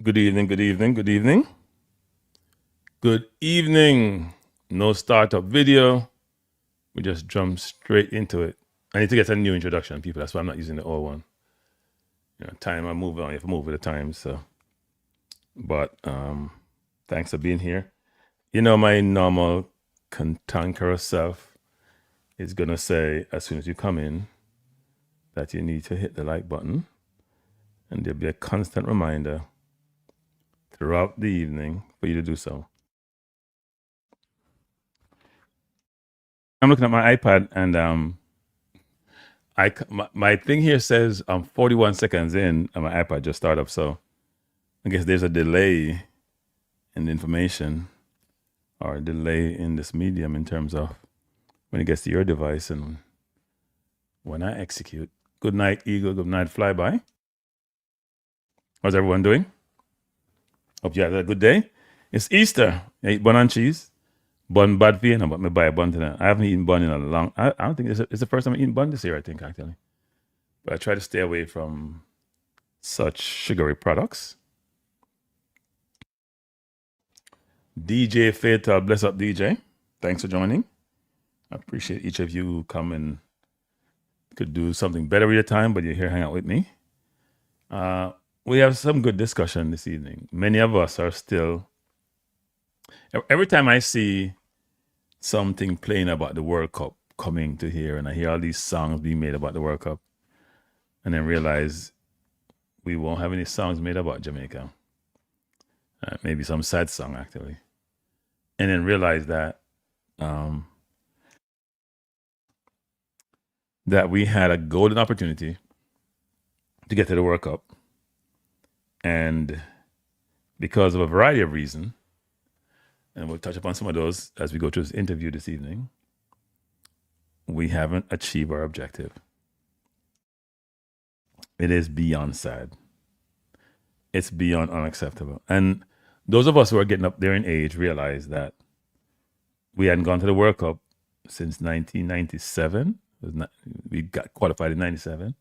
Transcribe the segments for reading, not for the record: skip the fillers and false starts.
Good evening, good evening, good evening. Good evening. No startup video. We just jump straight into it. I need to get a new introduction, people. That's why I'm not using the old one. Time I move on. You have to move with the times. But thanks for being here. My normal cantankerous self is gonna say as soon as you come in that you need to hit the like button, and there'll be a constant reminder throughout the evening for you to do so. I'm looking at my iPad and my thing here says I'm 41 seconds in and my iPad just started up. So I guess there's a delay in the information or a delay in this medium in terms of when it gets to your device and when I execute. Good night, Eagle. Good night, Flyby. How's everyone doing? Hope you had a good day. It's Easter. I ate bun and cheese. Bun bad for you, but me buy a bun tonight. I haven't eaten bun in a long. I don't think it's the first time I've eaten bun this year. I think actually, but I try to stay away from such sugary products. DJ Fatal, bless up DJ. Thanks for joining. I appreciate each of you who come and could do something better with your time, but you're here hang out with me. We have some good discussion this evening. Many of us are still. Every time I see something playing about the World Cup coming to here, and I hear all these songs being made about the World Cup, and then realize we won't have any songs made about Jamaica. Maybe some sad song actually, and then realize that that we had a golden opportunity to get to the World Cup, and because of a variety of reasons, and we'll touch upon some of those as we go through this interview this evening, we haven't achieved our objective. It is beyond sad. It's beyond unacceptable. And those of us who are getting up there in age realize that we hadn't gone to the World Cup since 1997. We got qualified in 97.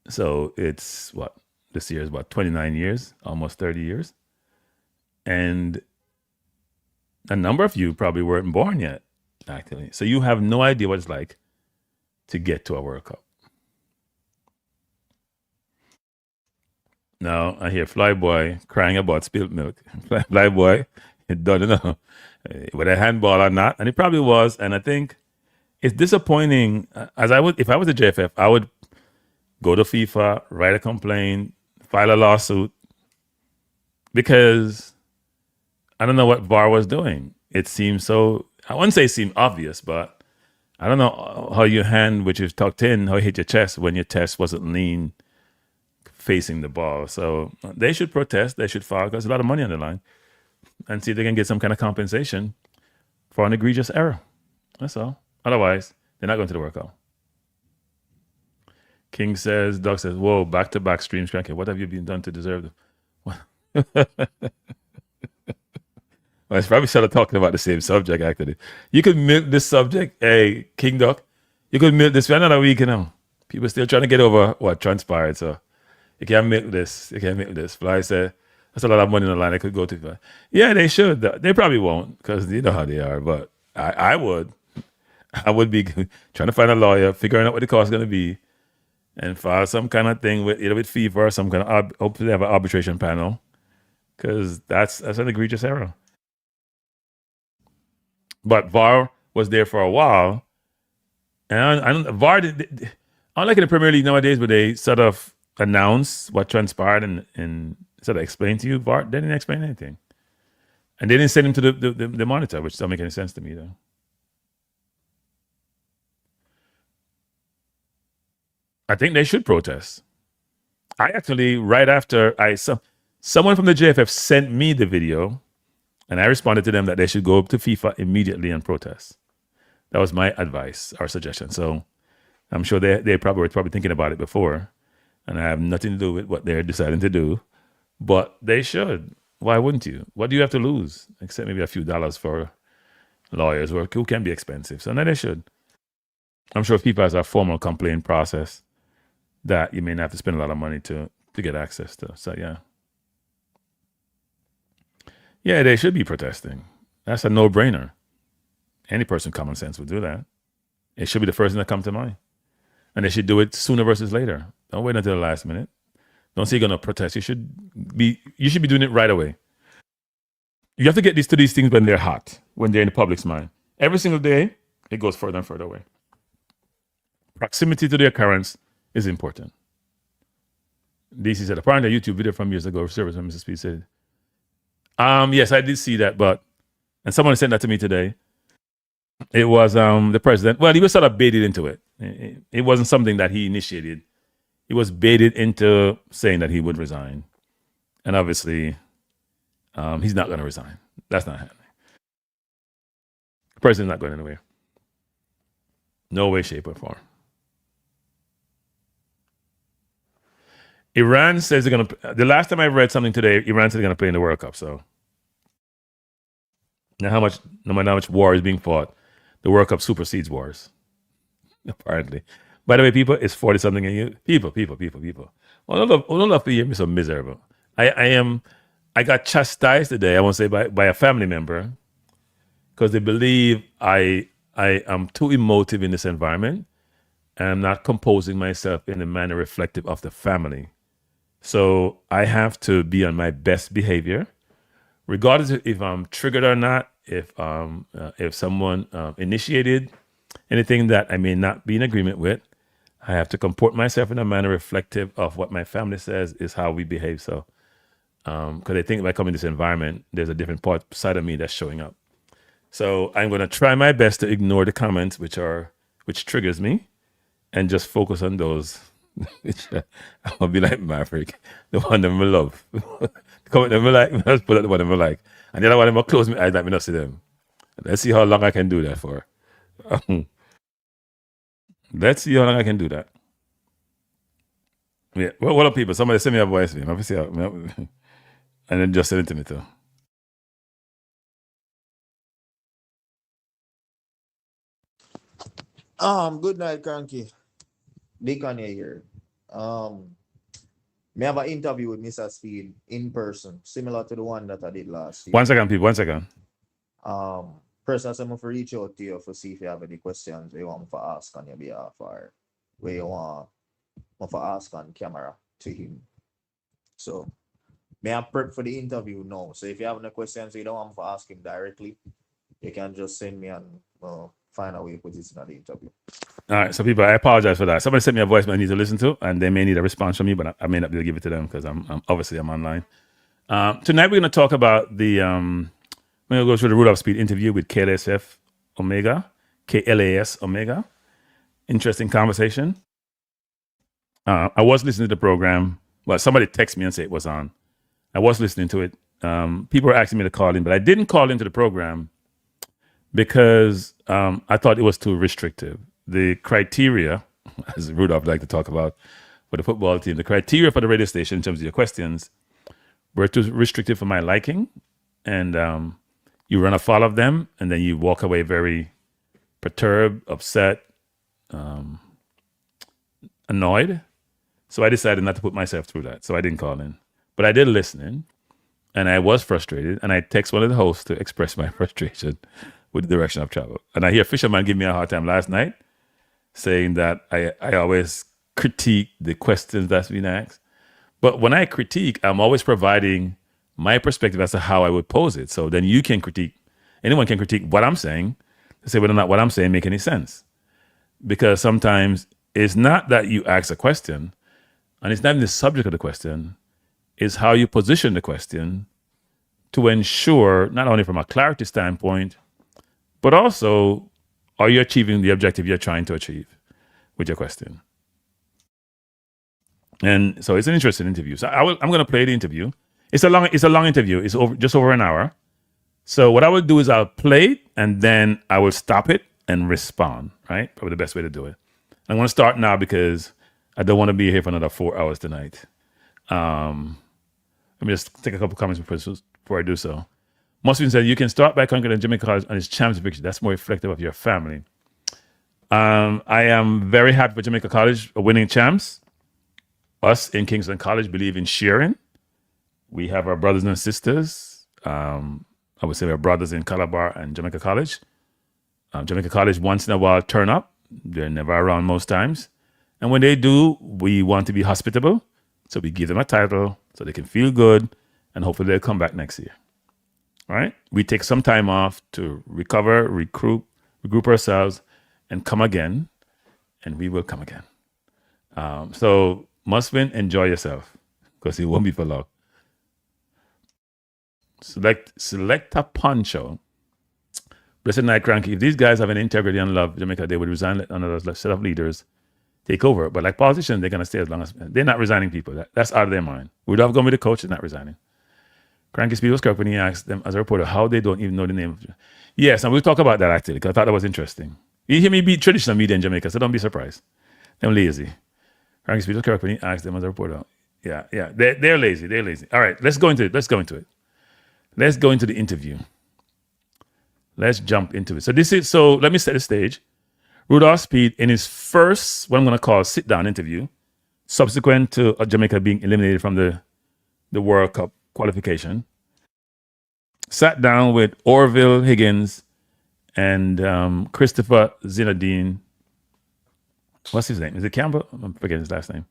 So it's this year is 29 years, almost 30 years. And a number of you probably weren't born yet, actually. So you have no idea what it's like to get to a World Cup. Now, I hear Flyboy crying about spilled milk. Flyboy, you don't know whether handball or not. And it probably was. And I think it's disappointing. If I was a JFF, I would go to FIFA, write a complaint, file a lawsuit, because I don't know what VAR was doing. It seems so, I wouldn't say it seemed obvious, but I don't know how your hand, which is tucked in, how you hit your chest when your chest wasn't lean facing the ball. So they should protest, they should file, because there's a lot of money on the line, and see if they can get some kind of compensation for an egregious error. That's all. Otherwise, they're not going to the World Cup. King says, Doug says, whoa, back-to-back streams, Kranky. What have you been done to deserve them? Well, it's probably started talking about the same subject, actually. You could milk this subject, hey, King Duck. You could milk this for another week, People still trying to get over what transpired, so you can't milk this. You can't milk this. Fly said, that's a lot of money on the line I could go to. Yeah, they should. They probably won't, because you know how they are, but I would. I would be trying to find a lawyer, figuring out what the cost is going to be, and file some kind of thing with either with FIFA or some kind of, hopefully have an arbitration panel, because that's an egregious error. But VAR was there for a while, and VAR did, unlike in the Premier League nowadays, where they sort of announce what transpired and sort of explain to you, VAR they didn't explain anything, and they didn't send him to the monitor, which doesn't make any sense to me, though. I think they should protest. I actually, right after someone from the JFF sent me the video, and I responded to them that they should go up to FIFA immediately and protest. That was my advice or suggestion. So I'm sure they probably were thinking about it before, and I have nothing to do with what they're deciding to do. But they should. Why wouldn't you? What do you have to lose? Except maybe a few dollars for lawyers who can be expensive. So no, they should. I'm sure FIFA has a formal complaint process that you may not have to spend a lot of money to get access to. So yeah. Yeah, they should be protesting. That's a no-brainer. Any person with common sense would do that. It should be the first thing that comes to mind. And they should do it sooner versus later. Don't wait until the last minute. Don't say you're gonna protest. You should be doing it right away. You have to get to these things when they're hot, when they're in the public's mind. Every single day, it goes further and further away. Proximity to the occurrence is important. DC said, apparently a YouTube video from years ago, service from Mrs. Speid said, yes, I did see that, and someone sent that to me today. It was the president. Well, he was sort of baited into it. It wasn't something that he initiated. He was baited into saying that he would resign. And obviously, he's not going to resign. That's not happening. The president's not going anywhere. No way, shape, or form. Iran says they're going to. The last time I read something today, Iran said they're going to play in the World Cup. So now, no matter how much war is being fought, the World Cup supersedes wars. Apparently. By the way, people, it's 40 something in you. People. Well, don't love to hear me so miserable. I got chastised today, I won't say by a family member, because they believe I am too emotive in this environment and I'm not composing myself in a manner reflective of the family. So I have to be on my best behavior, regardless if I'm triggered or not, if someone initiated anything that I may not be in agreement with. I have to comport myself in a manner reflective of what my family says is how we behave. So, because I think if I come in this environment, there's a different side of me that's showing up. So I'm going to try my best to ignore the comments which triggers me, and just focus on those. I'm gonna be like Maverick, the one that I love. The comment that I like, let's put out the one that I like, and the other one I'm gonna close my eyes, let me not see them. Let's see how long I can do that for. Let's see how long I can do that. Yeah. Well, what up, people? Somebody send me a voice, man. And then just send it to me too. Good night, Kranky. Deacon here. Me have an interview with Mr. Speid in person, similar to the one that I did last year. 1 second, people. 1 second. Person said, I'm for reach out to you for see if you have any questions you want me to ask on your behalf, or where you want me to ask on camera to him. So, may I prep for the interview now? So if you have any questions you don't want me to ask him directly, you can just send me and find a way to put it in the interview. All right, so people, I apologize for that. Somebody sent me a voice I need to listen to, and they may need a response from me, but I may not be able to give it to them because I'm online. Tonight we're going to talk about we're going to go through the Rudolph Speid interview with KLAS Omega. Interesting conversation. I was listening to the program. Well, somebody texted me and said it was on. I was listening to it. People were asking me to call in, but I didn't call into the program because I thought it was too restrictive. The criteria, as Rudolph liked to talk about for the football team, the criteria for the radio station in terms of your questions were too restrictive for my liking. And you run afoul of them, and then you walk away very perturbed, upset, annoyed. So I decided not to put myself through that. So I didn't call in. But I did listen in, and I was frustrated. And I text one of the hosts to express my frustration with the direction of travel. And I hear Fisherman give me a hard time last night, saying that I always critique the questions that's been asked. But when I critique, I'm always providing my perspective as to how I would pose it. So then you can critique, anyone can critique what I'm saying to say whether or not what I'm saying make any sense. Because sometimes it's not that you ask a question, and it's not even the subject of the question, it's how you position the question to ensure, not only from a clarity standpoint, but also, are you achieving the objective you're trying to achieve with your question? And so it's an interesting interview. So I'm going to play the interview. It's a long interview. It's just over an hour. So what I will do is I'll play it, and then I will stop it and respond, right? Probably the best way to do it. I'm going to start now because I don't want to be here for another 4 hours tonight. Let me just take a couple comments before I do so. Muslim said, you can start by conquering Jamaica College and its champs victory. That's more reflective of your family. I am very happy for Jamaica College winning champs. Us in Kingston College believe in sharing. We have our brothers and sisters I would say we're brothers in Calabar and Jamaica College. Jamaica College once in a while turn up. They're never around most times. And when they do, we want to be hospitable. So we give them a title so they can feel good and hopefully they'll come back next year. All right? We take some time off to recover, regroup ourselves, and come again. And we will come again. So must win, enjoy yourself because it won't be for long. Select a poncho. Blessed night, Kranky. If these guys have an integrity and love Jamaica, they would resign, let another set of leaders take over. But like politicians, they're going to stay as long as they're not resigning people. That's out of their mind. Rudolph going with the coach is not resigning. Kranky Speid was correct when he asked them as a reporter how they don't even know the name. Yes, and we'll talk about that actually because I thought that was interesting. You hear me beat traditional media in Jamaica, so don't be surprised. They're lazy. Kranky Speid was correct when he asked them as a reporter. Yeah, they're lazy. They're lazy. All right, let's go into it. Let's go into the interview. Let's jump into it. So let me set the stage. Rudolph Speid in his first, what I'm going to call sit-down interview, subsequent to Jamaica being eliminated from the World Cup qualification, sat down with Orville Higgins and Christopher Zinedine. What's his name? Is it Campbell? I'm forgetting his last name.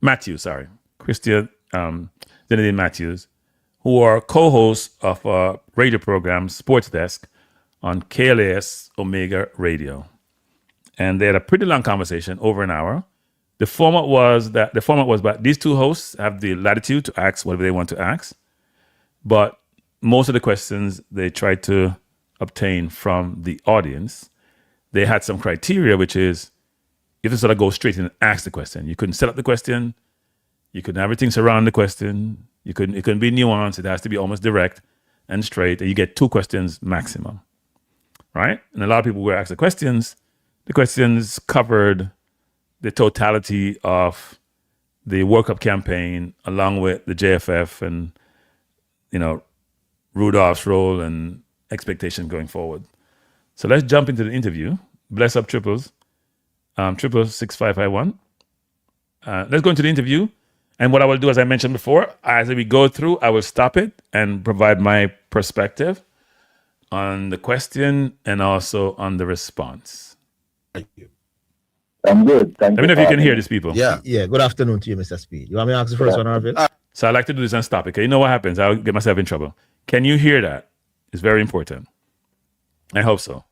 Matthews, sorry. Christian Zinedine Matthews, who are co-hosts of a radio program, Sports Desk, on KLAS Omega Radio. And they had a pretty long conversation, over an hour. The format was that these two hosts have the latitude to ask whatever they want to ask. But most of the questions they tried to obtain from the audience, they had some criteria, which is you have to sort of go straight in and ask the question. You couldn't set up the question. You couldn't have everything surround the question. It couldn't be nuanced. It has to be almost direct and straight. And you get 2 questions maximum. Right? And a lot of people were asked the questions. The questions covered the totality of the World Cup campaign, along with the JFF and, Rudolph's role and expectations going forward. So let's jump into the interview. Bless up triples. 6551. Let's go into the interview. And what I will do, as I mentioned before, as we go through, I will stop it and provide my perspective on the question and also on the response. Thank you. I'm good. Thank you. Let me know if you can hear these people. Yeah. Good afternoon to you, Mr. Speid. You want me to ask the first one, Arvin? So I like to do this and stop it. Okay? You know what happens? I'll get myself in trouble. Can you hear that? It's very important. I hope so.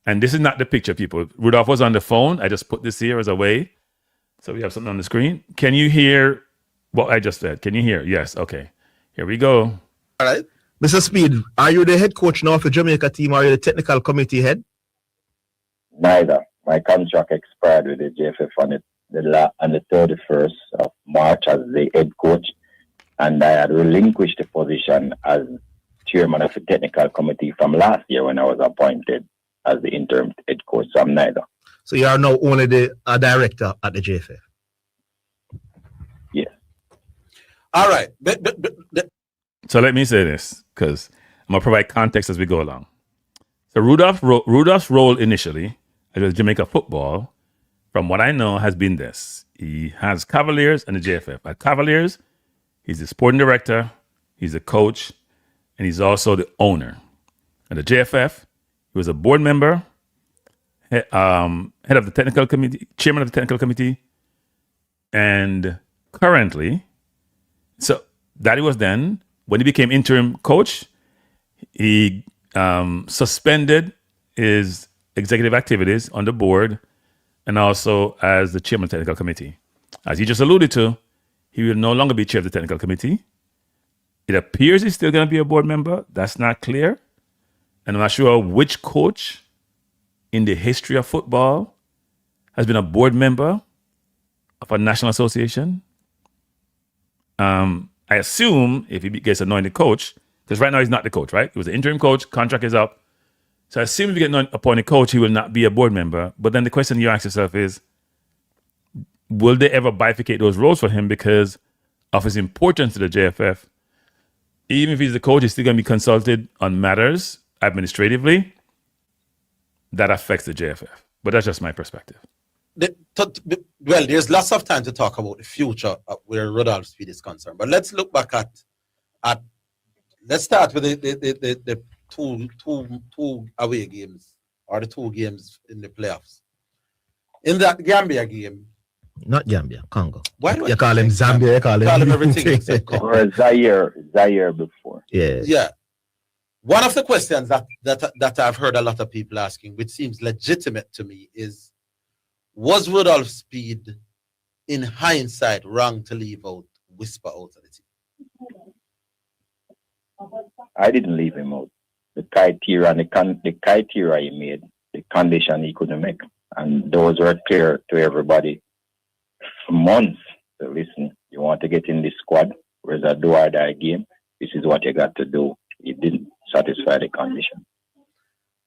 And this is not the picture, people. Rudolph was on the phone. I just put this here as a way. So we have something on the screen. Can you hear what I just said? Can you hear? Yes. Okay. Here we go. All right. Mr. Speid, are you the head coach now of the Jamaica team or are you the technical committee head? Neither. My contract expired with the JFF on the 31st of March as the head coach, and I had relinquished the position as chairman of the technical committee from last year when I was appointed as the interim head coach. So I'm neither. So you are now only a director at the JFF? Yes. All right. So let me say this, because I'm going to provide context as we go along. So Rudolph's role initially as Jamaica football, from what I know, has been this. He has Cavaliers and the JFF. At Cavaliers, he's the sporting director, he's the coach, and he's also the owner. At the JFF, he was a board member, head of the technical committee, chairman of the technical committee, and currently, so that he was then. When he became interim coach, he suspended his executive activities on the board and also as the chairman of the technical committee. As you just alluded to, he will no longer be chair of the technical committee. It appears he's still going to be a board member. That's not clear. And I'm not sure which coach in the history of football has been a board member of a national association. I assume if he gets anointed coach, because right now he's not the coach, right? He was the interim coach, contract is up. So I assume if you get appointed coach, he will not be a board member. But then the question you ask yourself is, will they ever bifurcate those roles for him because of his importance to the JFF? Even if he's the coach, he's still going to be consulted on matters administratively that affects the JFF. But that's just my perspective. Well, there's lots of time to talk about the future where Rudolph Speid is concerned. But let's look back at let's start with the two away games or the 2 games in the playoffs. In that Gambia game, not Gambia, Congo. Why do you call him Zambia? You call him everything except Congo. Or Zaire before. Yeah. One of the questions that I've heard a lot of people asking, which seems legitimate to me, is was Rudolph Speid, in hindsight, wrong to leave out Whisper out of the team? I didn't leave him out. The criteria and the criteria he made, the condition he couldn't make, and those were clear to everybody for months. So listen, you want to get in this squad, where's a do or die game, this is what you got to do. It didn't satisfy the condition.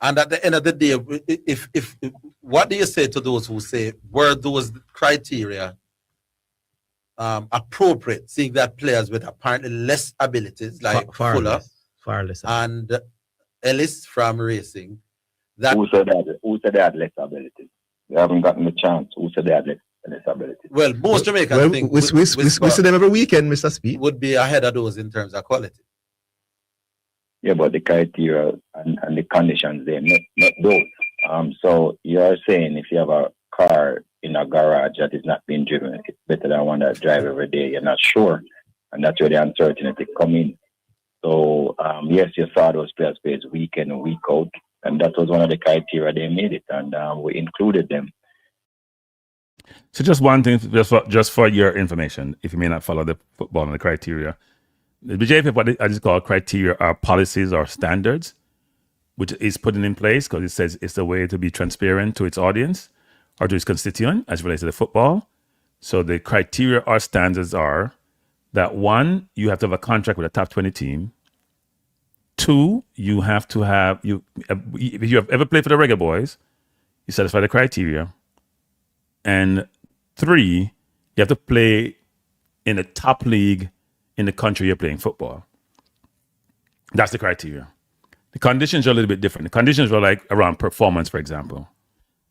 And at the end of the day, if what do you say to those who say, were those criteria appropriate, seeing that players with apparently less abilities like Fuller and Ellis from Racing, that who said they had less abilities? They haven't gotten the chance. Who said they had less abilities? Well, most Jamaicans think we see them every weekend, Mr. Speid. Would be ahead of those in terms of quality. Yeah, but the criteria and the conditions there, not those. So you're saying if you have a car in a garage that is not being driven, it's better than one that drive every day. You're not sure, and that's where the uncertainty come in. So yes, you saw those players play week in and week out, and that was one of the criteria they made it, and we included them. So just one thing, just for your information, if you may not follow the football and the criteria, the JFF, what I just call criteria, are policies or standards, which is putting in place because it says it's a way to be transparent to its audience or to its constituent as relates to the football. So the criteria or standards are that 1, you have to have a contract with a top 20 team. 2, you have to have, if you have ever played for the Reggae Boyz, you satisfy the criteria. And 3, you have to play in the top league in the country you're playing football. That's the criteria. The conditions are a little bit different. The conditions are like around performance, for example.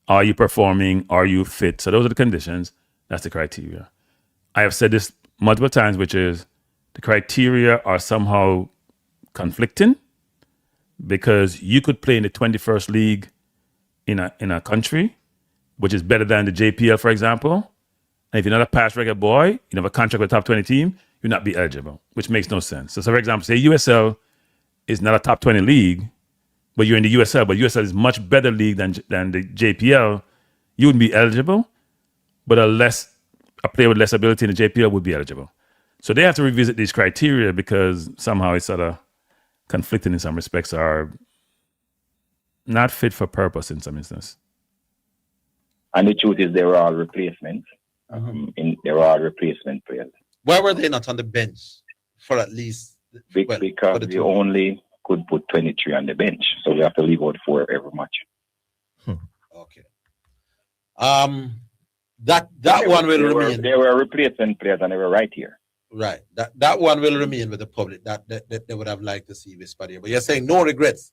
Are you performing? Are you fit? So those are the conditions. That's the criteria. I have said this multiple times, which is the criteria are somehow conflicting because you could play in the 21st league in a country, which is better than the JPL, for example. And if you're not a past Reggae boy, you don't have a contract with a top 20 team, you'll not be eligible, which makes no sense. So for example, say USL is not a top 20 league, but you're in the USL, but USL is much better league than the JPL, you wouldn't be eligible, but a player with less ability in the JPL would be eligible. So they have to revisit these criteria because somehow it's sort of conflicting in some respects, are not fit for purpose in some instance. And the truth is they were all replacements. They were all replacement players. Why were they not on the bench for at least? Because we only could put 23 on the bench, so we have to leave out 4 every match. Okay. That one will remain. They were replacement players, and they were right here. Right. That one will remain with the public. That they would have liked to see Whisper here. But you're saying no regrets.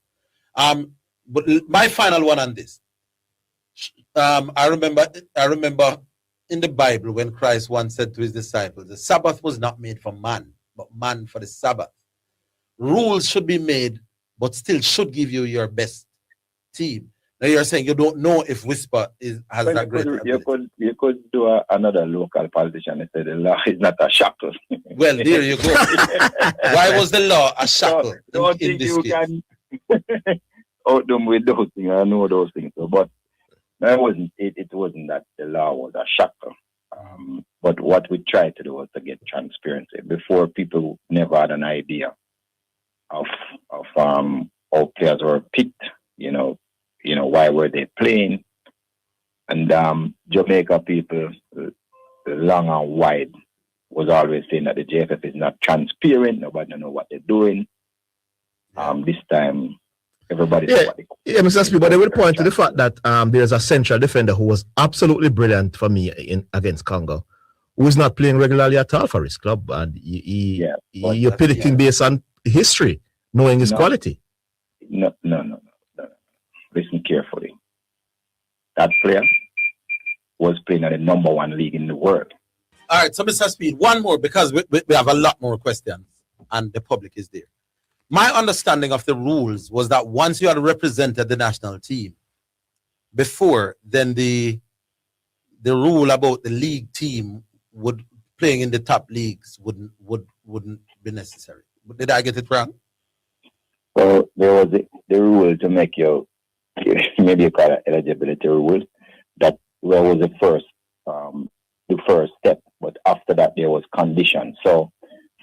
But my final one on this. I remember in the Bible when Christ once said to his disciples, the Sabbath was not made for man, but man for the Sabbath. Rules should be made, but still should give you your best team. Now you're saying you don't know if Whisper has that great ability. You could do another local politician and say the law is not a shackle. Well, there you go. Why was the law a shackle in this case? Can out them with those things. I know those things. So, but it wasn't that the law was a shackle. But what we tried to do was to get transparency. Before, people never had an idea of how players were picked, why were they playing? And Jamaica people, long and wide, was always saying that the JFF is not transparent. Nobody knows what they're doing. This time, everybody knows what they're doing. Mr. Speid, but they will point to the fact that there's a central defender who was absolutely brilliant for me against Congo, who is not playing regularly at all for his club. And you're predicting based on history, knowing his quality. No. Listen carefully. That player was playing at the #1 league in the world. All right, so Mr. Speid, one more, because we have a lot more questions and the public is there. my understanding of the rules was that once you had represented the national team before, then the rule about the league team would playing in the top leagues wouldn't be necessary. Did I get it wrong? Well, there was the rule to make you, maybe you call it eligibility rule, that was the first step, but after that there was conditions. So,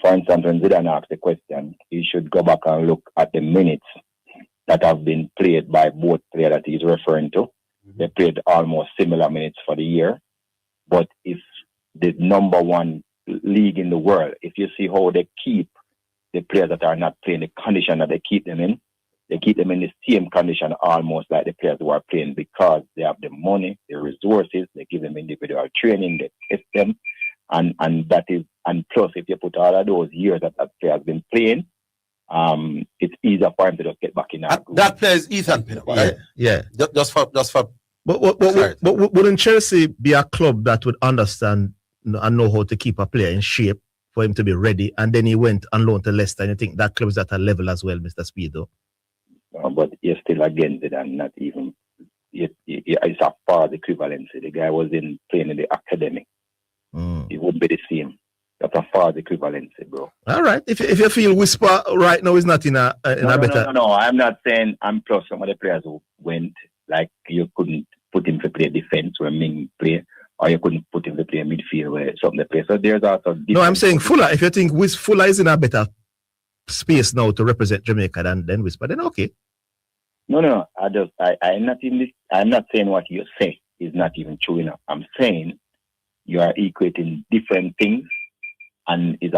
for instance, when Zidane asked the question, he should go back and look at the minutes that have been played by both players that he's referring to. Mm-hmm. They played almost similar minutes for the year, but if the number one league in the world, if you see how they keep the players that are not playing, the condition that they keep them in the same condition almost like the players who are playing, because they have the money, the resources, they give them individual training, they test them, and plus if you put all of those years that player has been playing, it's easier for him to just get back in that player is Ethan Pinnock, right? Yeah. Just for But wouldn't Chelsea be a club that would understand and know how to keep a player in shape for him to be ready, and then he went and loaned to Leicester, and you think that club is at a level as well, Mr. Speid, though? But you're still against it, and not even it's a far equivalency. The guy was playing in the academy. It wouldn't be the same. That's a far equivalency, bro. All right. If you feel Whisper right now is not in a better. No. I'm not saying. I'm plus some of the players who went, like you couldn't put him to play defense where Ming play, or you couldn't put him to play midfield where something play. So there's also. No, I'm saying Fuller. If you think Fuller is in a better space now to represent Jamaica than Whisper, then okay. No. I'm not saying what you say is not even true enough. I'm saying you are equating different things, and you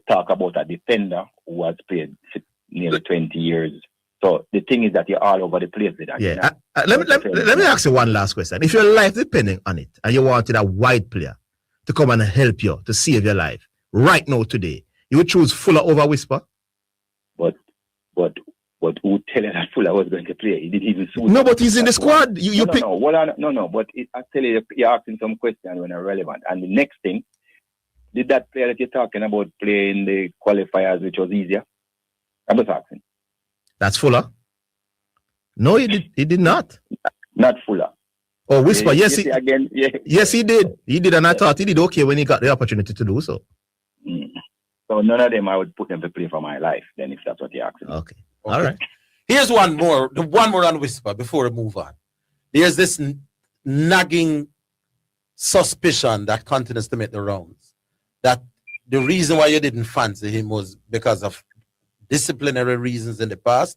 talk about a defender who has played nearly 20 years. So the thing is that you're all over the place with that. Yeah. Let me ask you one last question. If your life depending on it, and you wanted a white player to come and help you to save your life right now today, you would choose Fuller over Whisper? But who tell you that Fuller was going to play? He didn't even suit. No, but he's in the squad. No. But I tell you, you're asking some questions when they're relevant. And the next thing, did that player that you're talking about play in the qualifiers, which was easier? I'm just asking. That's Fuller. No, he did not. Not Fuller. Oh, Whisper. Yes, he did. He did, and I thought he did okay when he got the opportunity to do so. So none of them I would put them to play for my life, then, if that's what you're asking. Okay. All right. Here's one more on Whisper before we move on. There's this nagging suspicion that continues to make the rounds, that the reason why you didn't fancy him was because of disciplinary reasons in the past,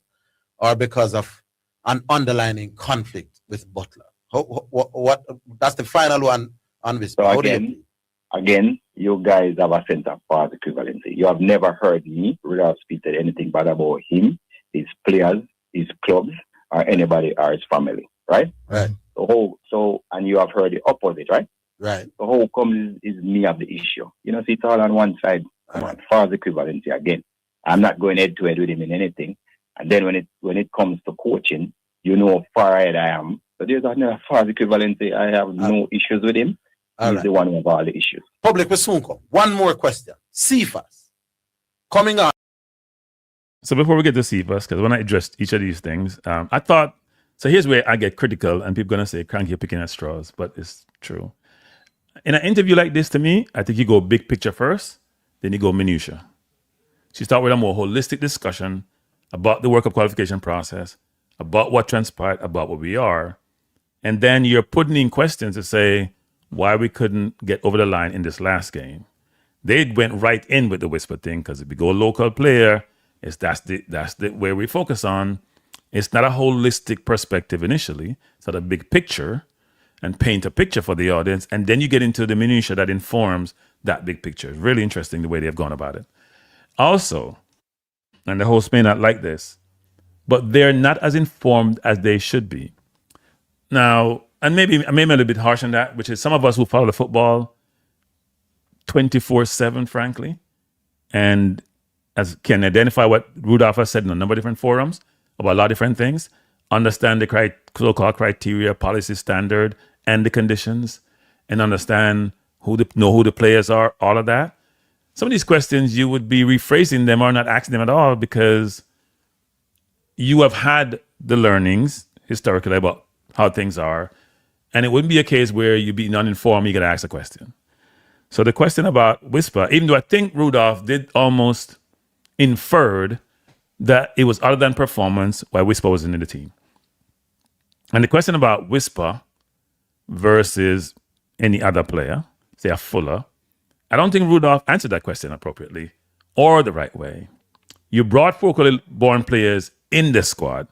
or because of an underlying conflict with Butler. What? That's the final one on Whisper. So again, you guys have a sense of past equivalency. You have never heard me, Rudolph Speid, said anything bad about him, his players, his clubs, or anybody, or his family, right? Right. And you have heard the opposite, right? Right. So how come is me of the issue? You know, see, it's all on one side. Come on, past equivalency again. I'm not going head to head with him in anything. And then when it comes to coaching, you know how far ahead I am. So there's another past equivalency. I have no issues with him. He's the one with all the issues. Public with Sunko. One more question. CFAS. Coming on. So before we get to CFAS, because when I addressed each of these things, I thought, so here's where I get critical, and people are going to say, Kranky, you're picking at straws, but it's true. In an interview like this, to me, I think you go big picture first, then you go minutia. So you start with a more holistic discussion about the World Cup qualification process, about what transpired, about what we are, and then you're putting in questions to say why we couldn't get over the line in this last game. They went right in with the Whisper thing, because if we go local player, that's the where we focus on. It's not a holistic perspective initially. It's not a big picture and paint a picture for the audience, and then you get into the minutia that informs that big picture. It's really interesting the way they've gone about it. Also, and the hosts may not like this, but they're not as informed as they should be. Now, and maybe I'm a little bit harsh on that, which is some of us who follow the football 24/7, frankly, and as can identify what Rudolph has said in a number of different forums about a lot of different things, understand the so-called criteria, policy standard, and the conditions, and understand know who the players are, all of that. some of these questions you would be rephrasing them or not asking them at all because you have had the learnings historically about how things are, and it wouldn't be a case where you'd be uninformed, you got to ask a question. So the question about Whisper, even though I think Rudolph did almost inferred that it was other than performance why Whisper was in the team. And the question about Whisper versus any other player, say a Fuller, I don't think Rudolph answered that question appropriately or the right way. You brought locally born players in the squad.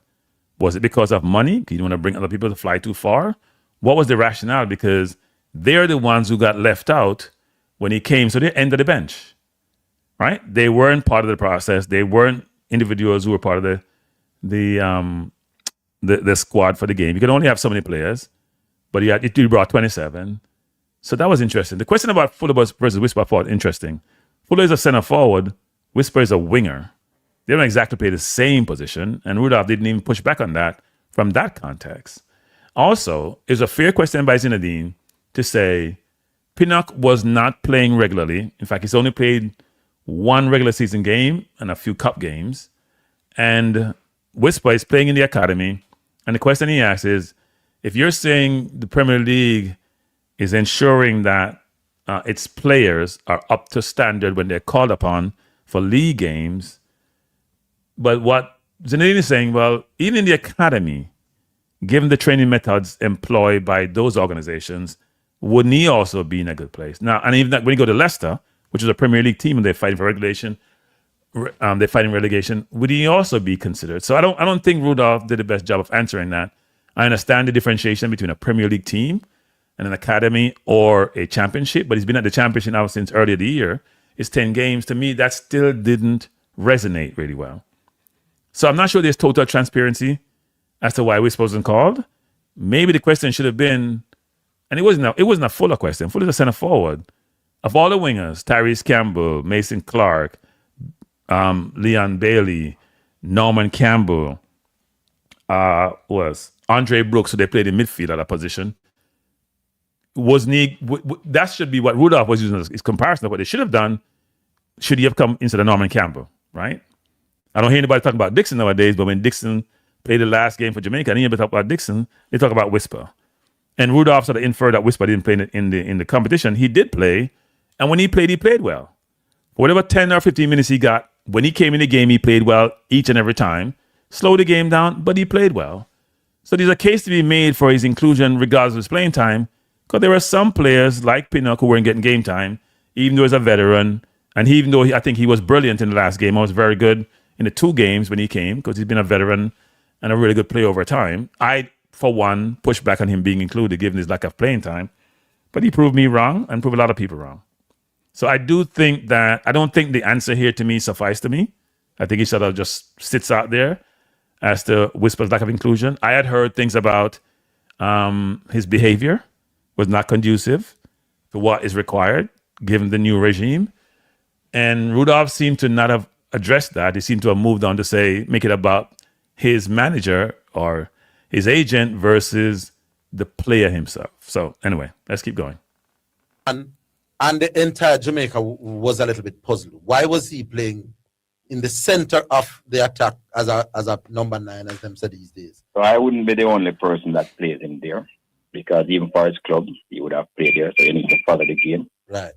Was it because of money? You didn't want to bring other people to fly too far? What was the rationale? Because they're the ones who got left out when he came, so they ended the bench, right? They weren't part of the process. They weren't individuals who were part of the squad for the game. You could only have so many players, but he brought 27. So that was interesting. The question about Fuller versus Whisper I thought interesting. Fuller is a center forward. Whisper is a winger. They don't exactly play the same position, and Rudolph didn't even push back on that from that context. Also, it's a fair question by Zinedine to say Pinnock was not playing regularly. In fact, he's only played one regular season game and a few cup games. And Whisper is playing in the academy. And the question he asks is, if you're saying the Premier League is ensuring that its players are up to standard when they're called upon for league games, but what Zinedine is saying, well, even in the academy, given the training methods employed by those organizations, wouldn't he also be in a good place? Now, and even when you go to Leicester, which is a Premier League team and they're fighting for relegation, would he also be considered? So I don't think Rudolph did the best job of answering that. I understand the differentiation between a Premier League team and an academy or a championship, but he's been at the championship now since earlier the year. It's 10 games. To me, that still didn't resonate really well. So I'm not sure there's total transparency as to why Whisper wasn't called. Maybe the question should have been, and it wasn't a Fuller question. Fuller's a center forward. Of all the wingers, Tyrese Campbell, Mason Clark, Leon Bailey, Norman Campbell, was Andre Brooks, so they played in midfield at that position. That should be what Rudolph was using as comparison of what they should have done. Should he have come instead of Norman Campbell, right? I don't hear anybody talking about Dixon nowadays, but when Dixon played the last game for Jamaica, I didn't hear anybody talk about Dixon. They talk about Whisper. And Rudolph sort of inferred that Whisper didn't play in the competition. He did play, and when he played well. Whatever 10 or 15 minutes he got, when he came in the game, he played well each and every time. Slowed the game down, but he played well. So there's a case to be made for his inclusion regardless of his playing time, because there were some players like Pinnock who weren't getting game time, even though he's a veteran, and even though I think he was brilliant in the last game, I was very good in the 2 games when he came, because he's been a veteran and a really good player over time. I, for one, pushed back on him being included given his lack of playing time. But he proved me wrong and proved a lot of people wrong. So I don't think the answer here to me sufficed to me. I think he sort of just sits out there as to Whisper's lack of inclusion. I had heard things about his behavior was not conducive to what is required given the new regime. And Rudolph seemed to not have addressed that. He seemed to have moved on to make it about his manager or his agent versus the player himself. So anyway, let's keep going. And the entire Jamaica was a little bit puzzled. Why was he playing in the center of the attack as a number 9, as them said these days? So I wouldn't be the only person that plays him there, because even for his club, he would have played there. So you need to follow the game. Right.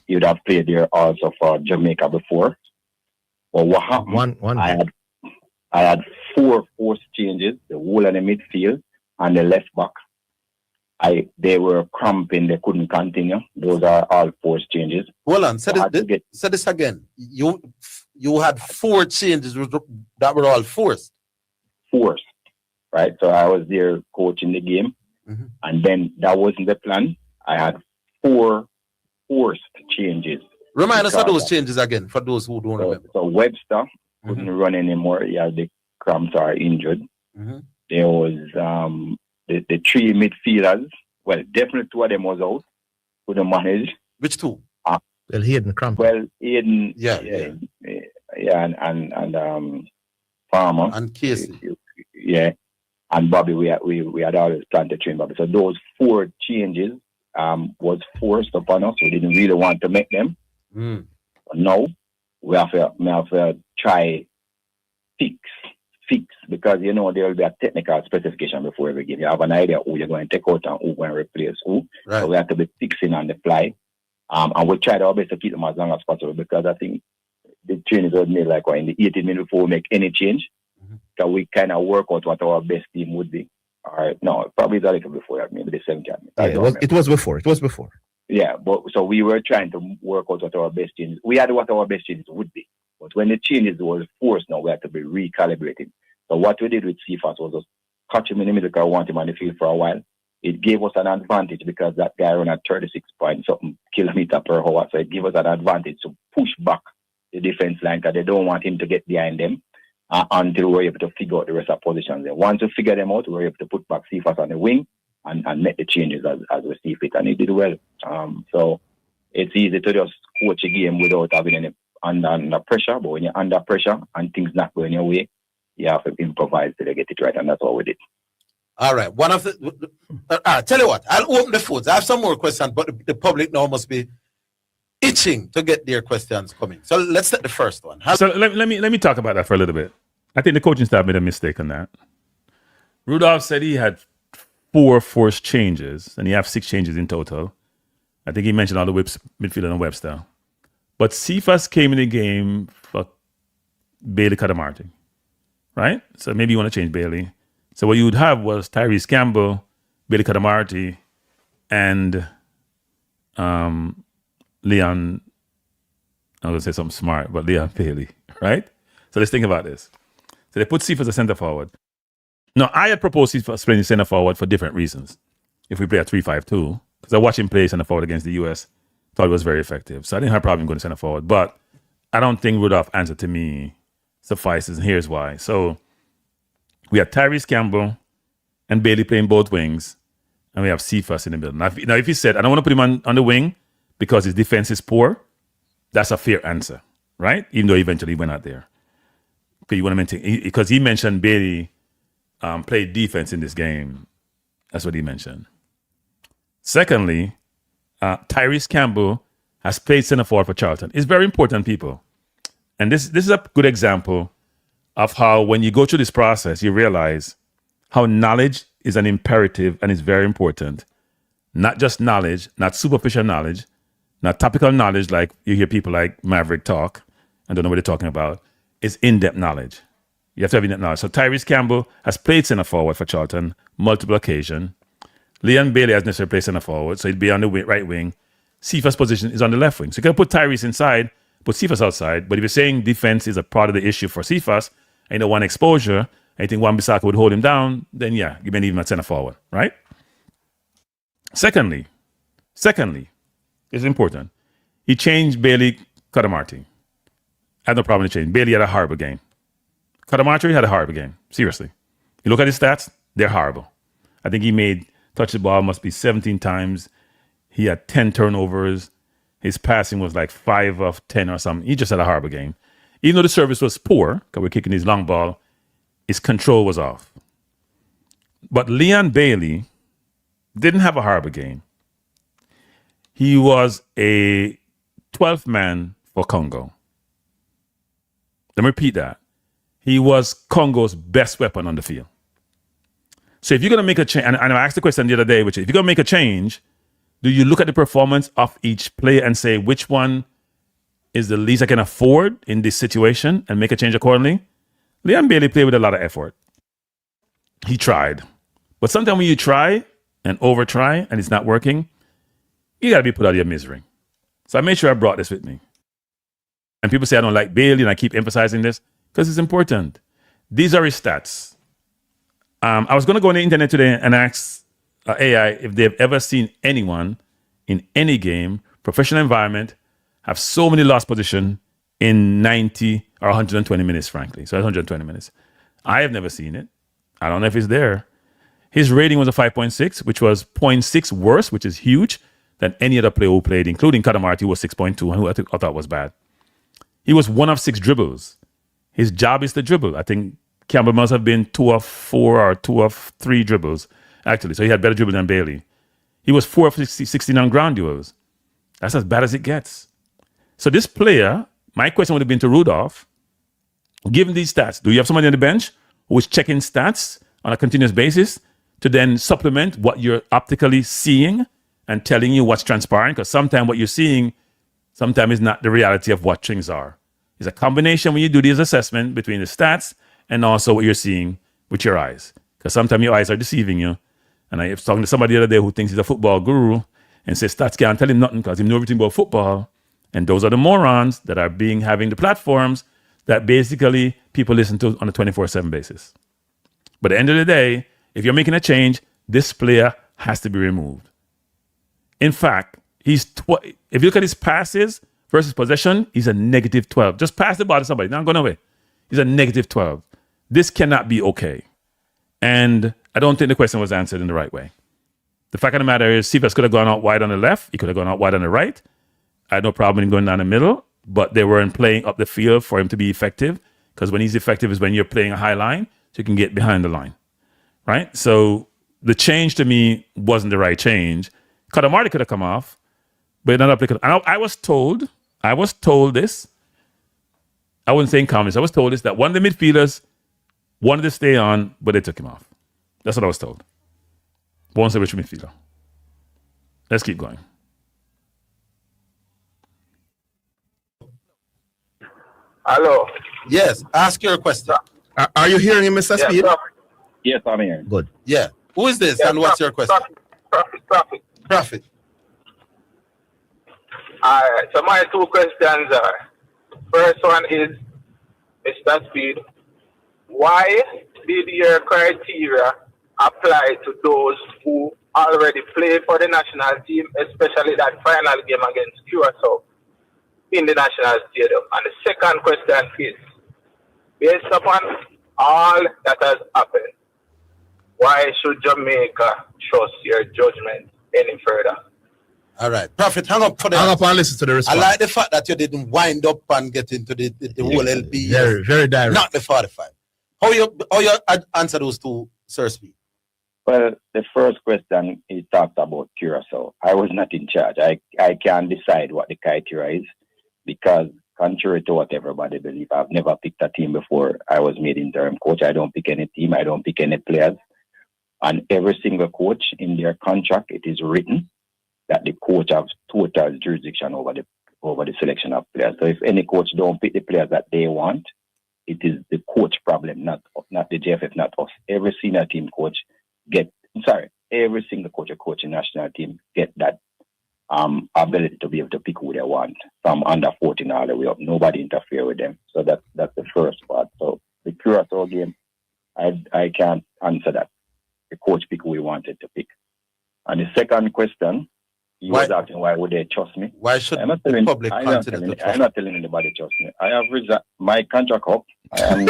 He would have played there also for Jamaica before. Well, what happened? I had 4 forced changes: the whole of the midfield and the left back. They were cramping; they couldn't continue. Those are all forced changes. Hold on, say this again. You had 4 changes that were all forced. Forced, right? So I was there coaching the game, and then that wasn't the plan. I had 4 forced changes. Remind us of those changes again for those who don't remember. So Webster couldn't run anymore. He had the cramps or injured. There was the 3 midfielders. Well, definitely 2 of them was out. Couldn't manage. Which 2? Well, Hayden cramp. Well, Hayden. Yeah, and Farmer and Casey. Yeah, and Bobby. We had always planned to train Bobby. So those 4 changes was forced upon us. We didn't really want to make them. Now we have to try fix, because there will be a technical specification before every game. You have an idea who you're going to take out and who going to replace who. Right. So we have to be fixing on the fly. And we'll try our best to keep them as long as possible, because I think the trainings was made like in the 18 minutes before we make any change. So we kind of work out what our best team would be. All right, no, probably a little before that, maybe the 7th game. It was before. Yeah, but so we were trying to work out what our best changes. We had what our best changes would be. But when the changes were forced, now we had to be recalibrating. So what we did with CFAS was just catch him in the middle, because I want him on the field for a while. It gave us an advantage because that guy ran at 36 point something kilometer per hour. So it gave us an advantage to push back the defense line, because they don't want him to get behind them until we're able to figure out the rest of positions. And once we figure them out, we're able to put back CFAS on the wing and make the changes as we see fit. And he did well. So it's easy to just coach a game without having any under pressure. But when you're under pressure and things not going your way, you have to improvise till they get it right. And that's what we did. All right. One of the tell you what, I'll open the phones. I have some more questions, but the public now must be itching to get their questions coming. So let's take the first one. So let me talk about that for a little bit. I think the coaching staff made a mistake on that. Rudolph said he had 4 forced changes, and he have 6 changes in total. I think he mentioned all the whips, midfielder and Webster. But CFAS came in the game for Bailey Cadamarti, right? So maybe you want to change Bailey. So what you would have was Tyrese Campbell, Bailey Cadamarti, and Leon, I was going to say something smart, but Leon Bailey, right? So let's think about this. So they put Cephas as a center forward. Now, I had proposed Cephas playing center forward for different reasons. If we play a 3-5-2, because I watched him play center forward against the US, thought it was very effective. So I didn't have a problem going to center forward. But I don't think Rudolph's answer to me suffices, and here's why. So we have Tyrese Campbell and Bailey playing both wings, and we have Cephas in the middle. Now, if he said, I don't want to put him on the wing because his defense is poor, that's a fair answer, right? Even though eventually he went out there. Okay, you want to maintain, because he mentioned Bailey played defense in this game. That's what he mentioned. Secondly, Tyrese Campbell has played center forward for Charlton. It's very important, people. And this is a good example of how when you go through this process, you realize how knowledge is an imperative and is very important. Not just knowledge, not superficial knowledge, not topical knowledge like you hear people like Maverick talk and don't know what they're talking about. It's in-depth knowledge. You have to have in-depth knowledge. So Tyrese Campbell has played center forward for Charlton multiple occasions. Leon Bailey has necessarily played center forward, so he'd be on the right wing. Cephas' position is on the left wing. So you can put Tyrese inside, put Cephas outside. But if you're saying defense is a part of the issue for Cephas, and you know one exposure, and you think Wan-Bissaka would hold him down, then yeah, you may leave him at center forward, right? Secondly, it's important. He changed Bailey Cadamarti. I had no problem with change. Bailey had a horrible game. Cadamarti had a horrible game. Seriously. You look at his stats, they're horrible. I think he touched the ball must be 17 times. He had 10 turnovers. His passing was like 5 of 10 or something. He just had a horrible game. Even though the service was poor, because we're kicking his long ball, his control was off. But Leon Bailey didn't have a horrible game. He was a 12th man for Congo. Let me repeat that. He was Congo's best weapon on the field. So if you're going to make a change, and I asked the question the other day, which is, if you're going to make a change, do you look at the performance of each player and say which one is the least I can afford in this situation and make a change accordingly? Leon Bailey played with a lot of effort. He tried. But sometimes when you try and over-try and it's not working, you got to be put out of your misery. So I made sure I brought this with me. And people say I don't like Bailey, and I keep emphasizing this because it's important. These are his stats. I was going to go on the internet today and ask AI if they've ever seen anyone in any game, professional environment, have so many lost position in 90 or 120 minutes, frankly. So that's 120 minutes. I have never seen it. I don't know if it's there. His rating was a 5.6, which was 0.6 worse, which is huge, than any other player who played, including Cadamarti, who was 6.2, and who I thought was bad. He was 1 of 6 dribbles. His job is to dribble. I think Campbell must have been 2 of 4 or 2 of 3 dribbles, actually. So he had better dribble than Bailey. He was 4 of 16 on ground duels. That's as bad as it gets. So this player, my question would have been to Rudolph, given these stats, do you have somebody on the bench who is checking stats on a continuous basis to then supplement what you're optically seeing and telling you what's transpiring? Because sometimes what you're seeing sometimes is not the reality of what things are. It's a combination when you do this assessment between the stats and also what you're seeing with your eyes. Because sometimes your eyes are deceiving you. And I was talking to somebody the other day who thinks he's a football guru and says stats can't tell him nothing because he knows everything about football. And those are the morons that are having the platforms that basically people listen to on a 24/7 basis. But at the end of the day, if you're making a change, this player has to be removed. In fact, if you look at his passes versus possession, he's a negative 12. Just pass the ball to somebody, not going away. He's a negative 12. This cannot be okay. And I don't think the question was answered in the right way. The fact of the matter is, Cephas could have gone out wide on the left. He could have gone out wide on the right. I had no problem in going down the middle, but they weren't playing up the field for him to be effective, because when he's effective is when you're playing a high line, so you can get behind the line, right? So the change to me wasn't the right change. Kadamari could have come off, but not applicable. And I was told this. I wasn't saying comments. I was told this, that one of the midfielders wanted to stay on, but they took him off. That's what I was told. Won't say which midfielder. Let's keep going. Hello. Yes, ask your question. Are you hearing him, Mr. Speid? Yes, I'm here. Good. Yeah. Who is this and what's your question? Prophet. All right. So my two questions are: first one is, Mr. Speid, why did your criteria apply to those who already play for the national team, especially that final game against Curacao in the national stadium? And the second question is, based upon all that has happened, why should Jamaica trust your judgment any further? All right. Prophet, hang up for that. Hang up and listen to the response. I like the fact that you didn't wind up and get into the whole LB. Very, very direct. Not the 45. How you answer those two, Sir Speid? Well, the first question, he talked about Curacao. I was not in charge. I can't decide what the criteria is, because contrary to what everybody believes, I've never picked a team before I was made interim coach. I don't pick any team. I don't pick any players. And every single coach in their contract, it is written that the coach has total jurisdiction over the selection of players. So if any coach don't pick the players that they want, it is the coach problem, not the JFF, not us. Every senior team coach every single coach or coaching national team get that ability to be able to pick who they want from under 14 all the way up. Nobody interfere with them. So that's the first part. So the Curacao game, I can't answer that. The coach pick who he wanted to pick. And the second question, he was asking why would they trust me? Why should the public consider to trust? I'm not telling anybody to trust me. I have my contract up. I am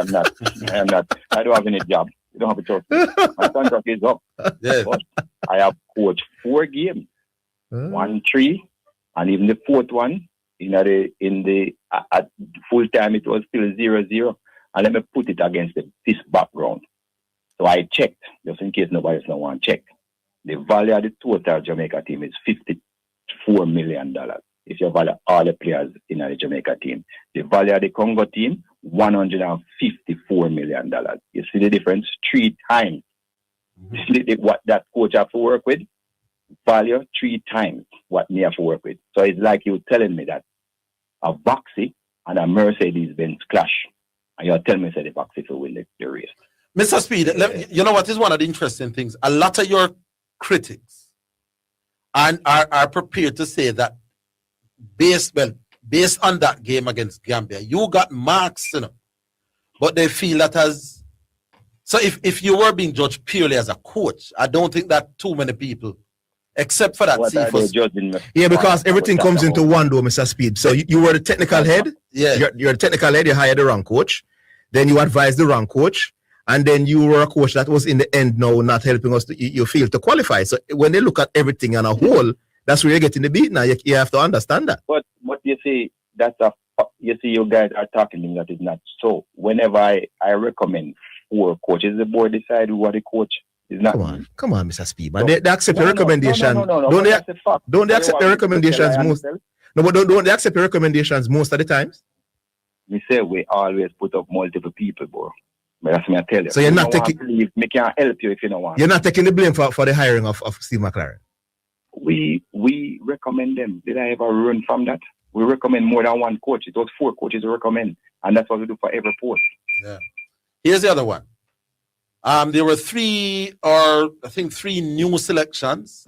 not. I don't have any job. You don't have to trust me. My contract is up. Yes. But I have coached 4 games, 1-3, and even the 4th one, at full time it was still 0-0. And let me put it against this background. So I checked, just in case nobody's not want to check. The value of the total Jamaica team is $54 million. If you value all the players in the Jamaica team. The value of the Congo team, $154 million. You see the difference? 3 times. What that coach have to work with, value 3 times what me have to work with. So it's like you telling me that a Voxy and a Mercedes-Benz clash, and you're telling me that the Voxy will win the race. Mr. Speid, you know what is one of the interesting things? A lot of your critics are prepared to say that based on that game against Gambia, you got marks, but they feel that as so if you were being judged purely as a coach, I don't think that too many people, except for that. Yeah, because everything comes into one though, Mr. Speid. So you were the technical head. Yeah, you're the technical head. You hired the wrong coach, then you advised the wrong coach. And then you were a coach that was in the end now not helping us you feel to qualify. So when they look at everything on a whole, that's where you're getting the beat now. You have to understand that. But you see, you guys are talking that is not so. Whenever I recommend 4 coaches, the board decide who are the coach. Is not come on, Mr. Speid. But they accept the recommendations. Don't they accept the recommendations most? No, but don't they accept your recommendations most of the times? Me say we always put up multiple people, bro. But that's me I tell you. So you're not taking. Me can't help you if you don't want. You're not taking the blame for the hiring of Steve McLaren. We recommend them. Did I ever run from that? We recommend more than one coach. It was 4 coaches we recommend, and that's what we do for every post. Yeah. Here's the other one. There were 3 new selections.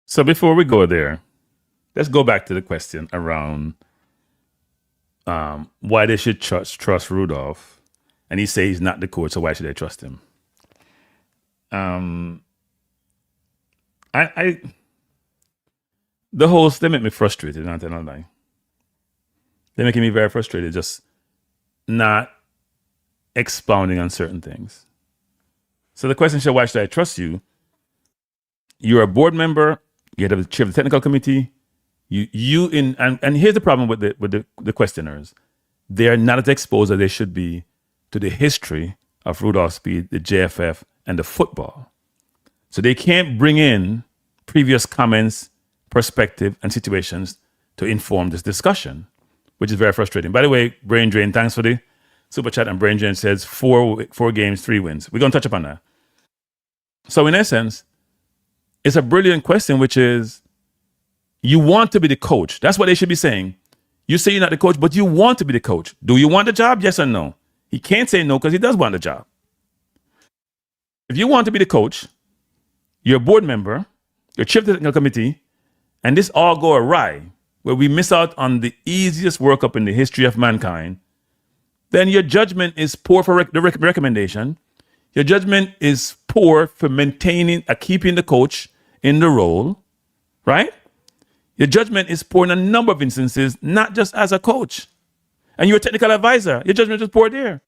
So before we go there, let's go back to the question around why they should trust Rudolph. And he says he's not the coach, so why should they trust him? The hosts, they make me frustrated, not gonna lie. They're making me very frustrated, just not expounding on certain things. So the question is, why should I trust you? You're a board member, you're the chair of the technical committee. And here's the problem with the questioners. They're not as exposed as they should be to the history of Rudolph Speid, the JFF, and the football. So they can't bring in previous comments, perspective, and situations to inform this discussion, which is very frustrating. By the way, Brain Drain, thanks for the super chat. And Brain Drain says 4 games, 3 wins. We're going to touch upon that. So in essence, it's a brilliant question, which is, you want to be the coach. That's what they should be saying. You say you're not the coach, but you want to be the coach. Do you want the job? Yes or no? He can't say no because he does want the job. If you want to be the coach, you're a board member, you're chair of the technical committee, and this all go awry, where we miss out on the easiest workup in the history of mankind, then your judgment is poor for the recommendation. Your judgment is poor for keeping the coach in the role, right? Your judgment is poor in a number of instances, not just as a coach. And you're a technical advisor. Your judgment is poor there.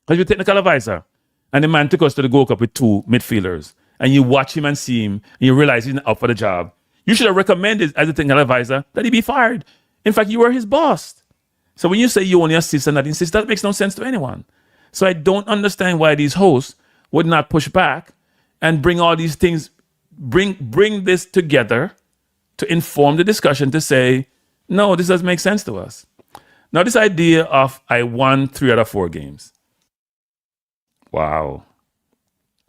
Because you're a technical advisor. And the man took us to the Gold Cup with 2 midfielders. And you watch him and see him, and you realize he's not up for the job. You should have recommended as a technical advisor that he be fired. In fact, you were his boss. So when you say you only assist and not insist, that makes no sense to anyone. So I don't understand why these hosts would not push back and bring all these things, bring this together to inform the discussion to say, no, this doesn't make sense to us. Now, this idea of I won 3 out of 4 games. Wow.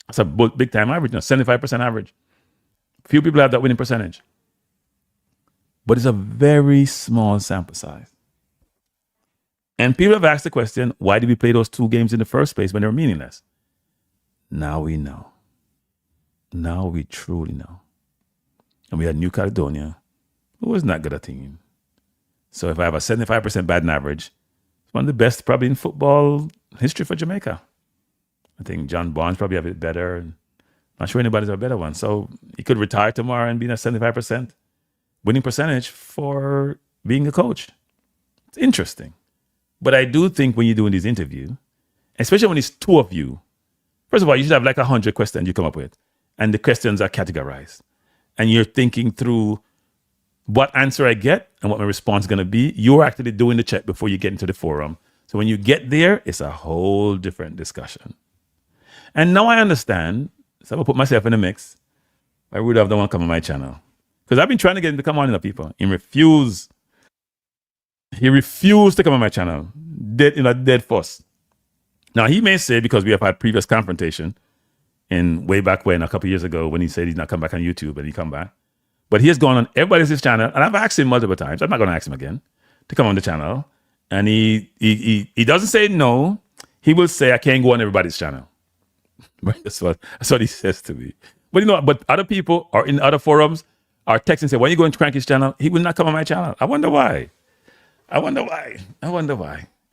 That's a big time average, 75% average. Few people have that winning percentage. But it's a very small sample size. And people have asked the question, why did we play those 2 games in the first place when they were meaningless? Now we know. Now we truly know. And we had New Caledonia, who was not good a team. So if I have a 75% batting average, it's one of the best probably in football history for Jamaica. I think John Barnes probably have it better. And I'm not sure anybody's a better one. So he could retire tomorrow and be in a 75% winning percentage for being a coach. It's interesting. But I do think when you're doing this interview, especially when it's 2 of you, first of all, you should have like 100 questions you come up with. And the questions are categorized. And you're thinking through what answer I get and what my response is going to be. You're actually doing the check before you get into the forum. So when you get there, it's a whole different discussion. And now I understand, so I'm going to put myself in the mix. I would have don't want to come on my channel. Because I've been trying to get him to come on, people. He refused to come on my channel. Dead fuss. Now, he may say, because we have had previous confrontation, in way back when, a couple of years ago, when he said he's not come back on YouTube, and he come back. But he has gone on everybody else's channel, and I've asked him multiple times. I'm not going to ask him again to come on the channel. And he doesn't say no. He will say, I can't go on everybody's channel. That's what he says to me. But but other people are in other forums are texting and say, when you go into Kranky's channel, he will not come on my channel. I wonder why.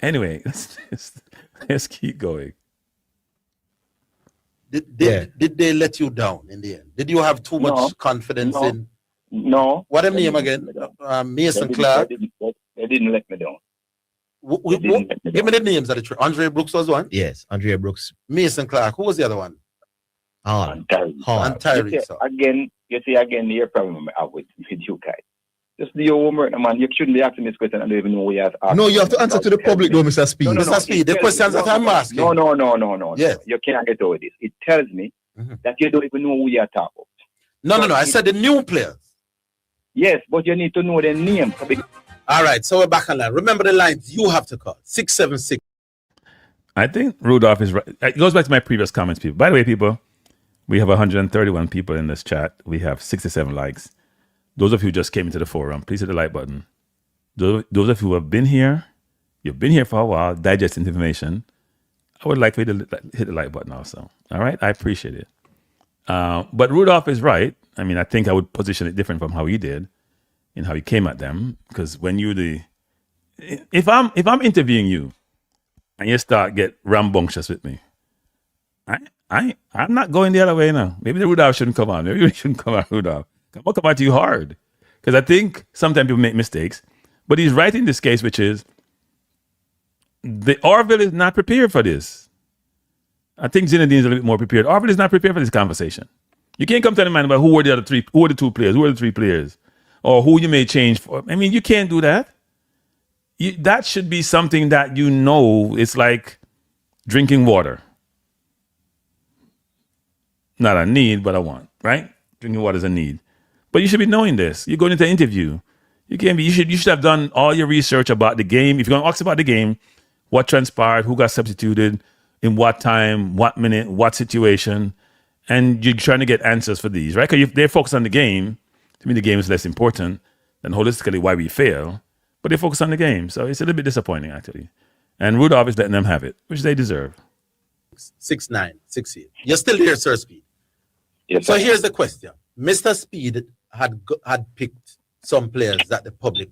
Anyway, let's keep going. Did they let you down in the end? Did you have too much confidence in? No. What them name again? Mason Clark. They didn't let me down. Give me the names of the three. Andre Brooks was one. Yes, Andre Brooks. Mason Clark. Who was the other one? And Tyree. You see again your problem I have with you guys. Just do your homework, man. You shouldn't be asking this question and don't even know what you have to ask. No, you have to answer to the public, though, Mr. Speid. No, Mr. Speid, the questions that I'm asking. No. Yes. You can't get over this. It tells me that you don't even know who you are talking about. No. I said the new players. Yes, but you need to know their name. All right, so we're back on line. Remember the lines you have to call. 676. I think Rudolph is right. It goes back to my previous comments, people. By the way, people, we have 131 people in this chat. We have 67 likes. Those of you who just came into the forum, please hit the like button. Those of you who have been here, you've been here for a while, digesting information, I would like for you to hit the like button also. All right? I appreciate it. But Rudolph is right. I mean, I think I would position it different from how he did and how he came at them. Because when if I'm interviewing you and you start get rambunctious with me, I'm not going the other way now. Maybe the Rudolph shouldn't come on. Maybe we shouldn't come at Rudolph. I'm going to come at you hard. Because I think sometimes people make mistakes. But he's right in this case, which is the Orville is not prepared for this. I think Zinedine is a little bit more prepared. Orville is not prepared for this conversation. You can't come tell the man about who are the two players, who are the three players, or who you may change for. I mean, you can't do that. That should be something that you know. It's like drinking water. Not a need, but a want, right? Drinking water is a need. But you should be knowing this. You're going into an interview. You should have done all your research about the game. If you're going to ask about the game, what transpired, who got substituted, in what time, what minute, what situation, and you're trying to get answers for these, right? Because if they're focused on the game, to me the game is less important than holistically why we fail, but they focus on the game. So it's a little bit disappointing, actually. And Rudolph is letting them have it, which they deserve. 6968. You're still here, Sir Speed. Yes, so here's the question. Mr. Speed had picked some players that the public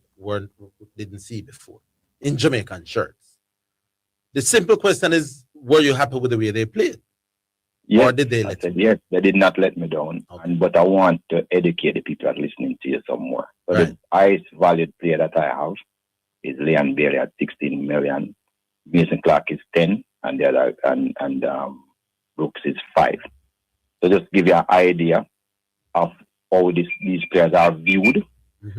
didn't see before in Jamaican shirts. The simple question is, were you happy with the way they played? Yes, or did they let you? Yes, they did not let me down. Okay. But I want to educate the people that are listening to you some more. So Right. the highest valued player that I have is Leon Bailey at 16 million. Mason Clark is 10, and the other and Brooks is 5. So just give you an idea of how these players are viewed,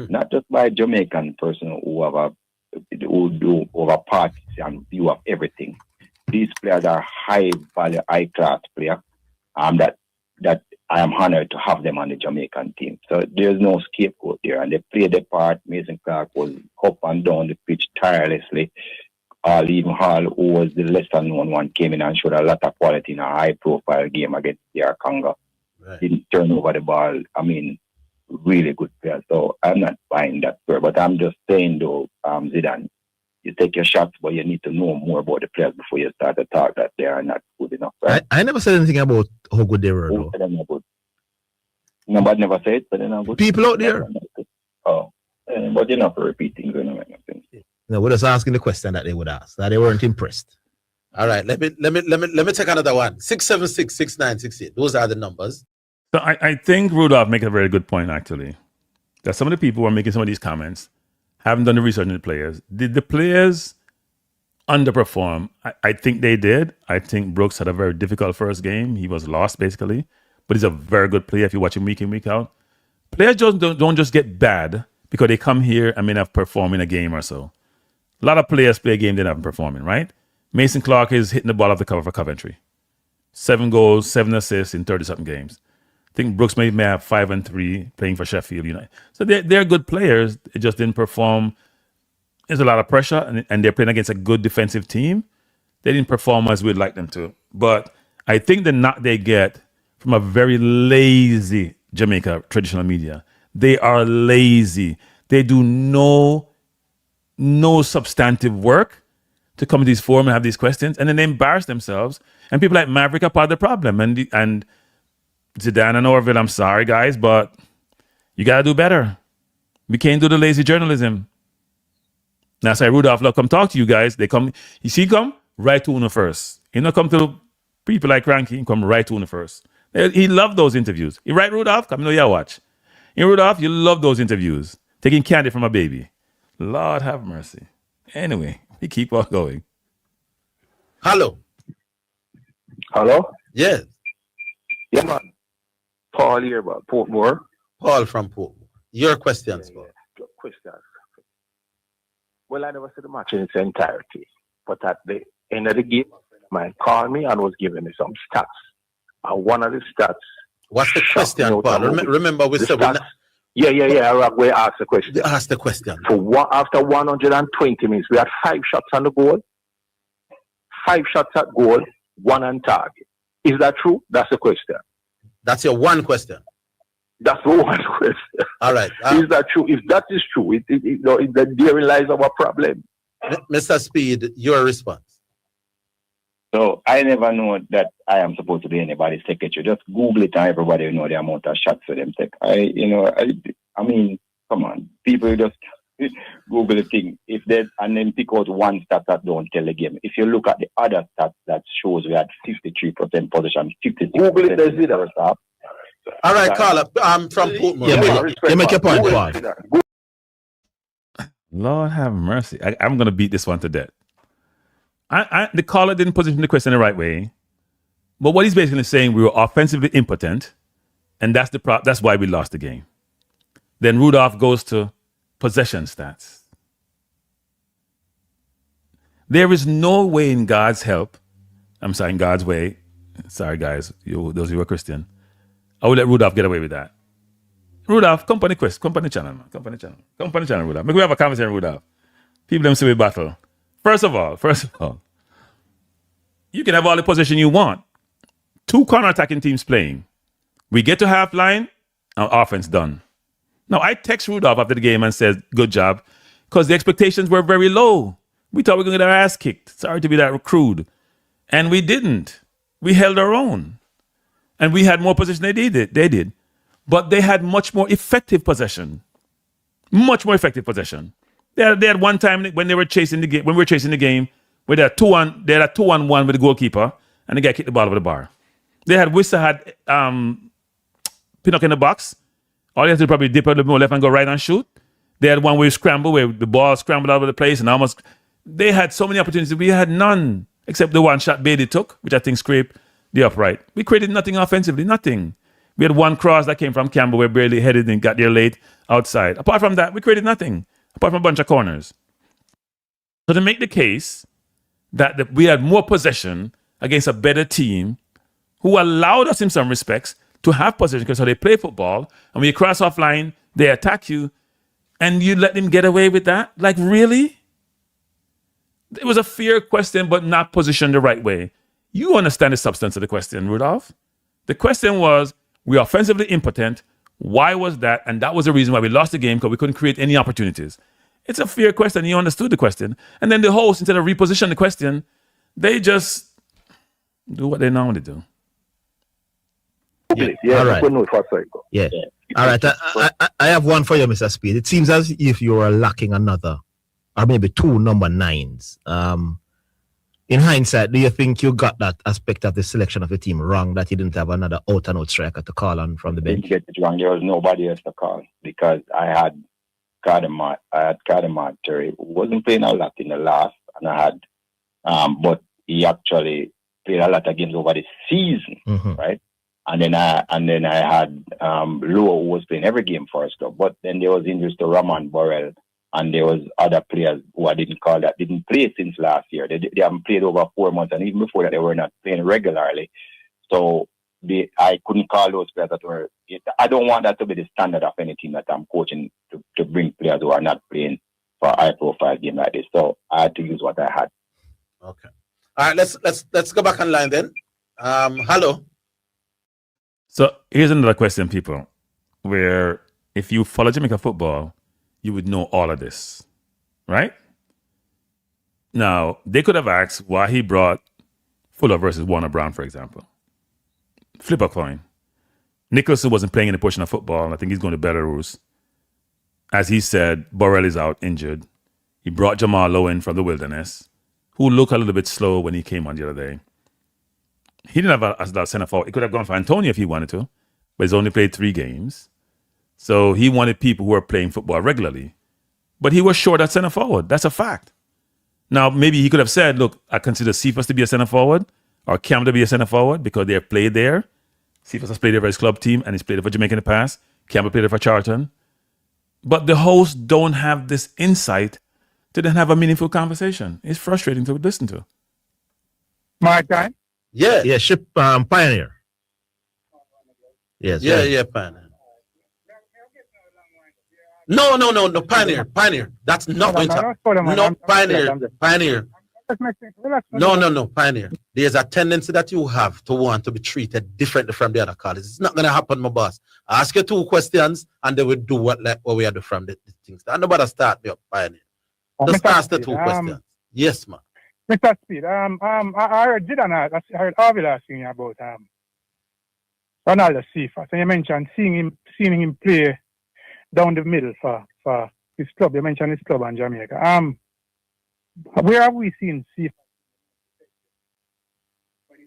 not just by Jamaican person who do over parties and view of everything. These players are high value, high class players. That I am honored to have them on the Jamaican team. So there's no scapegoat there, and they played their part. Mason Clark was up and down the pitch tirelessly. Even Hall, who was the lesser known one, came in and showed a lot of quality in a high profile game against DR Congo. Right. Didn't turn over the ball. I mean, really good player. So I'm not buying that player, but I'm just saying though, Zidane, you take your shots, but you need to know more about the players before you start to talk that they are not good enough. Right? I never said anything about how good they were. Though. Nobody never said it, but they're not good. People out there. Oh, but you're not repeating. No, we're just asking the question that they would ask. That they weren't impressed. All right, let me take another one. 676-6968. Those are the numbers. So I think Rudolph makes a very good point, actually. That some of the people who are making some of these comments haven't done the research on the players. Did the players underperform? I think they did. I think Brooks had a very difficult first game. He was lost, basically. But he's a very good player if you watch him week in, week out. Players just don't just get bad because they come here and may not perform in a game or so. A lot of players play a game they're not performing, right? Mason Clark is hitting the ball off the cover for Coventry. 7 goals, 7 assists in 30-something games. I think Brooks may have 5 and 3 playing for Sheffield United. So they're good players. They just didn't perform. There's a lot of pressure, and they're playing against a good defensive team. They didn't perform as we'd like them to. But I think the knock they get from a very lazy Jamaica traditional media, they are lazy. They do no substantive work to come to these forums and have these questions, and then they embarrass themselves. And people like Maverick are part of the problem. And Zidane and Orville, I'm sorry, guys, but you got to do better. We can't do the lazy journalism. Now, say Rudolph, look, come talk to you guys. They come, you see, come right to Una first. You know, come to people like Kranky, come right to Una first. He loved those interviews. You right, Rudolph? Come, you watch. You Rudolph, you love those interviews. Taking candy from a baby. Lord have mercy. Anyway, we keep on going. Hello. Hello? Yes. Yeah, man. Paul here about Portmore. Paul from Portmore. Your questions, Paul. Yeah. Questions. Well, I never said the match in its entirety, but at the end of the game, man called me and was giving me some stats. And one of the stats What's the question, Paul? Remember we said Yeah. I'm going to ask the question. Ask the question. So after 120 minutes, we had 5 shots on the goal. 5 shots at goal, 1 on target. Is that true? That's the question. That's your one question. That's the one question. All right. Is that true? If that is true, therein lies our problem. Mr. Speid, your response. So I never know that I am supposed to be anybody's secretary. Just Google it and everybody know the amount of shots for them take. I mean, come on. People just Google the thing. If they and then pick out one stat that don't tell the game. If you look at the other stats that shows we had 53% possession, 56%. Google it, there's the half. All right, Carla, I'm from Portmore. You make your point, Paul. Lord have mercy. I'm going to beat this one to death. The caller didn't position the question the right way, but what he's basically saying, we were offensively impotent, and that's why we lost the game. Then Rudolph goes to possession stats. There is no way in God's help, I'm sorry, in God's way, sorry guys, those who are Christian, I would let Rudolph get away with that. Rudolph, come on the channel, man. Come on the channel, Rudolph. Maybe we have a conversation, Rudolph. People them say we battle. First of all, you can have all the possession you want. 2 counter-attacking teams playing. We get to half line, our offense done. Now, I text Rudolph after the game and said, good job, because the expectations were very low. We thought we were going to get our ass kicked. Sorry to be that crude. And we didn't. We held our own. And we had more possession than they did. But they had much more effective possession. Much more effective possession. They had one time when they were chasing the game, when we were chasing the game, where they had a 2-on-1 with the goalkeeper, and the guy kicked the ball over the bar. They had Wissa had Pinnock in the box. All you have to do probably dip a little bit more left and go right and shoot. They had one where you scramble, where the ball scrambled all over the place, and almost they had so many opportunities. We had none, except the one shot Beatty took, which I think scraped the upright. We created nothing offensively, nothing. We had one cross that came from Campbell where barely headed and got there late outside. Apart from that, we created nothing, apart from a bunch of corners. So to make the case that we had more possession against a better team who allowed us in some respects to have possession because how they play football, and when you cross off line, they attack you, and you let them get away with that? Like, really? It was a fair question, but not positioned the right way. You understand the substance of the question, Rudolph. The question was, we are offensively impotent. Why was that? And that was the reason why we lost the game, because we couldn't create any opportunities. It's a fair question. You understood the question. And then the host, instead of reposition the question, they just do what they normally do. Yeah. All right. Yeah. All right. I have one for you, Mr. Speid. It seems as if you are lacking another, or maybe 2 number 9s. In hindsight, do you think you got that aspect of the selection of the team wrong, that you didn't have another out-and-out striker to call on from the bench? Didn't get it wrong. There was nobody else to call because I had Kadamar Terry, who wasn't playing a lot in the last, and I had, but he actually played a lot of games over the season, right? And then I had Lowe, who was playing every game for us, but then there was injuries to Raman Burrell. And there was other players who I didn't call that didn't play since last year. They haven't played over 4 months, and even before that, they were not playing regularly. So I couldn't call those players that were. I don't want that to be the standard of any team that I'm coaching to bring players who are not playing for a high-profile game like this. So I had to use what I had. Okay. All right. Let's go back online then. Hello. So here's another question, people. Where if you follow Jamaica football, you would know all of this, right? Now, they could have asked why he brought Fuller versus Warner Brown, for example. Flip a coin. Nicholson wasn't playing any portion of football. I think he's going to Belarus. As he said, Burrell is out injured. He brought Jamal Lowe in from the Wilderness, who looked a little bit slow when he came on the other day. He didn't have a center forward. He could have gone for Antonio if he wanted to, but he's only played 3 games. So he wanted people who are playing football regularly. But he was short at center forward. That's a fact. Now, maybe he could have said, look, I consider Cephas to be a center forward or Cam to be a center forward because they have played there. Cephas has played there for his club team and he's played there for Jamaica in the past. Cam played there for Charlton. But the hosts don't have this insight to then have a meaningful conversation. It's frustrating to listen to. My time? Yeah. Yeah, ship Pioneer. Yes. Yeah, Pioneer. No, Pioneer. That's not going to happen. No, Pioneer. No, Pioneer. There's a tendency that you have to want to be treated differently from the other callers. It's not going to happen, my boss. I ask you 2 questions, and they will do what we are doing from the things. And nobody start me up, Pioneer. Just ask the 2 questions. Yes, man. Mr. Speid, I heard Harvey asking you about Ronaldo Seafa. So you mentioned seeing him play down the middle for his club. You mentioned his club in Jamaica. Where have we seen Seafa?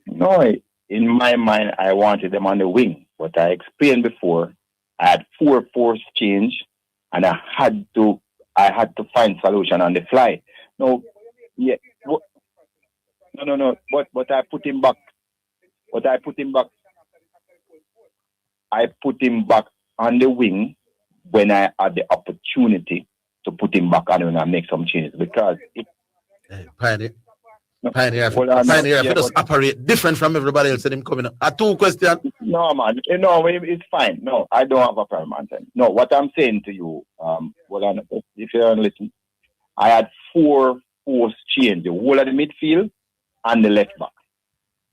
No, in my mind, I wanted them on the wing. But I explained before, I had 4 force change, and I had to find solution on the fly. No, yeah. No. But I put him back. I put him back on the wing when I had the opportunity to put him back on the wing and make some changes because Pioneer, just operate different from everybody else and him coming up. 2 questions. No, man. No, it's fine. No, I don't have a problem, man. No, what I'm saying to you, if you're listening, I had 4 force change, the whole of the midfield and the left back.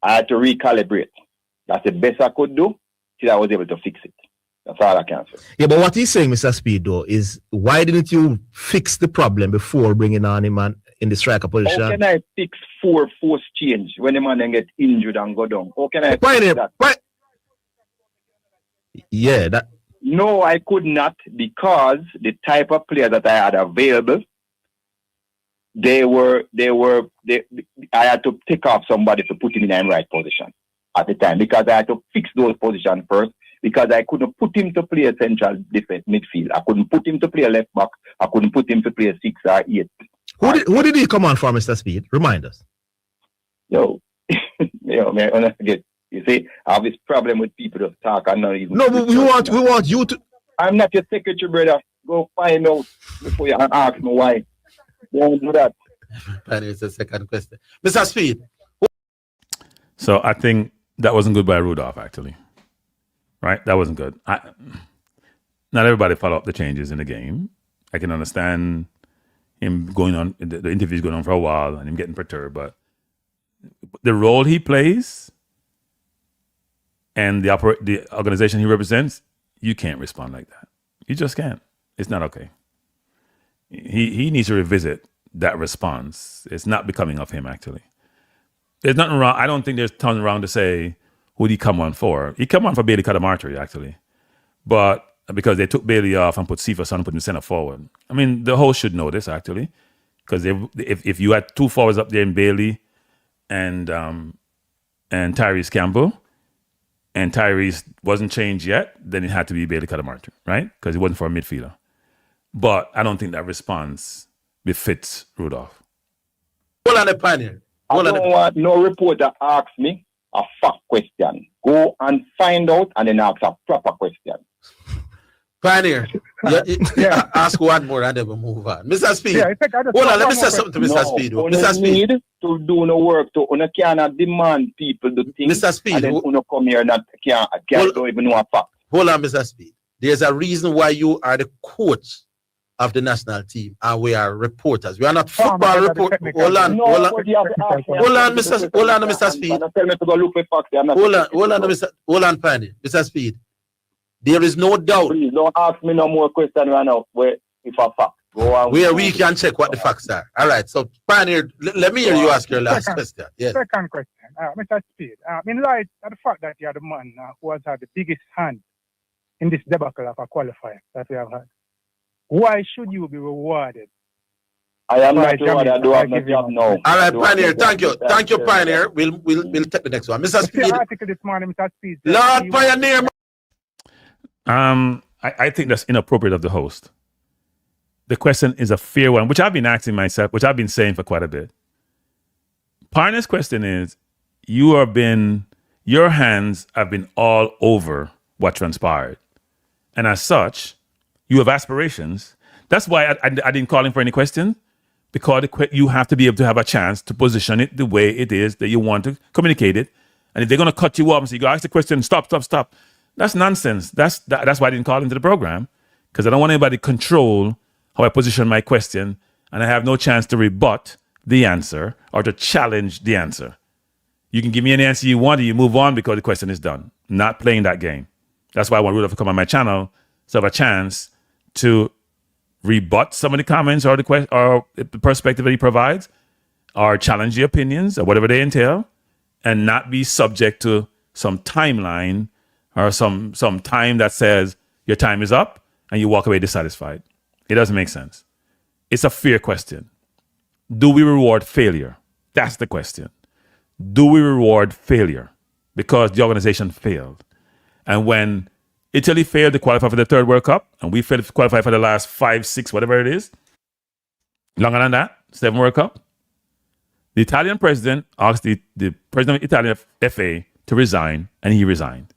I had to recalibrate. That's the best I could do till I was able to fix it. That's all I can say. Yeah, but what he's saying, Mr. Speid, though, is why didn't you fix the problem before bringing on him in the striker position? How can I fix 4 force change when the man then get injured and go down? How can I fix that? Yeah, that. No, I could not because the type of player that I had available, I had to take off somebody to put him in the right position at the time because I had to fix those positions first because I couldn't put him to play a central defense midfield. I couldn't put him to play a left back. I couldn't put him to play a 6 or 8. Who did he come on for, Mr. Speid? Remind us. Man, you see, I have this problem with people that talk and not even. No, but we want you to. I'm not your secretary, brother. Go find out before you ask me why. Don't do that. And it's the second question. Mr. Speid. So I think that wasn't good by Rudolph, actually. Right? That wasn't good. Not everybody follow up the changes in the game. I can understand him going on, the interview's going on for a while and him getting perturbed, but the role he plays and the organization he represents, you can't respond like that. You just can't. It's not okay. He needs to revisit that response. It's not becoming of him, actually. There's nothing wrong. I don't think there's tons around to say, who'd he come on for? He come on for Bailey Cadamartry, actually. But because they took Bailey off and put Seafa on and put him center forward. I mean, the host should know this, actually. Because if you had 2 forwards up there in Bailey and Tyrese Campbell, and Tyrese wasn't changed yet, then it had to be Bailey Cadamartry, right? Because it wasn't for a midfielder. But I don't think that response befits Rudolph. Hold on the Pioneer. I don't want no reporter ask me a fact question. Go and find out and then ask a proper question. Pioneer, ask one more and then we'll move on. Mr. Speid, hold on, let me say something to Mr. Speid. Mr. Speid, need to do no work to you cannot demand people to think. Mr. Speid, and then you come here and don't even know a fact. Hold on, Mr. Speid. There's a reason why you are the coach of the national team and we are reporters. We are not football reporters. Hold on, Mr. Speid. Tell me to go look for facts. Hold on, Pioneer. Mr. Speid. There is no doubt. Please don't ask me no more questions right now. If a fact. Where we can check what the facts are. All right. So, Pioneer, let me hear you ask your last question. Yes. Second question. Mr. Speid, in light of the fact that you are the man who has had the biggest hand in this debacle of a qualifier that we have had, why should you be rewarded? I am not rewarded. I do have my job now. All right, Pioneer. Thank you. Thank you, Pioneer. We'll take the next one. Mr. Speid. Article this morning, Mr. Speid. Lord Pioneer. I think that's inappropriate of the host. The question is a fair one, which I've been asking myself, which I've been saying for quite a bit. Pioneer's question is, your hands have been all over what transpired. And as such, you have aspirations. That's why I didn't call him for any questions, because you have to be able to have a chance to position it the way it is that you want to communicate it. And if they're going to cut you off and say, you go ask the question, stop. That's nonsense. That's why I didn't call into the program, because I don't want anybody to control how I position my question, and I have no chance to rebut the answer or to challenge the answer. You can give me any answer you want and you move on because the question is done. Not playing that game. That's why I want Rudolph to come on my channel so I have a chance to rebut some of the comments or the perspective that he provides, or challenge the opinions or whatever they entail, and not be subject to some timeline or some time that says your time is up and you walk away dissatisfied. It doesn't make sense. It's a fair question. Do we reward failure? That's the question. Do we reward failure? Because the organization failed. And when Italy failed to qualify for the third World Cup, and we failed to qualify for the last 5, 6, whatever it is, longer than that, 7 World Cup, the Italian president asked the president of Italian FA to resign, and he resigned.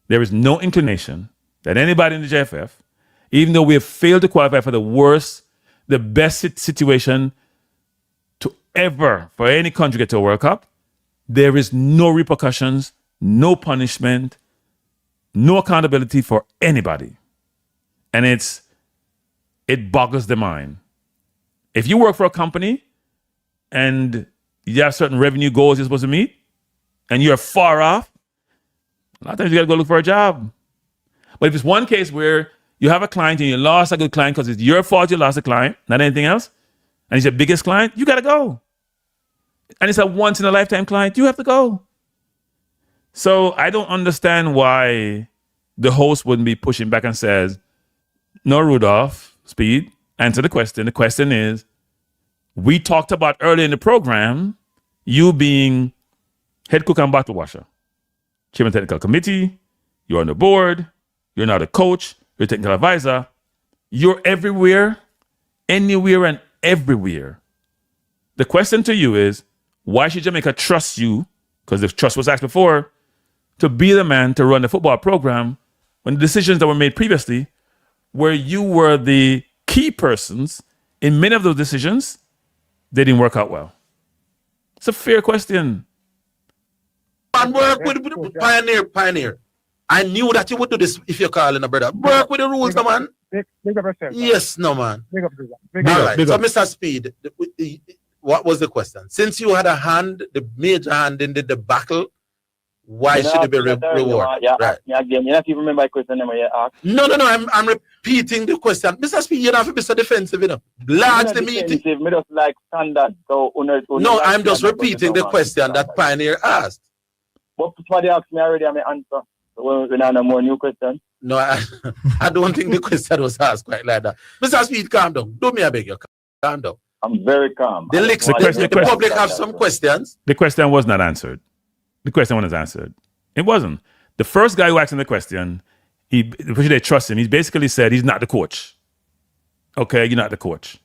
There is no inclination that anybody in the JFF, even though we have failed to qualify for the best situation to ever for any country get to a World Cup, there is no repercussions, no punishment, no accountability for anybody. And it boggles the mind. If you work for a company and you have certain revenue goals you're supposed to meet, and you're far off, a lot of times you got to go look for a job. But if it's one case where you have a client and you lost a good client because it's your fault you lost a client, not anything else, and he's your biggest client, you got to go. And it's a once-in-a-lifetime client, you have to go. So I don't understand why the host wouldn't be pushing back and says, no, Rudolph Speid, answer the question. The question is, we talked about earlier in the program, you being head cook and bottle washer, chairman of technical committee, you're on the board, you're not a coach, you're a technical advisor, you're everywhere, anywhere and everywhere. The question to you is, why should Jamaica trust you, because the trust was asked before, to be the man to run the football program when the decisions that were made previously, where you were the key persons in many of those decisions, they didn't work out well? It's a fair question. And work with Pioneer. I knew that you would do this if you're calling a brother. Work with the rules, man. Big up yourself. Yes, no, man. Big up. All right. So, Mr. Speid, what was the question? Since you had the major hand in the debacle, why should it be rewarded? Right. Again, you not even remember my question you asked. No. I'm repeating the question. Mr. Speid, you don't have to be so defensive, you know. Large the meeting. Me just like standard. So, no, I'm just repeating the question that Pioneer asked. But somebody asked me already, I'm answer. So we have more new questions. No, I don't think the question was asked quite like that. Mr. Speid, calm down. Do me a beg you, calm down. I'm very calm. The public have some questions. The question was not answered. The question was answered. It wasn't. The first guy who asked him the question, they trust him. He basically said he's not the coach. Okay, you're not the coach.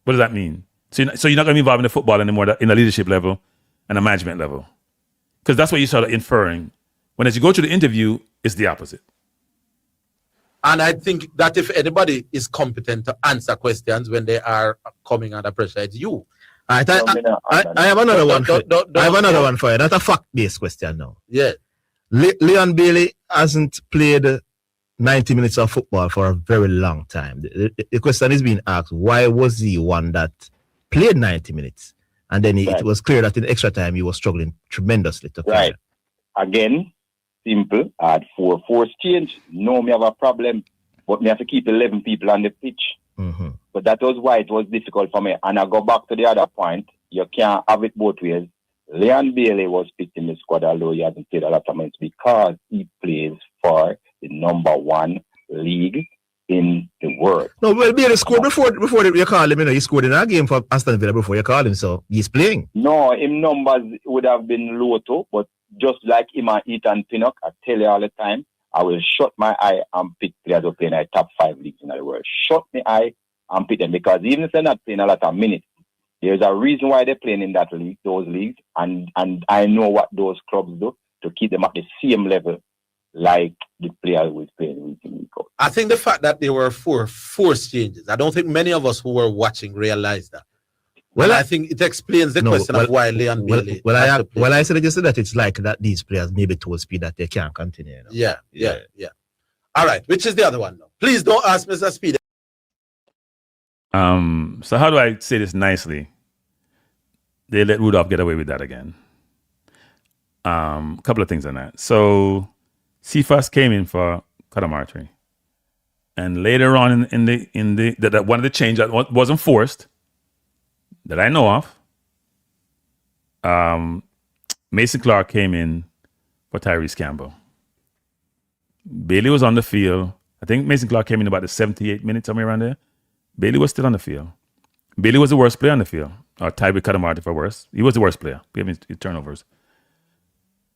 What does that mean? So you're not going to be involved in the football anymore in the leadership level and the management level. Because that's what you started inferring. When as you go to the interview, it's the opposite. And I think that if anybody is competent to answer questions when they are coming under pressure, it's you. I have another one for you. I have another one for you. That's a fact-based question now. Yeah. Leon Bailey hasn't played 90 minutes of football for a very long time. The question is being asked, why was he one that played 90 minutes? And then it was clear that in extra time he was struggling tremendously to play. Right. Again, simple. I had 4 force change. No, me have a problem. But me have to keep 11 people on the pitch. Mm-hmm. But that was why it was difficult for me. And I go back to the other point. You can't have it both ways. Leon Bailey was picked in the squad, although he hasn't played a lot of minutes, because he plays for the number 1 league in the world. No, well, Bailey scored before you call him. You know, he scored in a game for Aston Villa before you call him, so he's playing. No, his numbers would have been low too, but just like him and Ethan Pinnock, I tell you all the time, I will shut my eye and pick players who play in the top 5 leagues in the world. Shut my eye and pick them, because even if they're not playing a lot of minutes, there's a reason why they're playing in that league, those leagues, and I know what those clubs do to keep them at the same level like the player who is playing week in, week out. I think the fact that there were 4 force changes, I don't think many of us who were watching realized that. Well, I think it explains the question of why Leon Bailey. I said just that it's like that these players maybe told Speed that they can't continue. You know? Yeah. All right, which is the other one now? Please don't ask Mr. Speed. So how do I say this nicely? They let Rudolph get away with that again. Couple of things on that. So CFAS came in for Cadamartry. And later on in the one of the change that wasn't forced, that I know of, Mason Clark came in for Tyrese Campbell. Bailey was on the field. I think Mason Clark came in about the 78 minutes, somewhere around there. Bailey was still on the field. Bailey was the worst player on the field. Or tied with Cadamartry for worse. He was the worst player. We have his turnovers.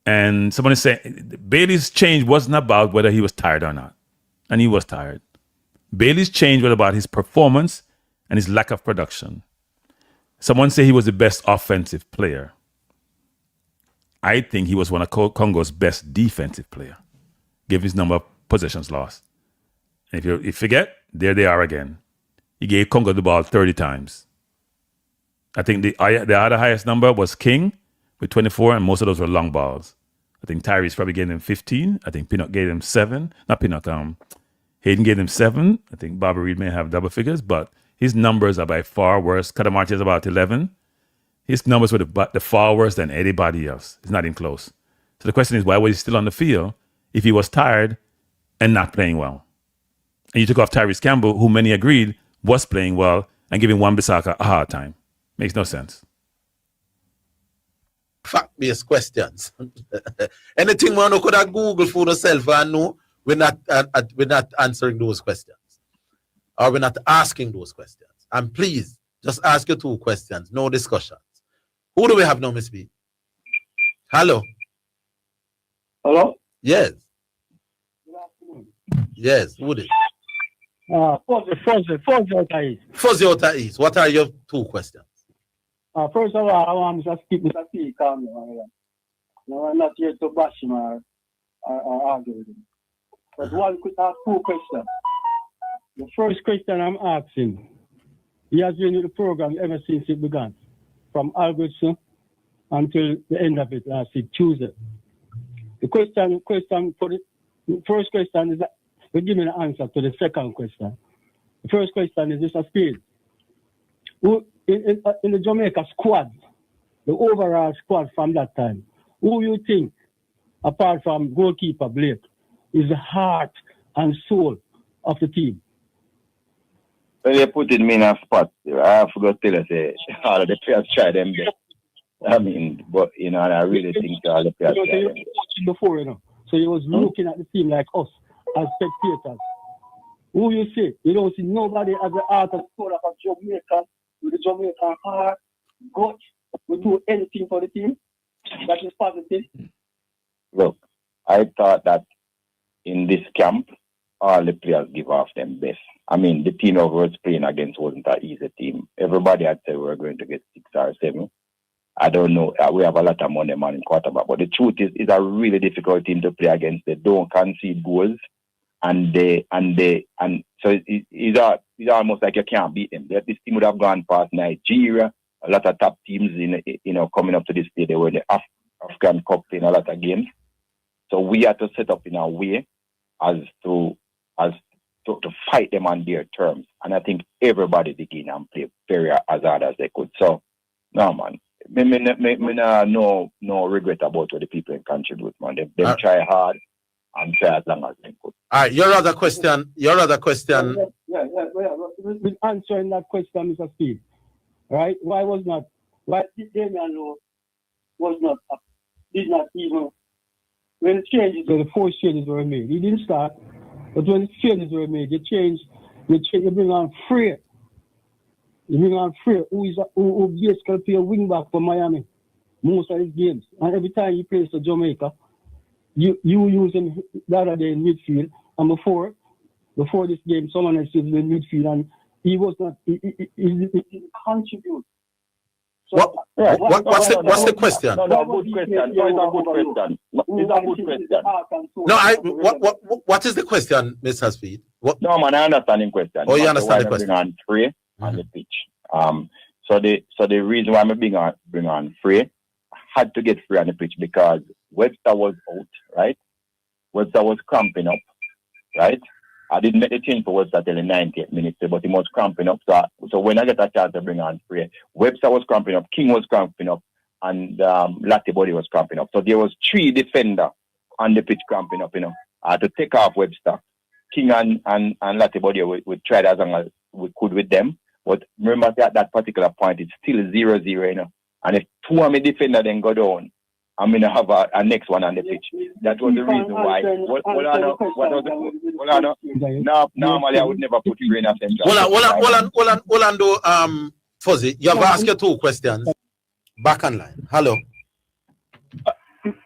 And someone is saying Bailey's change wasn't about whether he was tired or not. And he was tired. Bailey's change was about his performance and his lack of production. Someone say he was the best offensive player. I think he was one of Congo's best defensive player, given his number of possessions lost. And if you forget, there they are again. He gave Congo the ball 30 times. I think the other highest number was King with 24, and most of those were long balls. I think Tyrese probably gave him 15. I think Pinnock gave him 7. Not Pinnock, Hayden gave him 7. I think Bobby Reed may have double figures, but his numbers are by far worse. Cadamartry is about 11. His numbers were the far worse than anybody else. It's not even close. So the question is, why was he still on the field if he was tired and not playing well? And you took off Tyrese Campbell, who many agreed was playing well, and giving Wan-Bissaka a hard time. Makes no sense. Fact-based questions. Anything man could have Google for yourself and know we're not answering those questions. Or we're not asking those questions. And please, just ask your 2 questions. No discussions. Who do we have now, Miss B? Hello? Hello? Yes. Yes, who is it? Fuzzy Outer East. What are your 2 questions? First of all, I want to speak with a speak calm. No, I'm not here to bash him or argue with him. But one could ask 2 questions. The first question I'm asking, he has been in the program ever since it began, from August until the end of it last week, Tuesday. The first question is that we give me an answer to the second question. The first question is Mr. Speid. Who in the Jamaica squad, the overall squad from that time, who you think, apart from goalkeeper Blake, is the heart and soul of the team? Well, you put me in a spot. I forgot to tell you, say, all of the players try them best. I mean, but, you know, I really think all the players try them best. Before, you know, so he was looking at the team like us as spectators. Who you see? You don't see nobody as the heart and soul of a Jamaica, with the Jamaican heart, gut, will do anything for the team. That is positive. Look, I thought that in this camp, all the players give off them best. I mean, the team of was playing against wasn't an easy team. Everybody had said we were going to get 6 or 7. I don't know. We have a lot of money man in quarterback, but the truth is, it's a really difficult team to play against. They don't concede goals, and so it's almost like you can't beat them. This team would have gone past Nigeria. A lot of top teams, coming up to this stage, they were in the African Cup in a lot of games. So we had to set up in a way as to fight them on their terms. And I think everybody began and play very as hard as they could. So, no, man. No regret about what the people contribute, man. They try hard and try as long as they could. All right, your other question. Yeah. With answering that question, Mr. Speid, right? Why did Damian Lowe did not even, when the 4 changes were made, he didn't start, but when the changes were made, you bring on Frey. You bring on Frey, who basically play a wing back for Miami most of his games. And every time he plays for Jamaica, you use him the other day in midfield. And before this game, someone else used him in midfield, and he was not, he didn't contribute. So, what's the question? No, good question. It's a good question. No, what is the question, Mr. Speid? No, man, I understand the question. Oh, you understand the question. On Frey on the pitch. So the reason why I'm bring on Free, I had to get Free on the pitch because Webster was out, right? Webster was cramping up, right? I didn't make the change for Webster till the 90th minute, but he was cramping up. So when I get a chance to bring on Free, Webster was cramping up, King was cramping up, and Lattibody was cramping up. So there was 3 defenders on the pitch cramping up, I had to take off Webster. King and Lattibody we tried as long as we could with them. But remember at that particular point, it's still 0-0, And if 2 of my defenders then go down, I'm going to have a next one on the pitch. That was the reason why. Normally I would never put Free in a central. Hold on, though, Fuzzy. You have asked your 2 questions. Back online. Hello.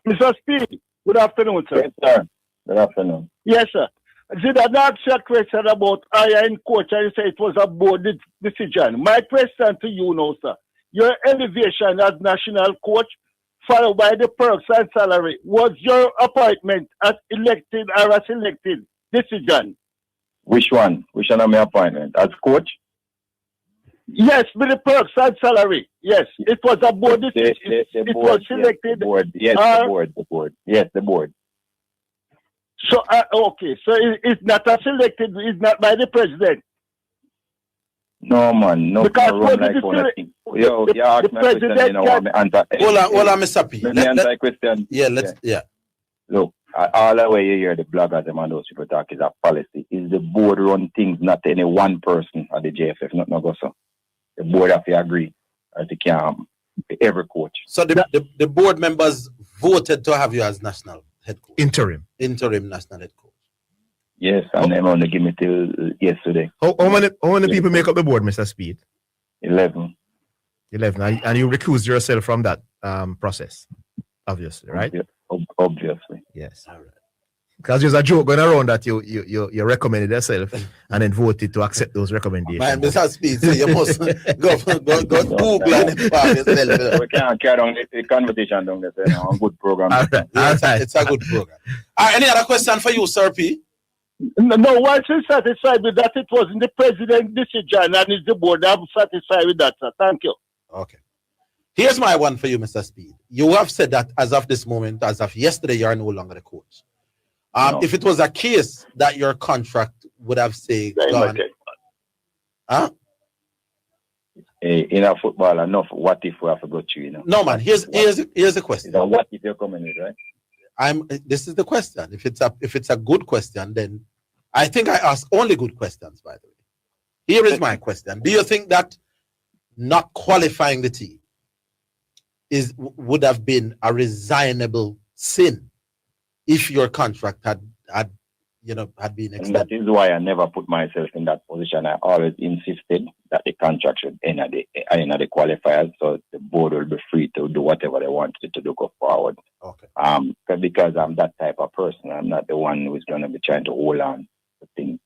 Mr. Speid, good afternoon, sir. Yes, sir. Good afternoon. Yes, sir. Did I not ask you a question about iron coach and you say it was a board decision? My question to you now, sir. Your elevation as national coach, followed by the perks and salary, was your appointment as elected or a selected decision? Which one? Which one of my appointment? As coach? Yes, with the perks and salary. Yes, it was a board decision. The it board, was selected. Yes, the board. Yes, the board. Yes, the board. So, okay. So it's not a selected, it's not by the president. No, man. No, because no like Yo, you ask me a question, you know what me answer. Hold on, Mr. P. Let me answer a question. Yeah. Look, all the way you hear the bloggers and those people talk is a policy. Is the board run things, not any one person at the JFF, not no go so. The board have to agree as it can every coach. So the board members voted to have you as national head coach. Interim national head coach. Yes, and them only give me till yesterday. How many people make up the board, Mr. Speid? 11. 11, and you recused yourself from that process, obviously, right? Obviously. Yes. All right. Because there's a joke going around that you recommended yourself and then voted to accept those recommendations. Man, Mr. Speid, so you must go Google and yourself. We can't carry on the conversation down there. A good program. All right. It's a good program. Any other question for you, Sir P? No, once you're satisfied with that, it wasn't the president's decision and it's the board. I'm satisfied with that, sir. Thank you. Okay. Here's my one for you, Mr. Speid. You have said that as of this moment, as of yesterday, you are no longer the coach. No. If it was a case that your contract would have say gone, in a football, enough what if we have to go through, No, man. Here's the question. So what if you're coming in, right? This is the question. If it's a good question, then I think I ask only good questions, by the way. Here is my question. Do you think that not qualifying the team would have been a resignable sin if your contract had been extended? And that is why I never put myself in that position. I always insisted that the contract should end at the qualifiers, so the board will be free to do whatever they want to do go forward. Okay. Because I'm that type of person. I'm not the one who's going to be trying to hold on to things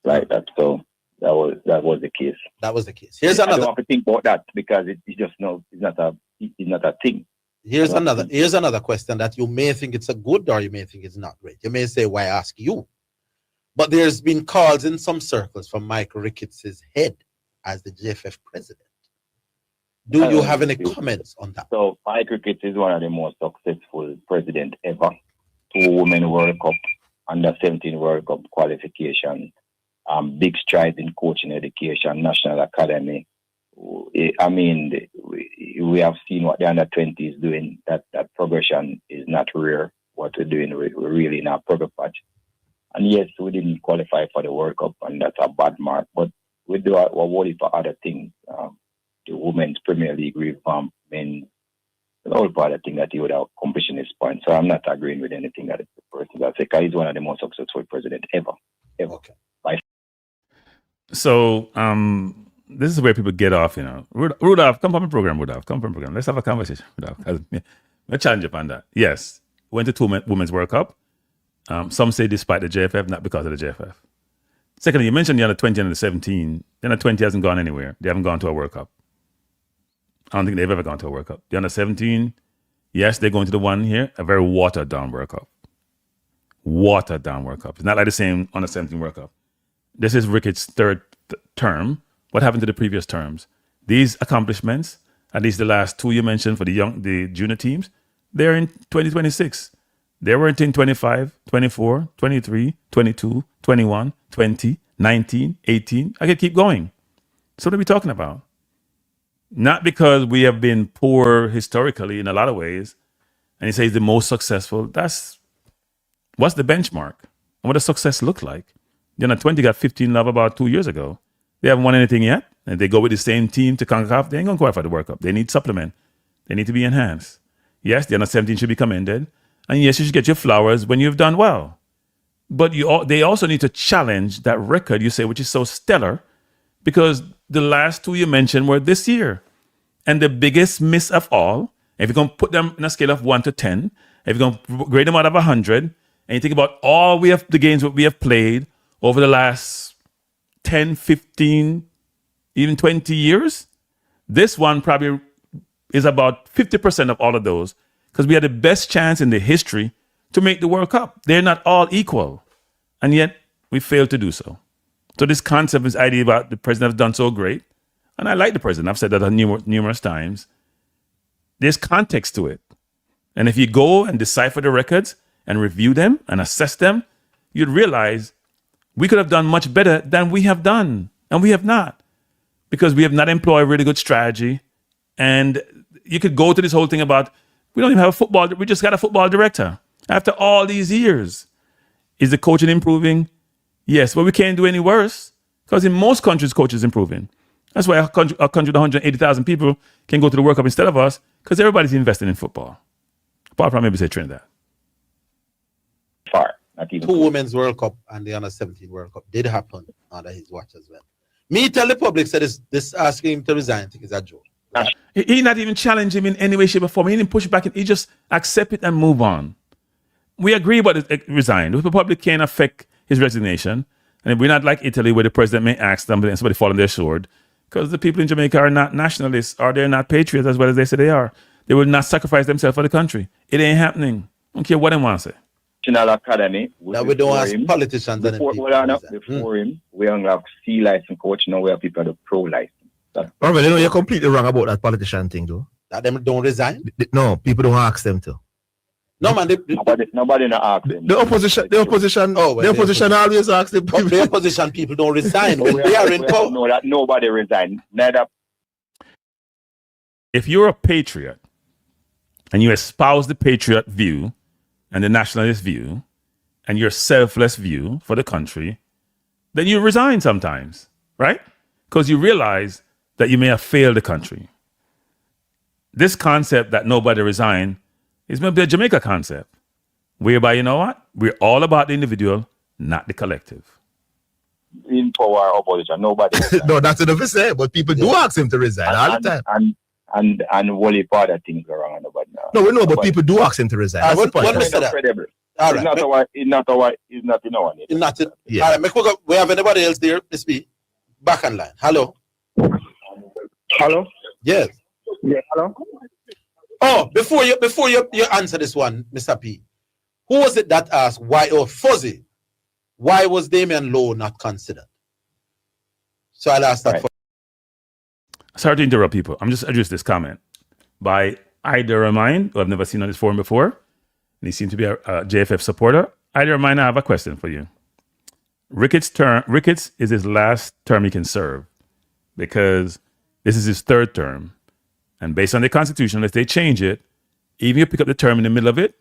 like that. So that was the case. That was the case. Here's another. I don't have to think about that because it's just it's not a thing. Here's another question that you may think it's a good or you may think it's not great. You may say, why ask you? But there's been calls in some circles from Mike Ricketts' head as the JFF president. Do you have any comments on that? So Mike Ricketts is one of the most successful presidents ever. 2 Women World Cup, under 17 World Cup qualification, big strides in coaching education, National Academy. I mean, we have seen what the under 20 is doing. That progression is not rare. What we're doing, we're really in our progress patch. And yes, we didn't qualify for the World Cup, and that's a bad mark. But we do our worry for other things. The Women's Premier League revamp, men's, all part of thing that he would have accomplished in this point. So I'm not agreeing with anything that the person does. Because he's one of the most successful presidents ever. Okay. So this is where people get off, Rudolph, come from the program, Rudolph. Come from the program. Let's have a conversation, Rudolph. Let's challenge upon that. Yes, went to 2 Women's World Cup. Some say despite the JFF, not because of the JFF. Secondly, you mentioned the under 20 and the 17. The under 20 hasn't gone anywhere. They haven't gone to a World Cup. I don't think they've ever gone to a World Cup. The under 17, yes, they're going to the one here, a very watered down World Cup. Watered down World Cup. It's not like the same under 17 World Cup. This is Ricketts' third term. What happened to the previous terms? these accomplishments, at least the last two you mentioned for the junior teams, they're in 2026. They weren't in 25, 24, 23, 22, 21, 20, 19, 18. I could keep going. So what are we talking about? Not because we have been poor historically in a lot of ways, and he says the most successful. What's the benchmark? And what does success look like? The under 20 got 15 love about 2 years ago. They haven't won anything yet. And they go with the same team to CONCACAF. They ain't going to qualify the World Cup. They need supplement. They need to be enhanced. Yes, the under 17 should be commended. And yes, you should get your flowers when you've done well. But they also need to challenge that record you say, which is so stellar, because the last two you mentioned were this year. And the biggest miss of all, if you're going to put them in a scale of 1 to 10, if you're going to grade them out of 100, and you think about all the games that we have played over the last 10, 15, even 20 years, this one probably is about 50% of all of those, because we had the best chance in the history to make the World Cup. They're not all equal, and yet we failed to do so. So this concept, this idea about the president has done so great, and I like the president. I've said that numerous times. There's context to it. And if you go and decipher the records and review them and assess them, you'd realize we could have done much better than we have done. And we have not, because we have not employed really good strategy. And you could go to this whole thing about, we don't even have we just got a football director. After all these years, is the coaching improving? Yes, but we can't do any worse, because in most countries, coaches improving. That's why a country with 180,000 people can go to the World Cup instead of us, because everybody's investing in football. Apart from maybe say Trinidad. Far. Not even 2 Women's World Cup and the Under 17 World Cup did happen under his watch as well. Me tell the public said this asking him to resign, I think is a joke. He not even challenge him in any way, shape, or form. He didn't push back. He just accept it and move on. We agree about it, resign. The public can't affect his resignation. And we're not like Italy, where the president may ask them and somebody fall on their sword, because the people in Jamaica are not nationalists, or they're not patriots as well as they say they are. They will not sacrifice themselves for the country. It ain't happening. I don't care what they want to say. National Academy. Now we don't ask politicians before him, we only have C license coach. Now we have people that pro license. Robert, you know, you're completely wrong about that politician thing, though. That them don't resign? No, people don't ask them to. No, man. Nobody not ask them. The opposition always asks them. But the opposition people don't resign. They are in power. No, that nobody resign. Neither. If you're a patriot and you espouse the patriot view and the nationalist view and your selfless view for the country, then you resign sometimes, right? Because you realize that you may have failed the country. This concept that nobody resign is maybe a Jamaica concept, whereby, you know what? We're all about the individual, not the collective. In power opposition, nobody. No, that's enough to say, but people do ask him to resign all the time. And Wally part of things around nobody now. No, we know, but people do ask him to resign. That's the point. It's not in our name. Not in. Yeah. All right, we have anybody else there? Let's be back on line. Hello. Hello. Yes. Yeah. Hello. Oh, before you answer this one, Mr. P, who was it that asked why, or Fuzzy, why was Damian Lowe not considered? So I'll ask that right. Sorry to interrupt people. I'm just addressing this comment by Ida Ramine, who I've never seen on this forum before, and he seems to be a JFF supporter. Ida Ramine, I have a question for you. Ricketts is his last term he can serve, because this is his third term. And based on the Constitution, if they change it, even if you pick up the term in the middle of it,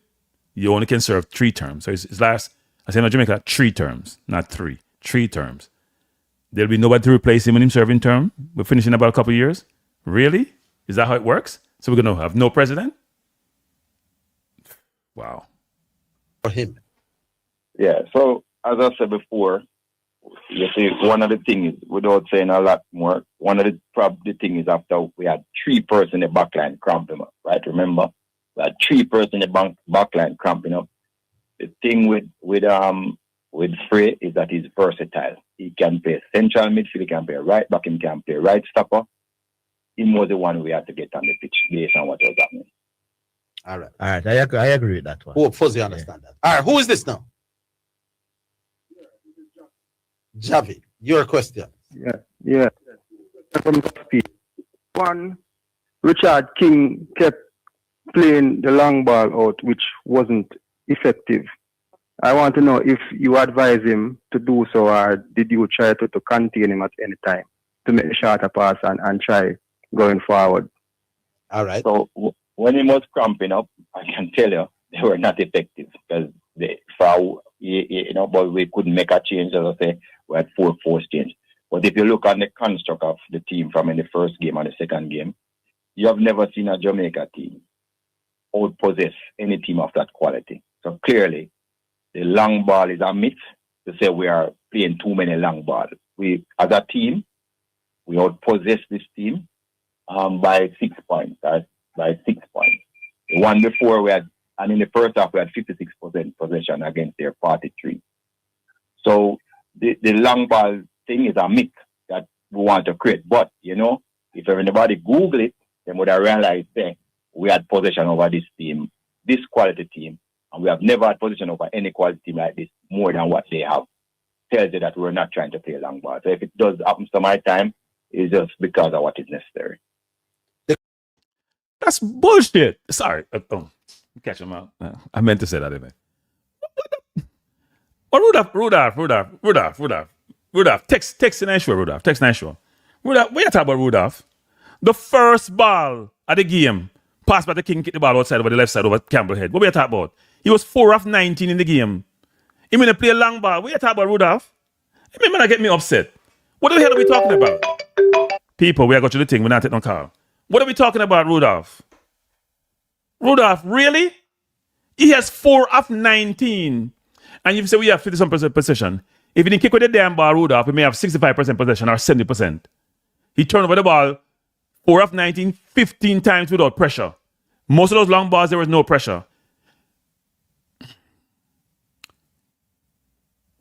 you only can serve 3 terms. So his last, I say in Jamaica, 3 terms, not 3. 3 terms. There'll be nobody to replace him when he's serving term. We're finishing about a couple of years. Really? Is that how it works? So we're going to have no president? Wow. For him. Yeah, so as I said before, you see, one of the things, without saying a lot more, one of the things is after we had 3 persons in the backline cramping up, right? Remember? We had 3 persons in the backline cramping up. The thing with Frey is that he's versatile. He can play central midfield, he can play right back, he can play right stopper. He was the one we had to get on the pitch based on what was happening. All right. I agree with that one. Oh, Fuzzy understand that. All right, who is this now? Javi, your question. Yeah. One, Richard King kept playing the long ball out, which wasn't effective. I want to know if you advise him to do so, or did you try to contain him at any time to make a shorter pass and try going forward? All right. So when he was cramping up, I can tell you they were not effective because but we couldn't make a change. As I say, we had 4 forced change. But if you look at the construct of the team from in the first game and the second game, you have never seen a Jamaica team outpossess any team of that quality. So clearly, the long ball is a myth to say we are playing too many long balls. We, as a team, we outpossess this team by 6 points. By 6 points. The one before we had, and in the first half we had 56% possession against their 43. So the long ball thing is a myth that we want to create. But if anybody Google it, they would have realized that we had possession over this team, this quality team, and we have never had possession over any quality team like this more than what they have. Tells you that we're not trying to play long ball. So if it does happen to my time, it's just because of what is necessary. That's bullshit. Sorry. Catch him out. I meant to say that anyway. Oh, Rudolph. Text Nashua, Rudolph. Text Nashua. Rudolph, what you talking about, Rudolph? The first ball at the game, passed by the King, kicked the ball outside over the left side over Campbell head. What were you talking about? He was 4 of 19 in the game. He mean to play a long ball. What you talking about, Rudolph? You mean to get me upset? What the hell are we talking about? People, we are going to the thing. We're not taking no call. What are we talking about, Rudolph? Rudolph, really? He has 4 of 19. And you say we have 50% possession. If he didn't kick with the damn ball, Rudolph, we may have 65% possession or 70%. He turned over the ball 4 of 19, 15 times without pressure. Most of those long balls, there was no pressure.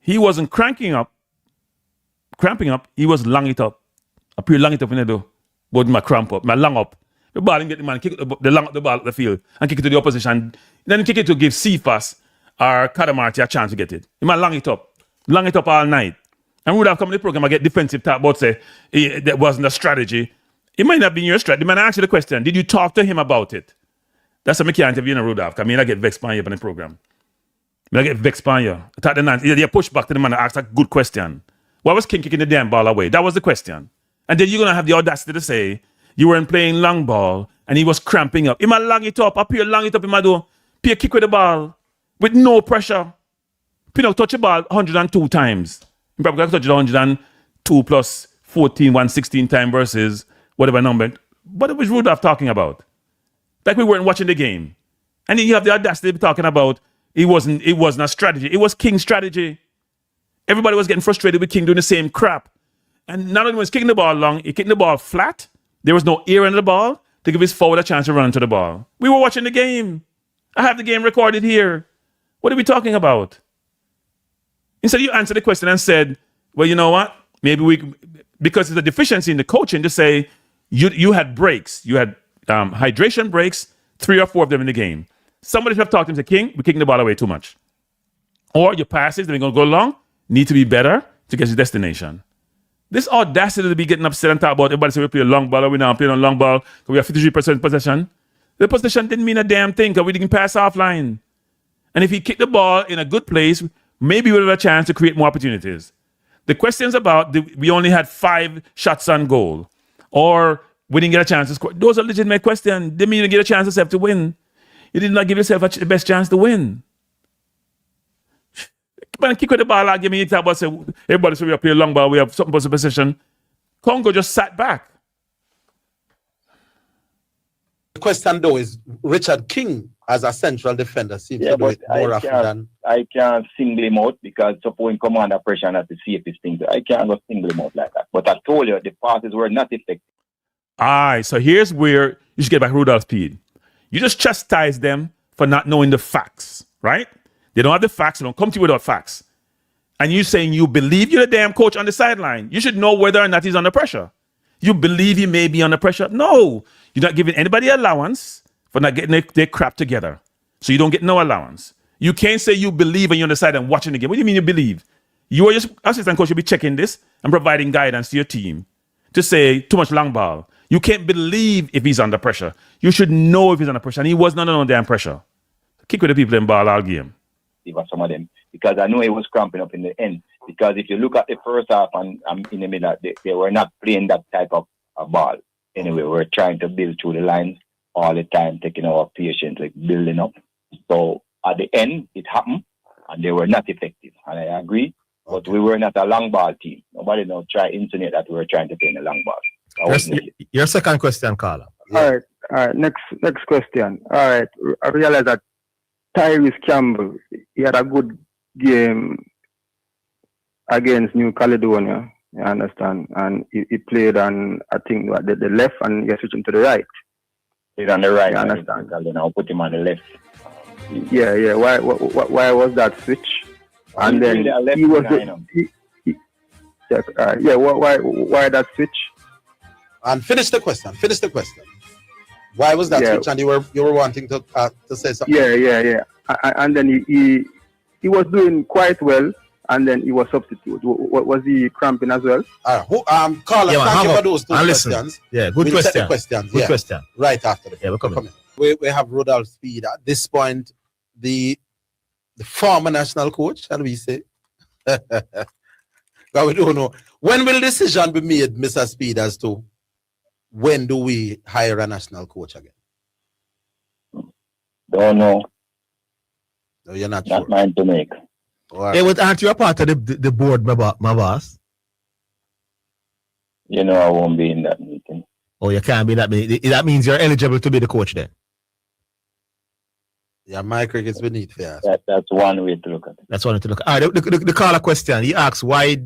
He wasn't cramping up. He was long it up. I pure long it up in the door. But my cramp up, my long up. The ball and get the man, kick the long up the ball at the field and kick it to the opposition. Then kick it to give Cephas or Kadamarti a chance to get it. He might long it up all night. And we would have come to the program and get defensive talk about say that wasn't a strategy. It might not be your strategy. The man asked you the question, did you talk to him about it? That's what I can't interview in Rudolph. I mean, I get vexed by you on the program. I get vexed by you. I thought the man, you push back to the man and ask a good question. Why was King kicking the damn ball away? That was the question. And then you're going to have the audacity to say you weren't playing long ball and he was cramping up. He might long it up long it up, he might do a kick with the ball with no pressure. Pino touch the ball 102 times. He probably got to touch it 102 plus 14, 116 times versus whatever number. What was Rudolph talking about? Like we weren't watching the game. And then you have the audacity to be talking about it wasn't a strategy. It was King's strategy. Everybody was getting frustrated with King doing the same crap. And not only was kicking the ball long, he kicked the ball flat. There was no air in the ball to give his forward a chance to run into the ball. We were watching the game. I have the game recorded here. What are we talking about? Instead, you answered the question and said, well, you know what? Maybe because there's a deficiency in the coaching, to say you had breaks. You had hydration breaks, 3 or 4 of them in the game. Somebody should have talked to him and said, King, we're kicking the ball away too much. Or your passes, they're going to go long, need to be better to get to your destination. This audacity to be getting upset and talk about everybody say we play a long ball or we now playing on long ball because we have 53% possession. The possession didn't mean a damn thing because we didn't pass offline. And if he kicked the ball in a good place, maybe we'll have a chance to create more opportunities. The questions about we only had 5 shots on goal or we didn't get a chance to score. Those are legitimate questions. They mean you get a chance yourself to win. You did not give yourself the best chance to win. Man, kick with the ball out, give me a talk about say everybody say we play a long ball, we have something for the possession. Congo just sat back. The question though is Richard King as a central defender seems to do it more often than I can't single him out because suppose come under pressure and have to see if this thing. I can't go single him out like that. But I told you the passes were not effective. Aye, so here's where you should get back Rudolph Speid. You just chastise them for not knowing the facts, right? They don't have the facts. They don't come to you without facts. And you saying you believe you're the damn coach on the sideline. You should know whether or not he's under pressure. You believe he may be under pressure? No. You're not giving anybody allowance for not getting their crap together. So you don't get no allowance. You can't say you believe and you're on the side and watching the game. What do you mean you believe? You are just assistant coach should be checking this and providing guidance to your team to say too much long ball. You can't believe if he's under pressure. You should know if he's under pressure, and he was not under damn pressure. Kick with the people in ball all game. Some of them, because I know he was cramping up in the end. Because if you look at the first half and in the middle, they were not playing that type of ball. Anyway, we were trying to build through the lines all the time, taking our patience, like building up. So at the end, it happened, and they were not effective. And I agree, but we were not a long ball team. Nobody now try to insinuate that we were trying to play in a long ball. Your second question, Carla. Yeah. All right. Next question. All right. I realize that Tyrese Campbell, he had a good game against New Caledonia, you understand? And he played on, I think, the left, and he switched him to the right. He's on the right, you understand? I'll put him on the left. Yeah. Why was that switch? And then he was why that switch? And finish the question. Why was that switch? And you were wanting to say something. Yeah. And then he was doing quite well, and then he was substitute. Was he cramping as well? Carla, thank you for those two questions. Yeah, good question. Good question. Right after the we're coming. We have Rudolph Speid at this point, the former national coach, shall we say? But we don't know. When will decision be made, Mr. Speid, as to when do we hire a national coach again? Don't know. No, you're not sure. Mine to make. Hey, aren't you a part of the board, my boss? You know, I won't be in that meeting. Oh, you can't be in that meeting. That means you're eligible to be the coach then. Yeah, my cricket's beneath here. That's one way to look at it. That's one way to look at it. The caller question, he asks why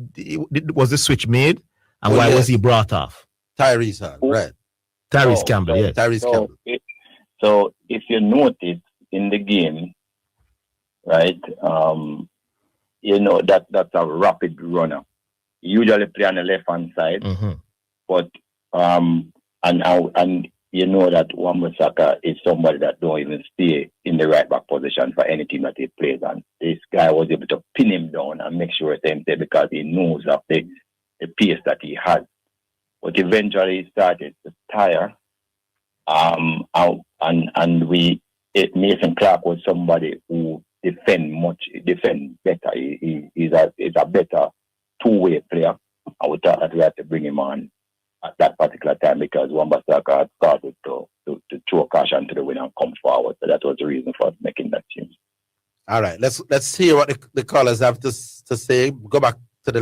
was the switch made and why was he brought off? Tyrese, right. Tyrese Campbell, yes. Tyrese Campbell. So if you notice in the game, right, you know that's a rapid runner. You usually play on the left hand side, but and you know that Wan-Bissaka is somebody that don't even stay in the right back position for any team that he plays on. This guy was able to pin him down and make sure it's empty because he knows of the pace that he has. But eventually he started to tire. Mason Clark was somebody who defend better. He's a better two-way player. I would thought that we had to bring him on at that particular time because Wan-Bissaka had started to throw caution to the wind and come forward. So that was the reason for making that change. All right, let's hear what the callers have to say. Go back to the.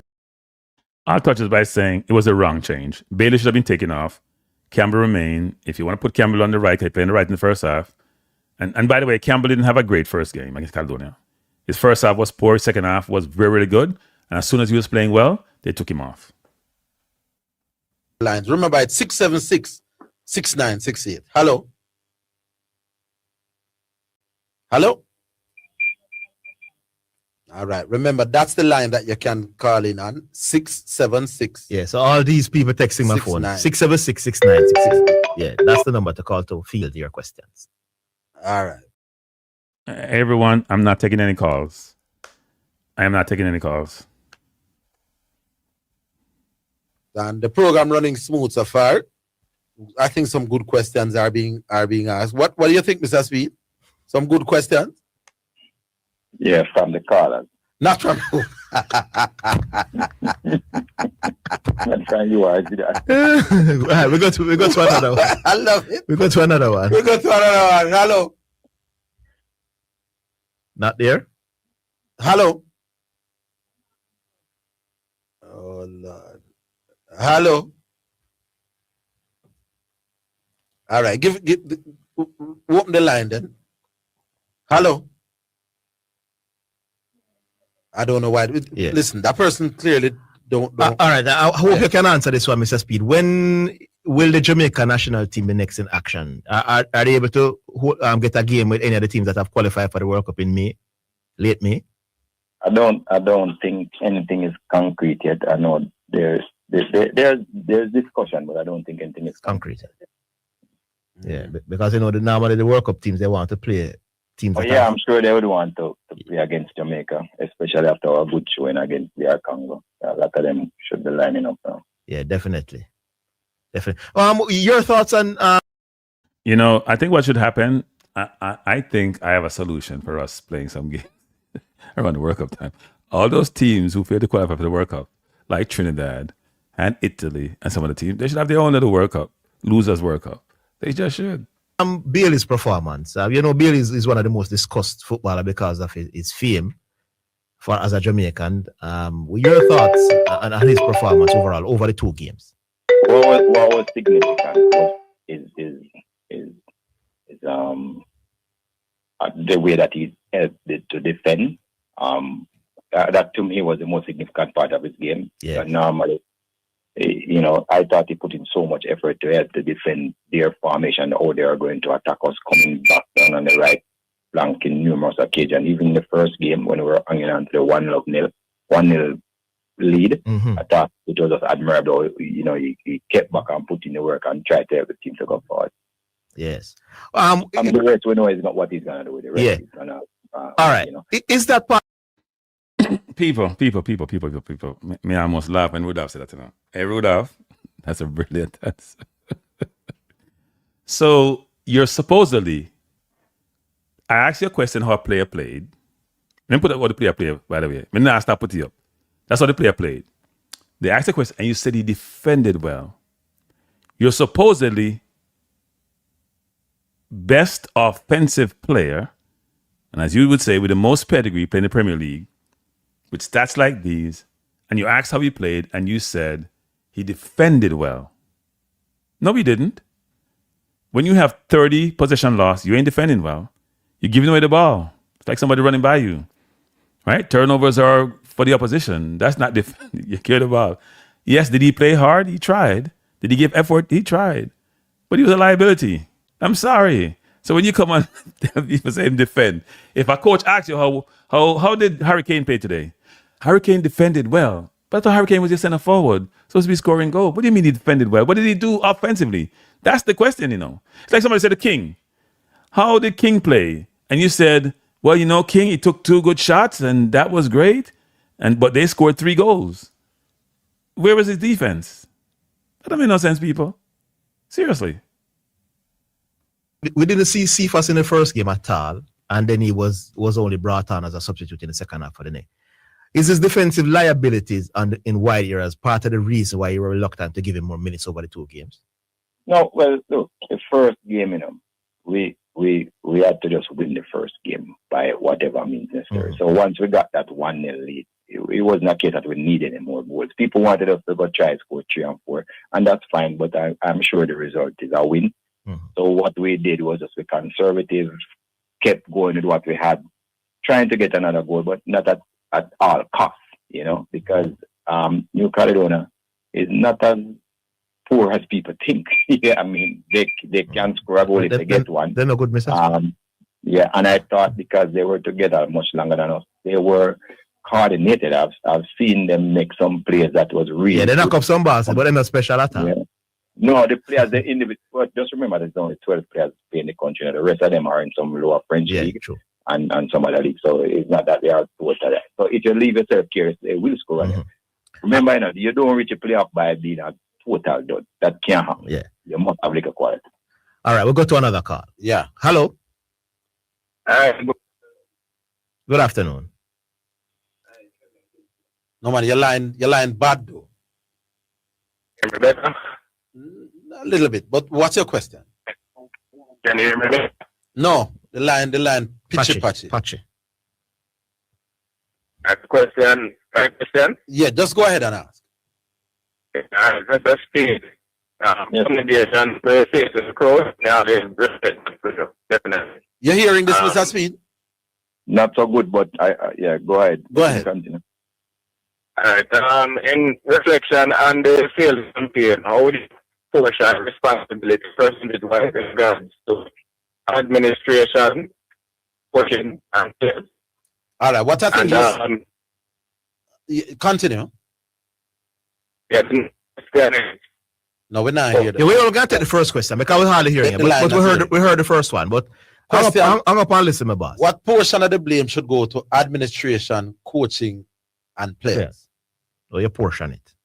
I'll touch this by saying it was a wrong change. Bailey should have been taken off. Campbell remain. If you want to put Campbell on the right, he played on the right in the first half. And by the way, Campbell didn't have a great first game against Caledonia. His first half was poor. His second half was very, really good. And as soon as he was playing well, they took him off. Lines. Remember, it's 676-6968. Hello. Hello. All right. Remember, that's the line that you can call in on. 676. Yeah, so all these people texting my phone. 676-6968. Yeah, that's the number to call to field your questions. All right. Everyone, I'm not taking any calls. I am not taking any calls. And the program running smooth so far. I think some good questions are being asked. What do you think, Mr. Speid? Some good questions? Yeah, from the callers. Not from who? Not from you. I did that. We go to another one. I love it. We go to another one. Hello. Not there. Hello. Oh Lord. Hello. All right. Open the line then. Hello. I don't know why. Yeah. Listen, that person clearly don't. All right. I hope you can answer this one, Mr. Speid. When will the Jamaica national team be next in action? Are they able to get a game with any of the teams that have qualified for the World Cup in May, late May? I don't think anything is concrete yet. I know there's discussion, but I don't think anything is concrete. Yeah, because normally the World Cup teams, they want to play teams. Oh, yeah, I'm sure they would want to play against Jamaica, especially after a good showing against DR Congo. A lot of them should be lining up now. Yeah, definitely. Definitely. Your thoughts on? You know, I think what should happen. I think I have a solution for us playing some games around the World Cup time. All those teams who fail to qualify for the World Cup, like Trinidad and Italy and some of the teams, they should have their own little World Cup, losers World Cup. They just should. Bailey's performance. Bailey is one of the most discussed footballer because of his fame as a Jamaican. Your thoughts on his performance overall over the 2 games? What was significant is the way that he helped to defend. That to me was the most significant part of his game. Yeah. Normally, I thought he put in so much effort to help to defend their formation, how they are going to attack us, coming back down on the right flank in numerous occasions. Even in the first game when we were hanging on to the 1-0 lead, I thought it was just admirable. He kept back and put in the work and tried to help the team to go forward. Yes. The rest we know is not what he's gonna do with the rest. Yeah. He's gonna, all right. Is that part? People. Me almost laugh when Rudolph said that. Hey, Rudolph, that's a brilliant answer. So you're supposedly. I asked you a question how a player played. Let me put up what the player played, by the way. Me not start put it up. That's how the player played. They asked a question and you said he defended well. You're supposedly best offensive player, and as you would say, with the most pedigree playing the Premier League, with stats like these, and you asked how he played, and you said he defended well. No, he didn't. When you have 30 possession loss, you ain't defending well. You're giving away the ball. It's like somebody running by you, right? Turnovers are for the opposition. That's not defending. You care the ball. Yes, did he play hard? He tried. Did he give effort? He tried. But he was a liability. I'm sorry. So when you come on, people say him defend. If a coach asks you how did Hurricane play today? Hurricane defended well. But I thought Hurricane was your center forward, supposed to be scoring goal. What do you mean he defended well? What did he do offensively? That's the question, It's like somebody said to King, how did King play? And you said, well, King, he took 2 good shots and that was great. But they scored 3 goals. Where was his defense? That don't make no sense, people. Seriously. We didn't see Cephas in the first game at all, and then he was only brought on as a substitute in the second half of the night. Is his defensive liabilities in wide areas part of the reason why you were reluctant to give him more minutes over the 2 games? No, well, look, the first game, we had to just win the first game by whatever means necessary. So once we got that 1-0 lead, it wasn't a case that we needed any more goals. People wanted us to go try and score 3 and 4, and that's fine, but I'm sure the result is a win. So what we did was just be conservative, kept going with what we had, trying to get another goal, but not at all costs, because New Caledonia is not as poor as people think. Yeah, I mean, they can score a goal if they get one. They're no good misses. Yeah, and I thought because they were together much longer than us, they were coordinated. I've seen them make some plays that was really. Yeah, they knock up some balls, but they're not special at all. Yeah. No, the players, the individual. But just remember, there's only 12 players playing the country, and the rest of them are in some lower French league and some other leagues. So it's not that they are total. So if you leave yourself curious, they will score. Remember, you don't reach a playoff by being a total dud. That can't happen. Yeah, you must have like a quality. All right, we'll go to another call. Yeah. Hello. Hi. Good afternoon. No man, your line bad though. Hear me better? A little bit, but what's your question? Can you hear me better? No, the line patchy. Question. Yeah, just go ahead and ask. Mr. Speid, communication, face the crowd, now there's respect, definitely. You're hearing this, Mr. Speid? Not so good, but yeah, go ahead. Go ahead. Continue. All right. In reflection on the field campaign, how would you portion responsibility percentage-wise in regards to administration, coaching, and players? All right. What I think is continue. Yeah. No, we're not here. Yeah, we all got to the first question because we hardly hearing it, but we heard the first one. But hang up and listen, my boss. What portion of the blame should go to administration, coaching, and players? So you portion it.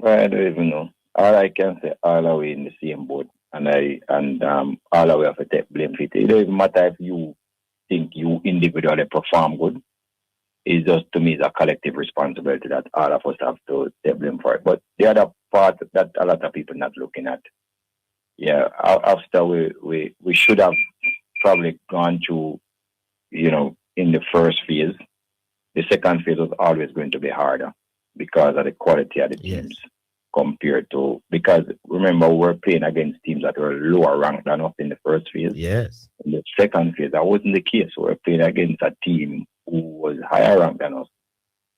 I don't even know. all I can say, all are we in the same boat, and all are we have to take blame for it. It doesn't matter if you think you individually perform good. It's just, to me, it's a collective responsibility that all of us have to take blame for it. But the other part that a lot of people not looking at, after we should have probably gone through, in the first phase. The second phase was always going to be harder because of the quality of the teams compared to, because remember, we were playing against teams that were lower ranked than us in the first phase. Yes. In the second phase, that wasn't the case. We were playing against a team who was higher ranked than us,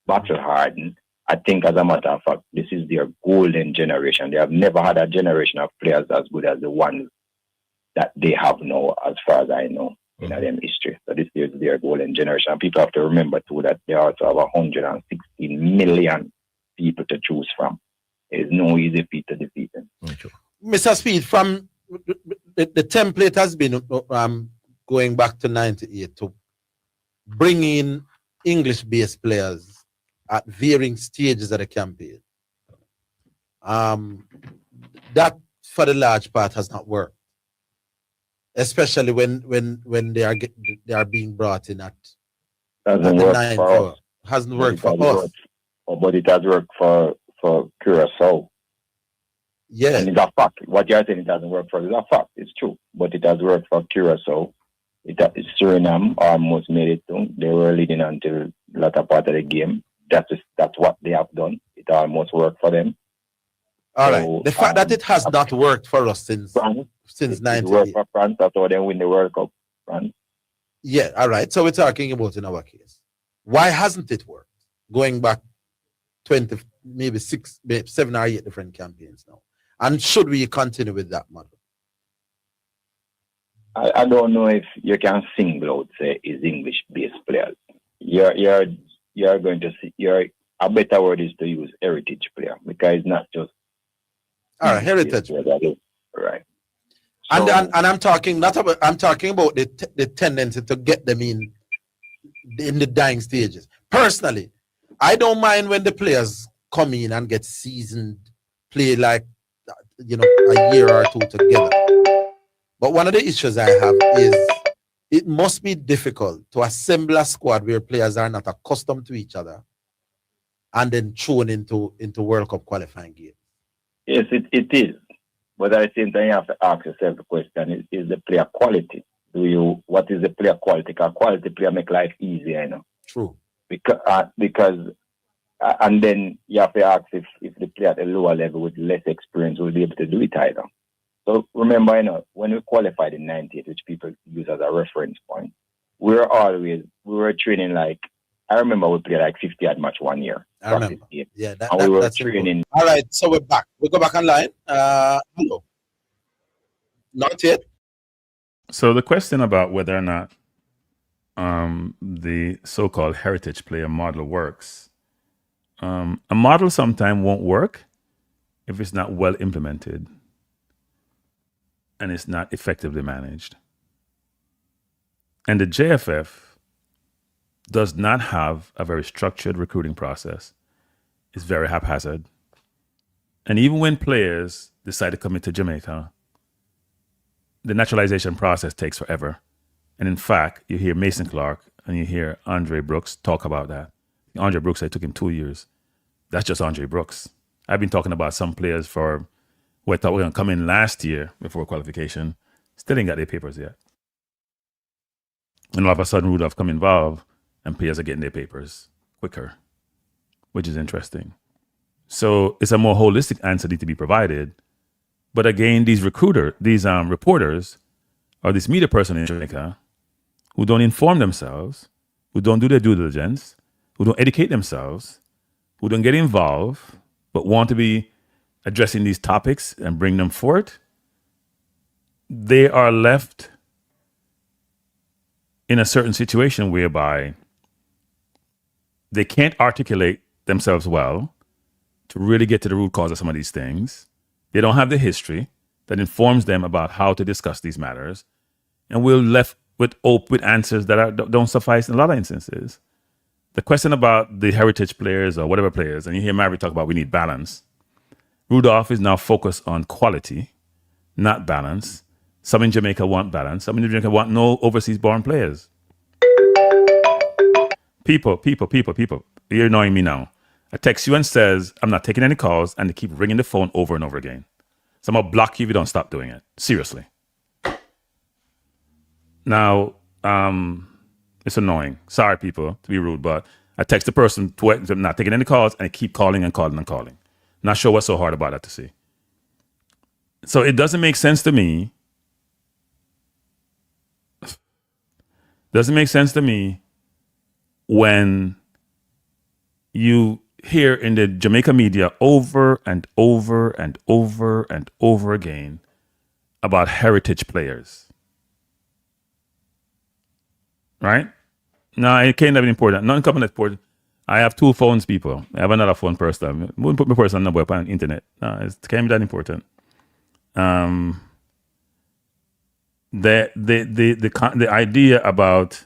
battle hardened. I think, as a matter of fact, this is their golden generation. They have never had a generation of players as good as the ones that they have now, as far as I know, in their history. So this is their golden generation. And people have to remember, too, that they also have 116 million people to choose from. There's no easy feat to defeat them. Mr. Speid, from the template has been going back to 98 to bring in English-based players at varying stages of the campaign. That, for the large part, has not worked, especially when they are being brought in at Hasn't the worked 9 for hour. us. Hasn't worked for us. But it has worked for Curacao. Yeah. And it's a fact. What you're saying, it doesn't work for us, is a fact. It's true. But it has worked for Curacao. Suriname almost made it too. They were leading until the latter part of the game. That's what they have done. It almost worked for them. All right. The fact that it has not worked for us since 98. It worked for France. That's how they win the World Cup. France. Yeah. All right. So we're talking about in our case. Why hasn't it worked? Going back 20, maybe 6, maybe 7 or 8 different campaigns now. And should we continue with that model? I don't know if you can single out, say, is English-based players. You're going to see, a better word is to use heritage player, because it's not just heritage. Right. So, and I'm talking about the tendency to get them in the dying stages. Personally, I don't mind when the players come in and get seasoned, play like a year or two together. But one of the issues I have is it must be difficult to assemble a squad where players are not accustomed to each other and then thrown into World Cup qualifying games. Yes, it is. But at the same time, you have to ask yourself the question, is the player quality? What is the player quality? Because quality player make life easier, True. Because and then you have to ask if the player at a lower level with less experience will be able to do it either. So remember, when we qualified in 98, which people use as a reference point, we were training like, I remember we played like 50-yard match 1 year. I remember. Game. Yeah, we were that's training. Important. All right, so we're back. We go back online. Hello. Not yet. So the question about whether or not the so-called heritage player model works. A model sometimes won't work if it's not well implemented and it's not effectively managed. And the JFF does not have a very structured recruiting process. It's very haphazard. And even when players decide to commit to Jamaica, the naturalization process takes forever. And in fact, you hear Mason Clark and you hear Andre Brooks talk about that. Andre Brooks, it took him 2 years. That's just Andre Brooks. I've been talking about some players who I thought were going to come in last year before qualification, still ain't got their papers yet. And all of a sudden, Rudolph come involved and players are getting their papers quicker, which is interesting. So it's a more holistic answer need to be provided. But again, these reporters or this media person in Jamaica who don't inform themselves, who don't do their due diligence, who don't educate themselves, who don't get involved, but want to be addressing these topics and bring them forth, they are left in a certain situation whereby they can't articulate themselves well to really get to the root cause of some of these things. They don't have the history that informs them about how to discuss these matters. And we're left with answers that don't suffice in a lot of instances. The question about the heritage players or whatever players, and you hear Maverick talk about we need balance. Rudolph is now focused on quality, not balance. Some in Jamaica want balance. Some in Jamaica want no overseas-born players. People. You're annoying me now. I text you and says, I'm not taking any calls, and they keep ringing the phone over and over again. So I'm going to block you if you don't stop doing it. Seriously. Now, it's annoying. Sorry, people, to be rude, but I text the person, I'm not taking any calls, and they keep calling and calling and calling. Not sure what's so hard about that to see. So it doesn't make sense to me. Doesn't make sense to me when you hear in the Jamaica media over and over and over and over again about heritage players. Right? No, it can't have been important. Non-company important. I have 2 phones, people. I have another phone personal. I wouldn't put my personal number up on the internet. No, it can't be that important. The idea about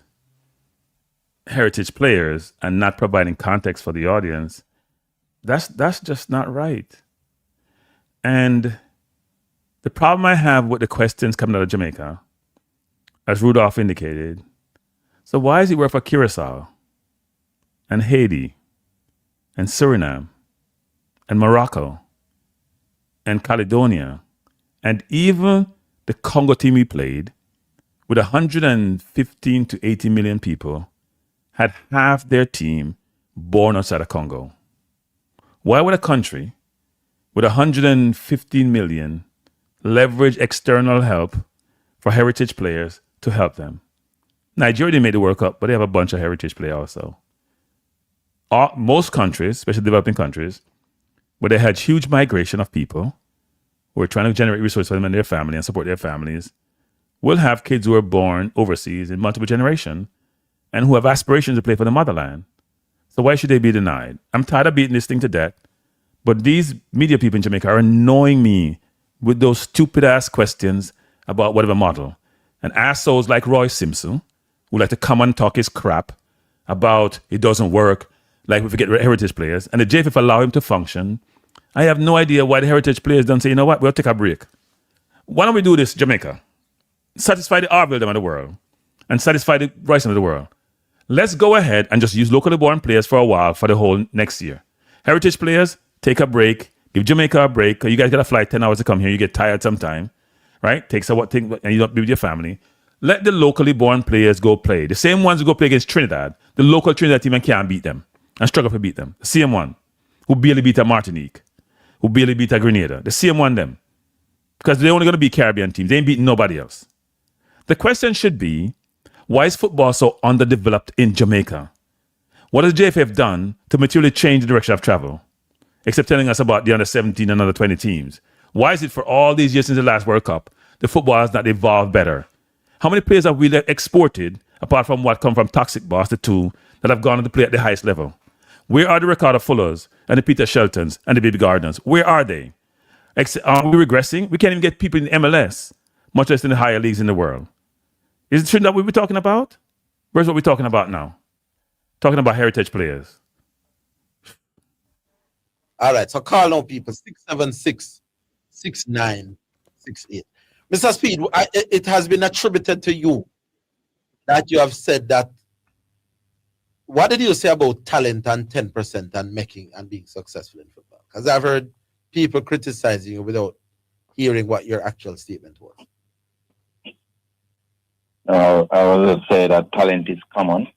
heritage players and not providing context for the audience, that's just not right. And the problem I have with the questions coming out of Jamaica, as Rudolph indicated, so why does he work for Curacao and Haiti and Suriname and Morocco and Caledonia and even the Congo team he played with 115 to 80 million people had half their team born outside of Congo? Why would a country with 115 million leverage external help for heritage players to help them? Nigeria didn't make the World Cup, but they have a bunch of heritage players also. Most countries, especially developing countries, where they had huge migration of people who are trying to generate resources for them and their family and support their families, will have kids who are born overseas in multiple generations and who have aspirations to play for the motherland. So why should they be denied? I'm tired of beating this thing to death, but these media people in Jamaica are annoying me with those stupid-ass questions about whatever model. And assholes like Roy Simpson, who like to come and talk his crap about it doesn't work, like we forget heritage players, and the JFF allow him to function. I have no idea why the heritage players don't say, you know what, we'll take a break. Why don't we do this, Jamaica? Satisfy the Arville of the world and satisfy the Royston of the world. Let's go ahead and just use locally born players for a while for the whole next year. Heritage players, take a break, give Jamaica a break, because you guys got to fly 10 hours to come here, you get tired sometime, right? Takes a what thing, and you don't be with your family. Let the locally born players go play. The same ones who go play against Trinidad, the local Trinidad team and can't beat them and struggle to beat them. The same one who barely beat a Martinique, who barely beat a Grenada. The same one them. Because they're only going to beat Caribbean teams. They ain't beating nobody else. The question should be, why is football so underdeveloped in Jamaica? What has JFF done to materially change the direction of travel? Except telling us about the under 17 and under 20 teams. Why is it for all these years since the last World Cup, the football has not evolved better? How many players have we exported, apart from what come from Toxic Boss, the 2, that have gone on to play at the highest level? Where are the Ricardo Fullers and the Peter Sheltons and the Baby Gardners? Where are they? Are we regressing? We can't even get people in MLS, much less in the higher leagues in the world. Is it true that we're talking about? Where's what we're talking about now? Talking about heritage players. All right, so call now, people, 676-6968. Mr. Speid, it has been attributed to you that you have said that. What did you say about talent and 10% and making and being successful in football? Because I've heard people criticizing you without hearing what your actual statement was. I will say that talent is common.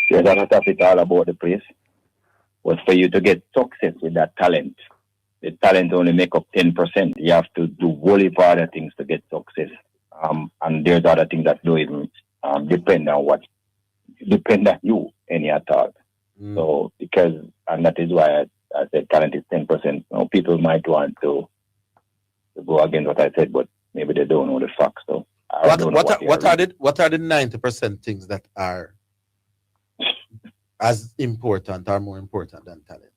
There's a lot of it all about the place. But for you to get success with that talent, the talent only make up 10%. You have to do whole heap of other things to get success. And there's other things that don't even depend on you any at all. So and that is why I said talent is 10%. Now, people might want to go against what I said, but maybe they don't know the facts. So what are the 90% things that are as important or more important than talent?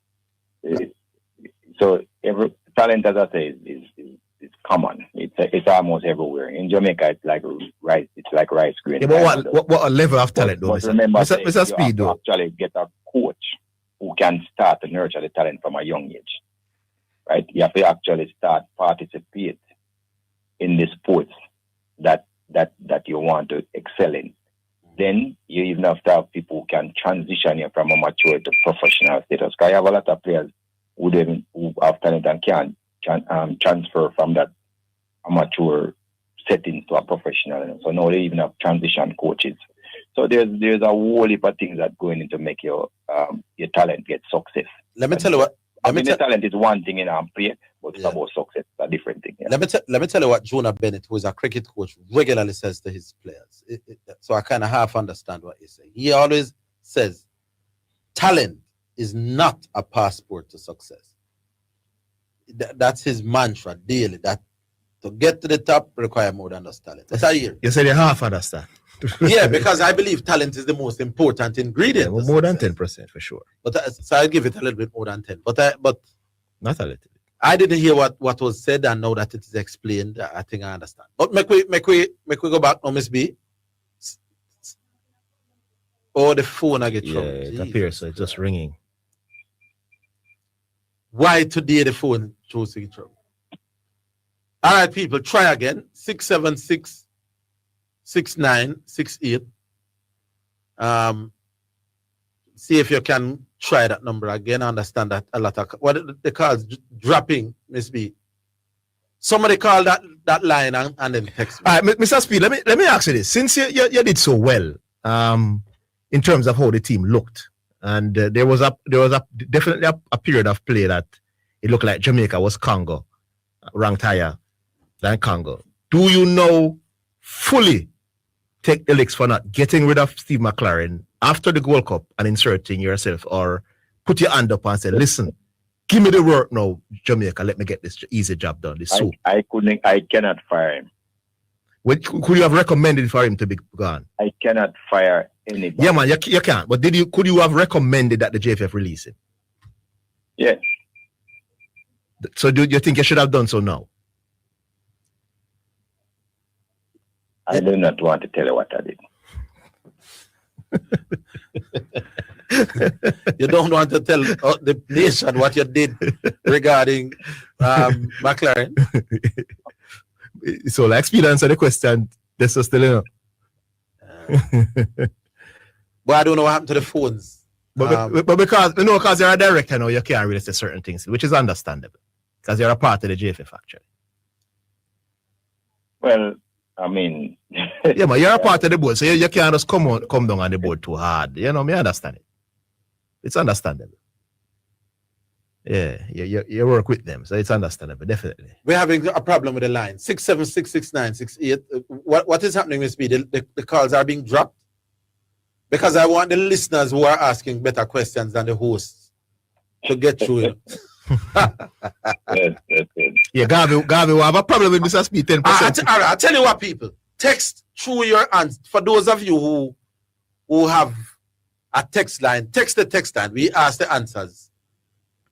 So every talent, as I say, is common. It's almost everywhere. In Jamaica, it's like rice. It's like rice grain. Yeah, but what a level of talent, though, but remember, Mr. Speid, you have to actually get a coach who can start to nurture the talent from a young age. right? You have to actually start participate in the sports that you want to excel in. Then you even have to have people who can transition you from amateur to professional status. Because you have a lot of players who have talent and can transfer from that amateur setting to a professional. So now they even have transition coaches. So there's a whole heap of things that going into make your talent get success. Let me tell you what. The talent is one thing in play, but it's about success, a different thing. Yeah. Let me tell you what Jonah Bennett, who is a cricket coach, regularly says to his players. So I kind of half understand what he's saying. He always says, talent is not a passport to success. That's his mantra daily. That to get to the top require more than just talent. That's a year. You said you half understand. Yeah, because I believe talent is the most important ingredient. Yeah, well, more than 10% for sure. But so I'll give it a little bit more than 10. But not a little bit. I didn't hear what was said, and now that it is explained, I think I understand. But make we go back now, Miss B. Oh, the phone I get trouble. Yeah, it appears so. It's just ringing. Why today the phone chose to get trouble? All right, people, try again. 676-6968. See if you can try that number again. I understand that a lot of what the calls dropping, Miss B. Somebody call that line and then text me. All right, Mr. Speid, let me ask you this. Since you did so well, in terms of how the team looked, and there was definitely a period of play that it looked like Jamaica was Congo, ranked higher than Congo. Do you now fully take the licks for not getting rid of Steve McLaren after the Gold Cup and inserting yourself, or put your hand up and say, listen, give me the work now, Jamaica, let me get this easy job done, this soup. I cannot fire him. Could you have recommended for him to be gone? I cannot fire anybody. Yeah, man, you can't. But could you have recommended that the JFF release him? Yes. So do you think you should have done so now? I do not want to tell you what I did. You don't want to tell the nation what you did regarding McLaren? So, like, Speid answer the question. This is still, you know. But I don't know what happened to the phones. But because you're a director now, you can't really say certain things, which is understandable. Because you're a part of the JFF, actually. Well, I mean... yeah, but you're a part of the board, so you can't just come down on the board too hard. You know, me understand it. It's understandable. Yeah, you work with them, so it's understandable, definitely. We're having a problem with the line. 676-6968. What is happening, Ms. B? The calls are being dropped? Because I want the listeners who are asking better questions than the hosts to get through it. Yes. Yeah, Gavi, we have a problem with Mr. Speid 10%. I'll tell you what, people. Text through your answers. For those of you who have a text line, text the text line. We ask the answers.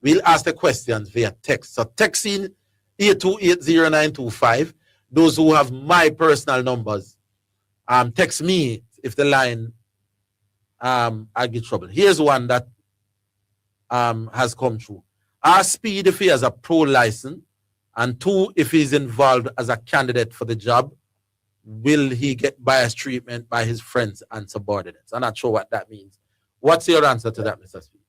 We'll ask the questions via text. So text in 8280925. Those who have my personal numbers, text me if the line I get trouble. Here's one that has come through. Ask Speid if he has a pro license, and 2, if he's involved as a candidate for the job, will he get biased treatment by his friends and subordinates? I'm not sure what that means. What's your answer to that, Mr. Speid?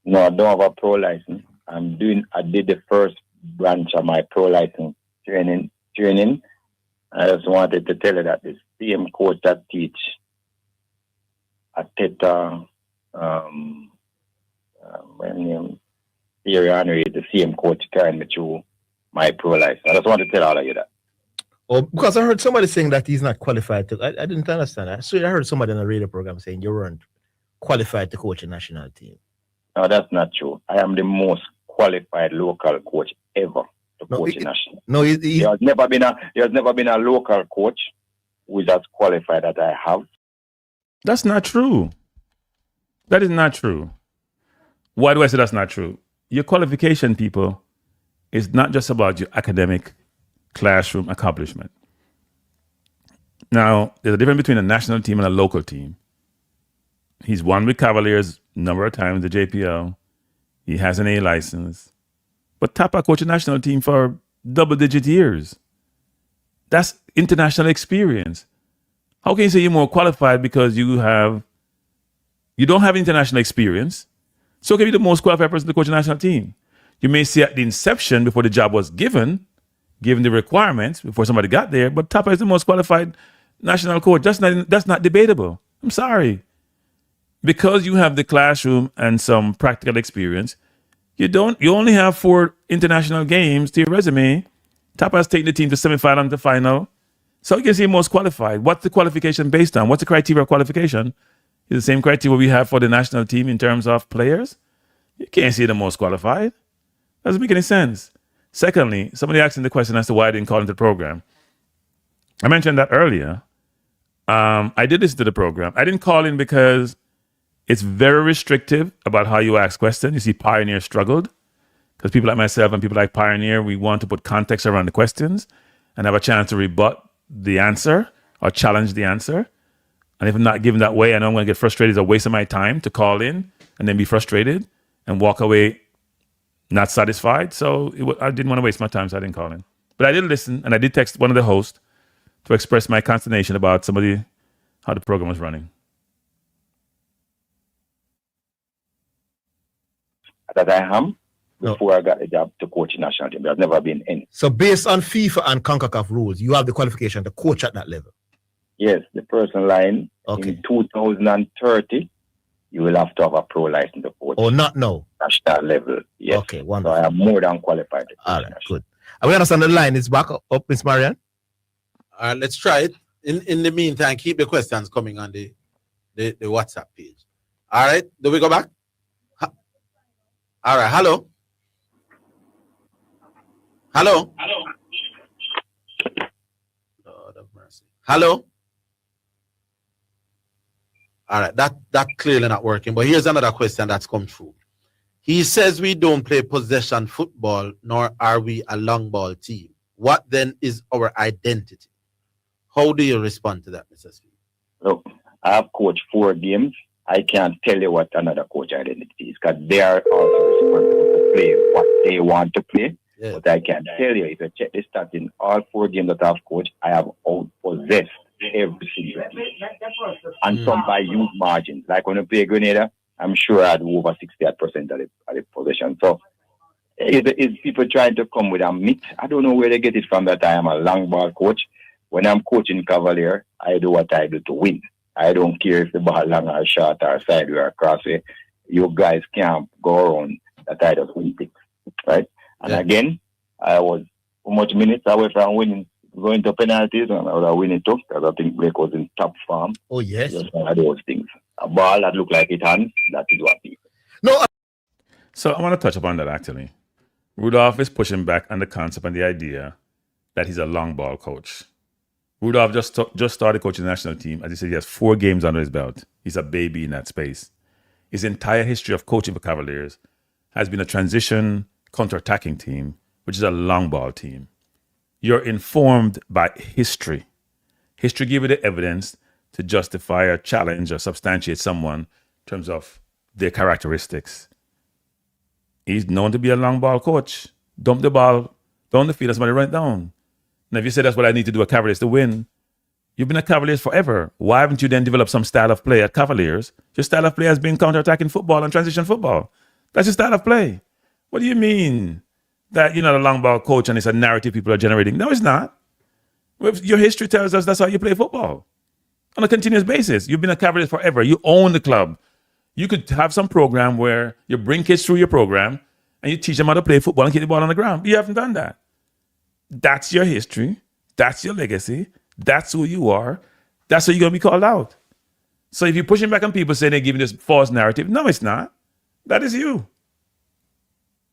No, I don't have a pro license. I did the first branch of my pro license training. I just wanted to tell you that the same coach that teach at Teta, Henry, the same coach carrying me through my pro license. I just want to tell all of you that. Oh, because I heard somebody saying that he's not qualified to. I didn't understand that. So I heard somebody on a radio program saying you weren't qualified to coach a national team. No, that's not true. I am the most qualified local coach ever to coach a national. No, there has never been a local coach who is as qualified as I have. That's not true. That is not true. Why do I say that's not true? Your qualification, people, is not just about your academic classroom accomplishment. Now, there's a difference between a national team and a local team. He's won with Cavaliers a number of times, the JPL. He has an A license. But Tapa coached a national team for double-digit years. That's international experience. How can you say you're more qualified because you don't have international experience? So can you be the most qualified person to coach a national team? You may say at the inception, before the job was given the requirements, before somebody got there, but Tapa is the most qualified national coach. That's not debatable. I'm sorry. Because you have the classroom and some practical experience, you only have 4 international games to your resume. Tapa has taken the team to semifinal and to final. So you can say most qualified. What's the qualification based on? What's the criteria of qualification? Is the same criteria we have for the national team in terms of players? You can't say the most qualified. Doesn't make any sense. Secondly, somebody asking the question as to why I didn't call into the program. I mentioned that earlier. I did listen to the program. I didn't call in because it's very restrictive about how you ask questions. You see, Pioneer struggled because people like myself and people like Pioneer, we want to put context around the questions and have a chance to rebut the answer or challenge the answer. And if I'm not given that way, I know I'm going to get frustrated. It's a waste of my time to call in and then be frustrated and walk away not satisfied. So I didn't want to waste my time, so I didn't call in. But I did listen, and I did text one of the hosts to express my consternation about how the program was running. That I am before I got the job to coach national team. There's never been any. So based on FIFA and CONCACAF rules, you have the qualification to coach at that level? Yes, the person line in 2030, you will have to have a pro license to coach. Oh, not no. National level. Yes. Okay, wonderful. So I am more than qualified. All right, good. And we understand the line is back up, Miss Marian. Let's try it. In the meantime, keep the questions coming on the WhatsApp page. All right, do we go back? All right, hello. Hello. Lord of mercy. Hello. All right, that clearly not working. But here's another question that's come through. He says we don't play possession football, nor are we a long ball team. What then is our identity? How do you respond to that, Mr. Speid? Look, I have coached 4 games. I can't tell you what another coach identity is because they are also responsible to play what they want to play. Yeah. But I can tell you, if you check the stats in all 4 games that I've coached, I have out-possessed every single game. And some by huge margins. Like when you play Grenada, I'm sure I'd over 68% of the possession. So it's people trying to come with a myth. I don't know where they get it from that I am a long ball coach. When I'm coaching Cavalier, I do what I do to win. I don't care if the ball long or short or sideway or crossway. You guys can't go around that I just win things, right? And again, I was much minutes away from winning, going to penalties, and I would have win it too, because I think Blake was in top form. Oh, yes. Just one of those things. A ball that look like it hands, that is what people. No. So I want to touch upon that, actually. Rudolph is pushing back on the concept and the idea that he's a long ball coach. Rudolph just started coaching the national team. As he said, he has 4 games under his belt. He's a baby in that space. His entire history of coaching for Cavaliers has been a transition counter-attacking team, which is a long ball team. You're informed by history. History gives you the evidence to justify or challenge or substantiate someone in terms of their characteristics. He's known to be a long ball coach. Dump the ball down the field and somebody run it down. Now, if you say that's what I need to do at Cavaliers to win, you've been at Cavaliers forever. Why haven't you then developed some style of play at Cavaliers? Your style of play has been counter-attacking football and transition football. That's your style of play. What do you mean that you're not a long ball coach and it's a narrative people are generating? No, it's not. Your history tells us that's how you play football on a continuous basis. You've been at Cavaliers forever. You own the club. You could have some program where you bring kids through your program and you teach them how to play football and keep the ball on the ground. You haven't done that. That's your history. That's your legacy. That's who you are. That's how you're going to be called out. So if you're pushing back on people saying they're giving this false narrative, no, it's not. That is you.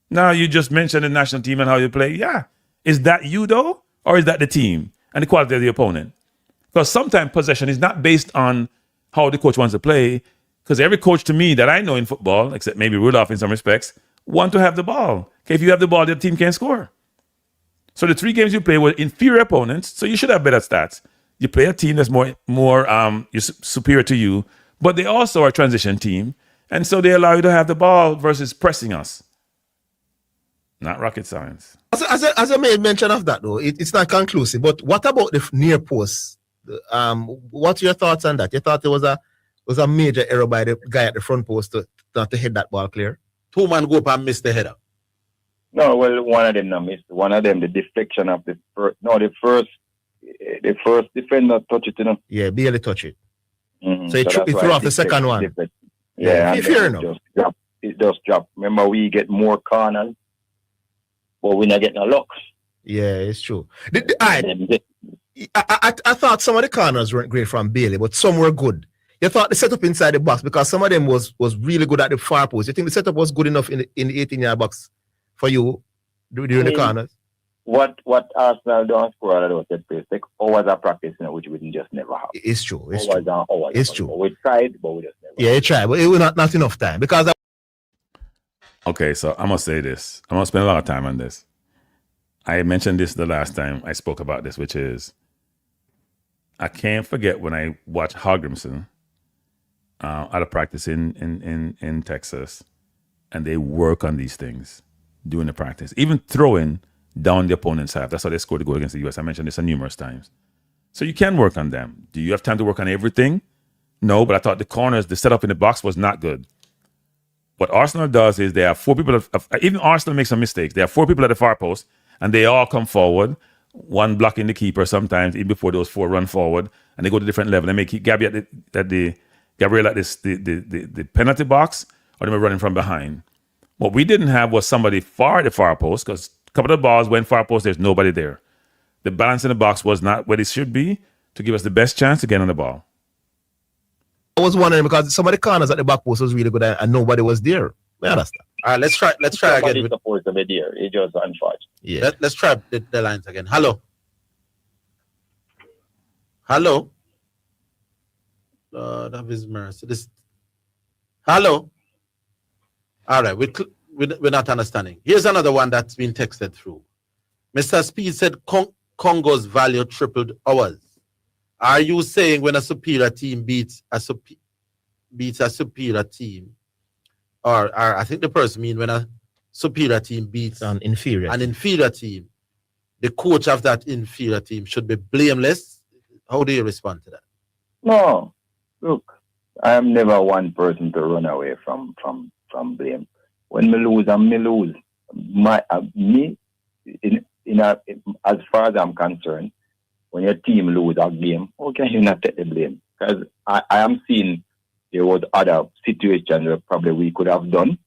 Now, you just mentioned the national team and how you play. Yeah. Is that you, though? Or is that the team and the quality of the opponent? Because sometimes possession is not based on how the coach wants to play. Because every coach to me that I know in football, except maybe Rudolph in some respects, want to have the ball. Okay, if you have the ball, the team can't score. So the 3 games you play were inferior opponents, so you should have better stats. You play a team that's more superior to you, but they also are a transition team, and so they allow you to have the ball versus pressing us. Not rocket science. As I made mention of that, though, it's not conclusive. But what about the near post? What's your thoughts on that? You thought there was a major error by the guy at the front post not to head that ball clear? 2-man go up and miss the header. No, well, one of them not missed. One of them, the deflection of the first defender touch it, you know. Yeah, barely touch it. Mm-hmm. So it threw off the second one. Yeah, fair enough. It just dropped. Remember, we get more corners, but we're not getting a look. Yeah, it's true. I thought some of the corners weren't great from Bailey, but some were good. You thought the setup inside the box, because some of them was really good at the far post. You think the setup was good enough in the 18-yard box for you during the corners? What Arsenal don't score out of those set plays, like hours of practice, you know, which we just never have. It's true. It's hours true. And hours. It's true. We tried, but we just never. Yeah, you tried, but it was not enough time because. Okay, so I'm gonna say this. I'm gonna spend a lot of time on this. I mentioned this the last time I spoke about this, which is I can't forget when I watched Hogrimson at a practice in Texas, and they work on these things during the practice, even throwing down the opponent's half. That's how they scored the goal against the US. I mentioned this numerous times. So you can work on them. Do you have time to work on everything? No, but I thought the corners, the setup in the box was not good. What Arsenal does is they have 4 people, even Arsenal makes some mistakes. They have 4 people at the far post, and they all come forward, one blocking the keeper sometimes, even before those 4 run forward, and they go to different level. They may keep Gabriel at the penalty box, or they may running from behind. What we didn't have was somebody far at the far post, because a couple of balls went far post, there's nobody there. The balance in the box was not what it should be to give us the best chance to get on the ball. I was wondering because some of the corners at the back post was really good and nobody was there. I understand. All right, let's try again. Supposed to be there. It just unfortunate. Yeah. Let's try the lines again. Hello. Lord of His mercy. Hello. All right, we're not understanding. Here's another one that's been texted through. Mr. Speed said Congo's value tripled ours. Are you saying when a superior team beats a superior team, or I think the person mean when a superior team beats an inferior team, the coach of that inferior team should be blameless? How do you respond to that? No, look, I am never one person to run away from blame. When me lose, me lose. As far as I'm concerned, when your team lose a game, how can you not take the blame? Because I am seeing there was other situations where probably we could have done,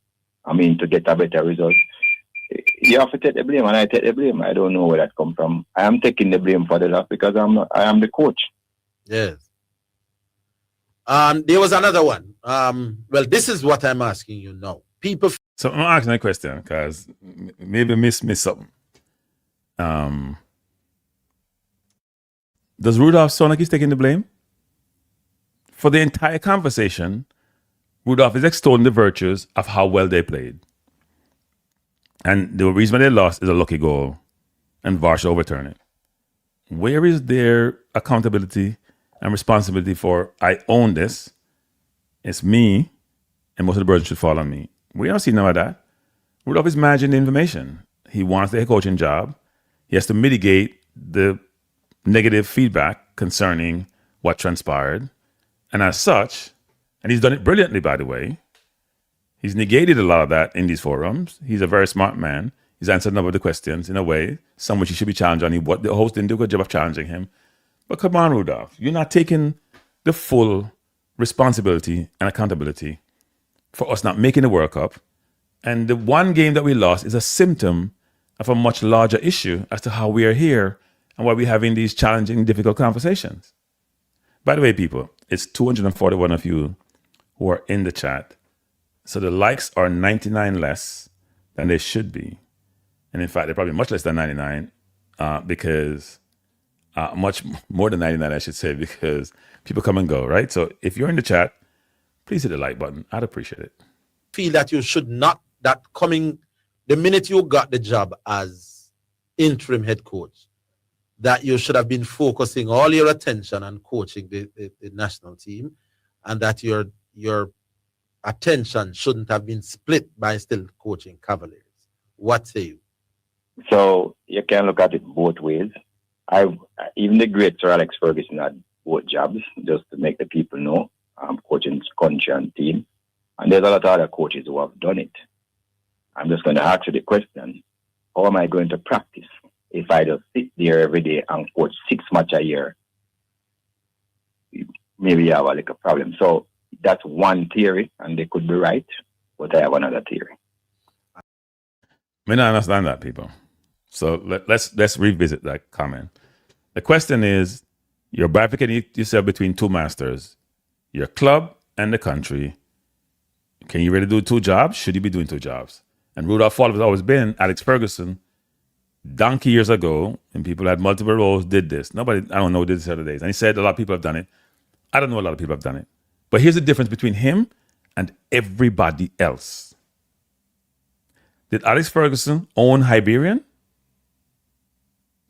to get a better result. You have to take the blame, and I take the blame. I don't know where that comes from. I am taking the blame for the loss because I am the coach. Yes. There was another one. Well, this is what I'm asking you now. So I'm asking a question because maybe miss something. Does Rudolph sound like he's taking the blame? For the entire conversation, Rudolph is extolling the virtues of how well they played. And the reason why they lost is a lucky goal, and VAR should overturn it. Where is their accountability and responsibility for, I own this, it's me, and most of the burden should fall on me? We don't see none of that. Rudolph is managing the information. He wants the head coaching job. He has to mitigate the negative feedback concerning what transpired. And as such, and he's done it brilliantly, by the way, he's negated a lot of that in these forums. He's a very smart man. He's answered a number of the questions in a way, some which he should be challenged on. What the host didn't do a good job of challenging him. But come on, Rudolph, you're not taking the full responsibility and accountability for us not making the World Cup. And the one game that we lost is a symptom of a much larger issue as to how we are here and why we're having these challenging, difficult conversations. By the way, people, it's 241 of you who are in the chat. So the likes are 99 less than they should be. And in fact, they're probably much less than 99 because much more than 99, I should say, because people come and go, right? So if you're in the chat, please hit the like button. I'd appreciate it. Feel that you should not, the minute you got the job as interim head coach, that you should have been focusing all your attention on coaching the national team, and that your attention shouldn't have been split by still coaching Cavaliers. What say you? So you can look at it both ways. Even the great Sir Alex Ferguson had both jobs, just to make the people know, coaching country and team. And there's a lot of other coaches who have done it. I'm just going to ask you the question, how am I going to practice if I just sit there every day and coach 6 matches a year? Maybe you have a little problem. So that's one theory, and they could be right, but I have another theory. I mean, I understand that, people. So let's revisit that comment. The question is, you're bifurcating yourself between two masters, your club and the country. Can you really do 2 jobs? Should you be doing 2 jobs? And Rudolph Speid has always been Alex Ferguson. Donkey years ago, and people had multiple roles, did this. Nobody, I don't know, did this the other days. And he said a lot of people have done it. I don't know a lot of people have done it. But here's the difference between him and everybody else. Did Alex Ferguson own Hibernian?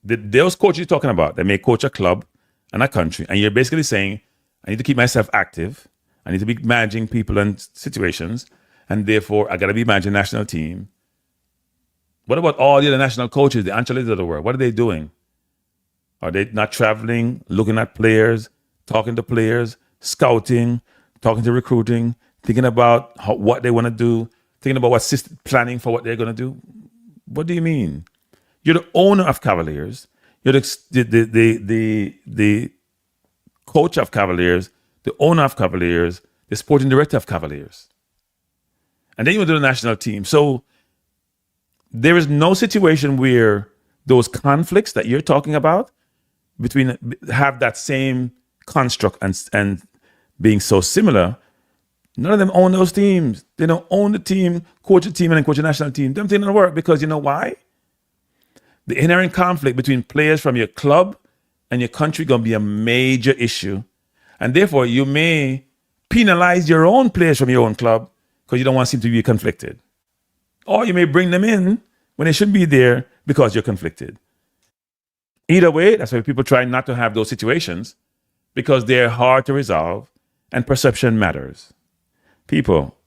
Did those coaches you're talking about that may coach a club and a country, and you're basically saying, I need to keep myself active, I need to be managing people and situations, and therefore I got to be managing national team. What about all the other national coaches, the Ancelotti of the world? What are they doing? Are they not traveling, looking at players, talking to players, scouting, talking to recruiting, thinking about what they want to do, thinking about planning for what they're going to do? What do you mean? You're the owner of Cavaliers. You're the coach of Cavaliers, the owner of Cavaliers, the sporting director of Cavaliers. And then you do the national team. So there is no situation where those conflicts that you're talking about have that same construct and being so similar. None of them own those teams. They don't own the team, coach a team, and then coach a national team. Them things don't work because you know why? The inherent conflict between players from your club and your country going to be a major issue. And therefore, you may penalize your own players from your own club because you don't want to seem to be conflicted. Or you may bring them in when they shouldn't be there because you're conflicted. Either way, that's why people try not to have those situations because they're hard to resolve and perception matters. People,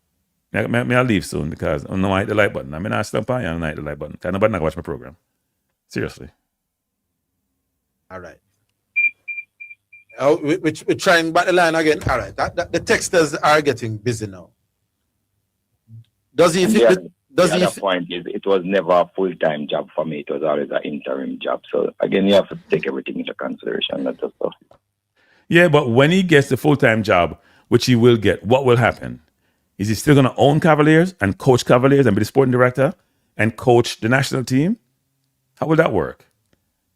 I'll leave soon because I don't hit the like button. I mean, I stump on you and I hit the like button because nobody not watch my program. Seriously. All right. We're trying back the line again. All right. The texters are getting busy now. Does he think the other point is it was never a full-time job for me. It was always an interim job. So again, you have to take everything into consideration. Not just stuff. Yeah, but when he gets the full-time job, which he will get, what will happen? Is he still going to own Cavaliers and coach Cavaliers and be the sporting director and coach the national team? How will that work?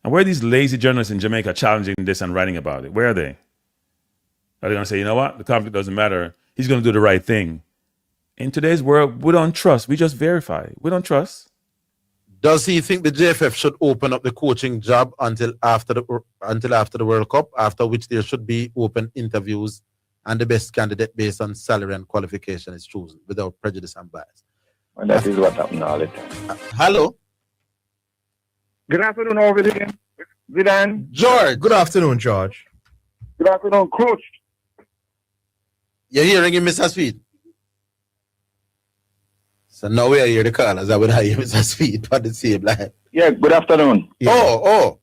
And where are these lazy journalists in Jamaica challenging this and writing about it? Where are they? Are they going to say, you know what? The conflict doesn't matter. He's going to do the right thing. In today's world, we don't trust. We just verify. We don't trust. Does he think the JFF should open up the coaching job until after the World Cup, after which there should be open interviews and the best candidate based on salary and qualification is chosen without prejudice and bias? And that is what happened all the time. Hello. Good afternoon, over again. Zidane. George. Good afternoon, George. Good afternoon, Coach. You're hearing him, Mr. Speid. So now we are here the callers. I would hear Mr. Speid on the same line. Yeah, good afternoon. Yeah. Oh.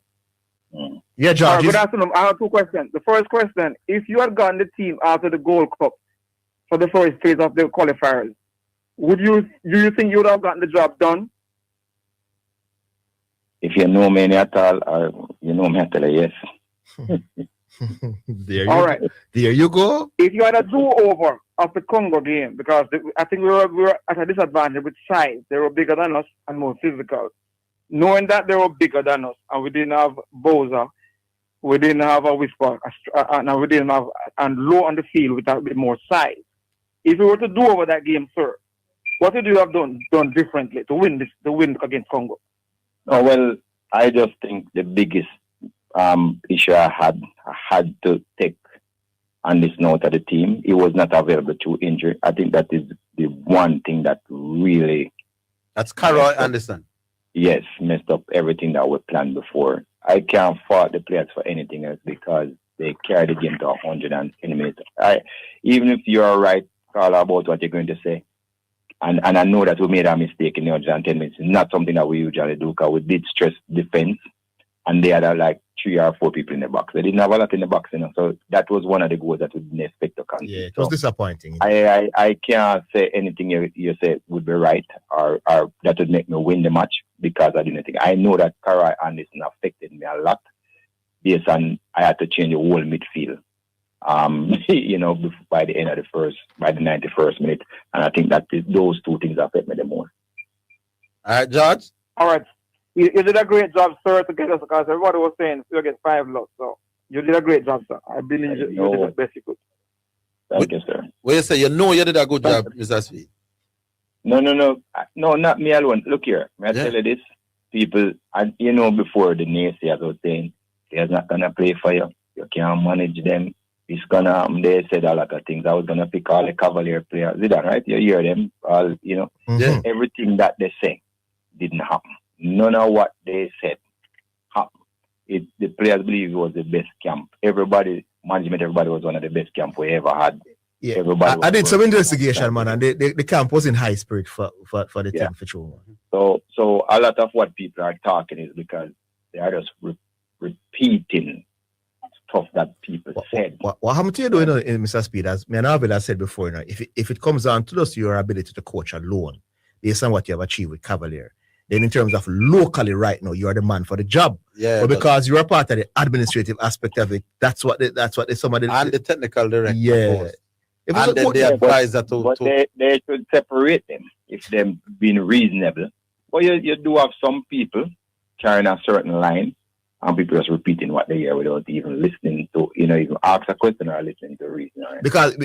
Yeah, George. Good afternoon. I have 2 questions. The first question, if you had gotten the team after the Gold Cup for the first phase of the qualifiers, do you think you would have gotten the job done? If you know me at all, you know me, I tell you yes. There you go. If you had a do-over of the Congo game, because I think we were at a disadvantage with size. They were bigger than us and more physical. Knowing that they were bigger than us and we didn't have Bowser, we didn't have a whisper, and we didn't have and low on the field with a bit more size. If we were to do over that game, sir, what would you have done differently to win against Congo? Oh, well, I just think the biggest issue I had to take on this note of the team, he was not available to injury. I think that is the one thing that really... That's Carroll Anderson. Yes, messed up everything that we planned before. I can't fault the players for anything else because they carried the game to 110 minutes. Even if you're right, Carl, about what you're going to say, And I know that we made a mistake in the 110 minutes. It's not something that we usually do because we did stress defense, and they had like 3 or 4 people in the box. They didn't have a lot in the box, So that was one of the goals that we didn't expect to come. Yeah, it was disappointing. I can't say anything you say would be right or that would make me win the match because I didn't think. I know that Karai Anderson affected me a lot. Yes, and I had to change the whole midfield. By the end of by the 91st minute, and I think that those 2 things affect me the most. All right, George. All right. You did a great job, sir, to get us, because everybody was saying you'll get 5 lots. So you did a great job, sir. I believe you did the best you could. Thank you, sir. Well, you say you did a good job, Mr. Speid. No, not me alone. Look here, may I tell you this? People, before the naysayers were saying they're not gonna play for you. You can't manage them. It's gonna. They said a lot of things. I was gonna pick all the Cavalier players. Is that right? You hear them? All everything that they say didn't happen. None of what they said happened. The players believe it was the best camp. Everybody was one of the best camp we ever had. Yeah, I did some investigation, man, and the camp was in high spirit for the team for sure. So a lot of what people are talking is because they are just repeating stuff that people said. What happened to you doing, Mr. Speid? As me and Arvil said before, if it comes down to just your ability to coach alone, based on what you have achieved with Cavalier, then in terms of locally right now, you are the man for the job. Yeah. But because you are part of the administrative aspect of it, that's what somebody and the technical director. Yeah. And then they advise that they should separate them if they've been reasonable. But you do have some people carrying a certain line and people just repeating what they hear without even listening to, even ask a question or listening to a reason. Right? Because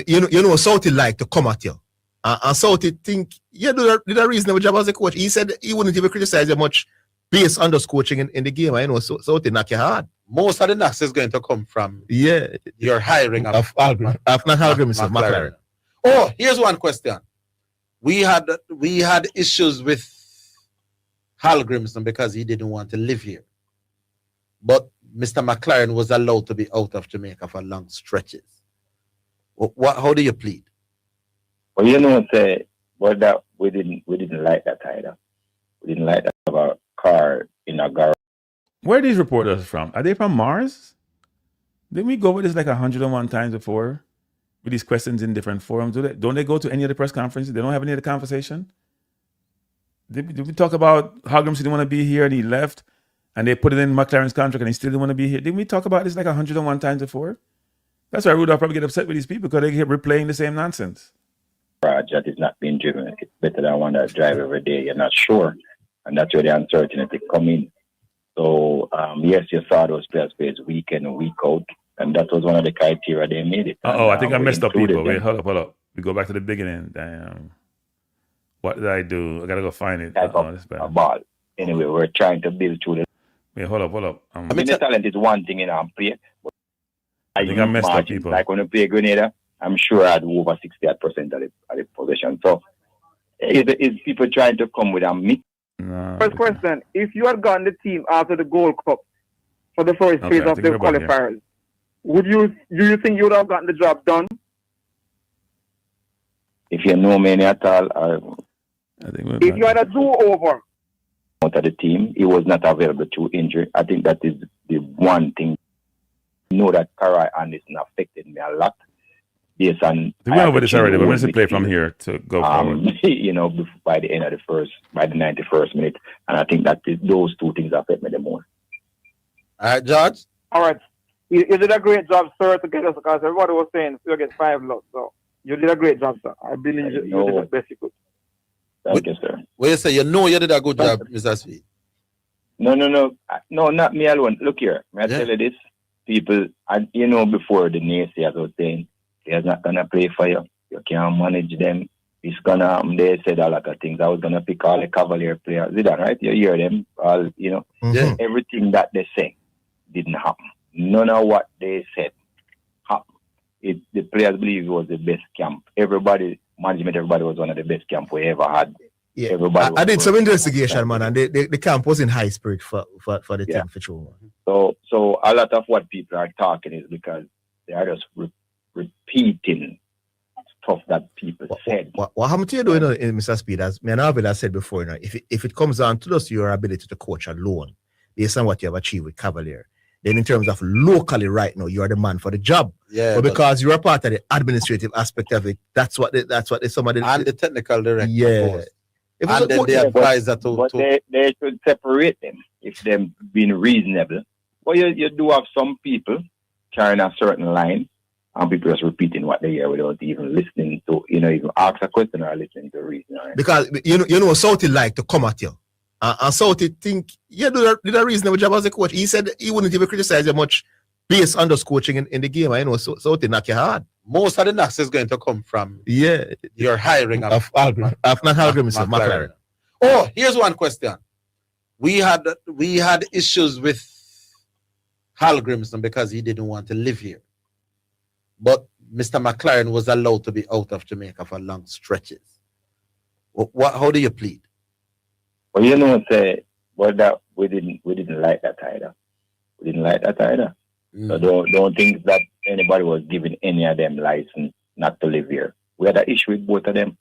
Southey like to come at you. And Southey think did a reasonable job as a coach. He said he wouldn't even criticize you much based on those coaching in the game. I know Southey knock you hard. Most of the knocks is going to come from your hiring of McLaren. Oh, here's one question. We had issues with Hal Grimson because he didn't want to live here. But Mr. McLaren was allowed to be out of Jamaica for long stretches. How do you plead? Well, that we didn't like that either. We didn't like that about car in a garage. Where are these reporters from? Are they from Mars? Didn't we go with this like 101 times before? With these questions in different forums? Don't they go to any of the press conferences? They don't have any of the conversation? Did we talk about how Grimson didn't want to be here and he left? And they put it in McLaren's contract and he still didn't want to be here? Didn't we talk about this like 101 times before? That's why Rudolph probably get upset with these people because they keep replaying the same nonsense. That is not being driven. It's better than one that drive every day. You're not sure. And that's where the uncertainty come in. So, yes, you saw those players play week in and week out. And that was one of the criteria they made it. I think I messed up people. Wait, hold up. We go back to the beginning. Damn. What did I do? I got to go find it. A ball. Anyway, we're trying to build through the... Wait, hold up. The talent is one thing, play. I think I messed up people. Like when you play Grenada, I'm sure I had over 68% of the possession. So, is people trying to come with a mix? No, first question, if you had gotten the team after the Gold Cup for the first phase of the qualifiers, do you think you would have gotten the job done? If you know me at all, if you had a do-over out of the team, he was not available to injury. I think that is the one thing. I know that Karai Anderson affected me a lot. Yes, and we went over this already, but we're going to play from here to go forward. By the end of by the 91st minute, and I think that those 2 things affect me the most. All right, George. All right, you did a great job, sir, to get us, because everybody was saying you'll get 5 lots. So you did a great job, sir. I believe you did the best you could. Thank you, sir. Well, you say you did a good job, Mr. Speid. No, not me alone. Look here, may I tell you this? People, before the naysayers were saying they're not gonna play for you. You can't manage them. It's gonna. They said a lot of things. I was gonna pick all the Cavalier players. Is that right? You hear them? All everything that they say didn't happen. None of what they said happened. The players believe it was the best camp. Everybody was one of the best camp we ever had. Yeah, I did some investigation, man, and the camp was in high spirit for the team for sure. So a lot of what people are talking is because they are just repeating stuff that people said. What happened to you doing in Mr. Speid, as me and Arvil has said before, you know, if it comes down to just your ability to coach alone, based on what you have achieved with Cavalier, then in terms of locally right now, you are the man for the job. Yeah, but because you are part of the administrative aspect of it, that's what somebody and the technical director. Yeah. And then the advisor but they should separate them if they've been reasonable. But you do have some people carrying a certain line and people just repeating what they hear without even listening to, even ask a question or listening to a reason. Right? Because Southie like to come at you. And Southie think you did a reasonable job as a coach. He said he wouldn't even criticize you much based on just coaching in the game. I know Southie knock you hard. Most of the knocks is going to come from your hiring of Algrim. Not Algrim, Mr. McLaren. Oh, here's one question. We had issues with Hal Grimson because he didn't want to live here. But Mr. McLaren was allowed to be out of Jamaica for long stretches. How do you plead? Well, that we didn't like that either. We didn't like that either. So don't think that anybody was giving any of them license not to live here. We had an issue with both of them.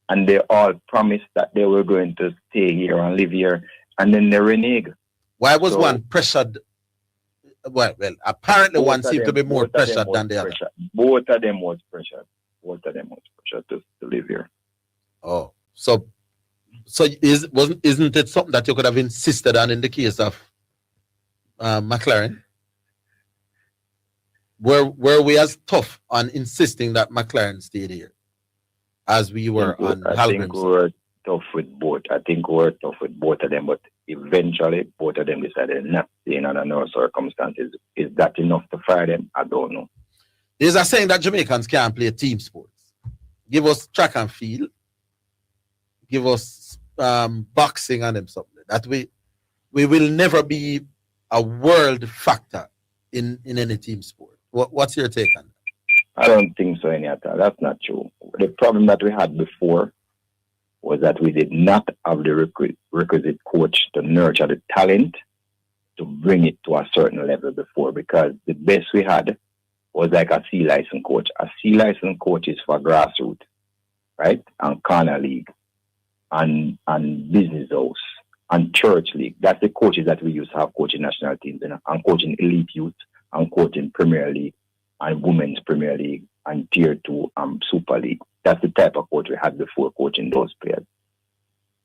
And they all promised that they were going to stay here and live here. And then they reneged. Why was one pressured? Well, apparently one seemed to be more pressured than the other. Both of them was pressured. To live here. Oh, so isn't it something that you could have insisted on in the case of McLaren? Were we as tough on insisting that McLaren stayed here as we were on Hal Grimson? I think we were tough with both. of them, but eventually both of them decided not to in under no circumstances. Is that enough to fire them? I don't know. There's a saying that Jamaicans can't play team sports. Give us track and field. Give us boxing and them something. That we will never be a world factor in any team sport. What's your take on that? I don't think so, any at all. That's not true. The problem that we had before was that we did not have the requisite coach to nurture the talent to bring it to a certain level before, because the best we had was like a C license coach. A C license coach is for grassroots, right? And corner league and business house and church league. That's the coaches that we used to have coaching national teams, and coaching elite youth and coaching Premier League and Women's Premier League and Tier 2 Super League. That's the type of coach we had before coaching those players.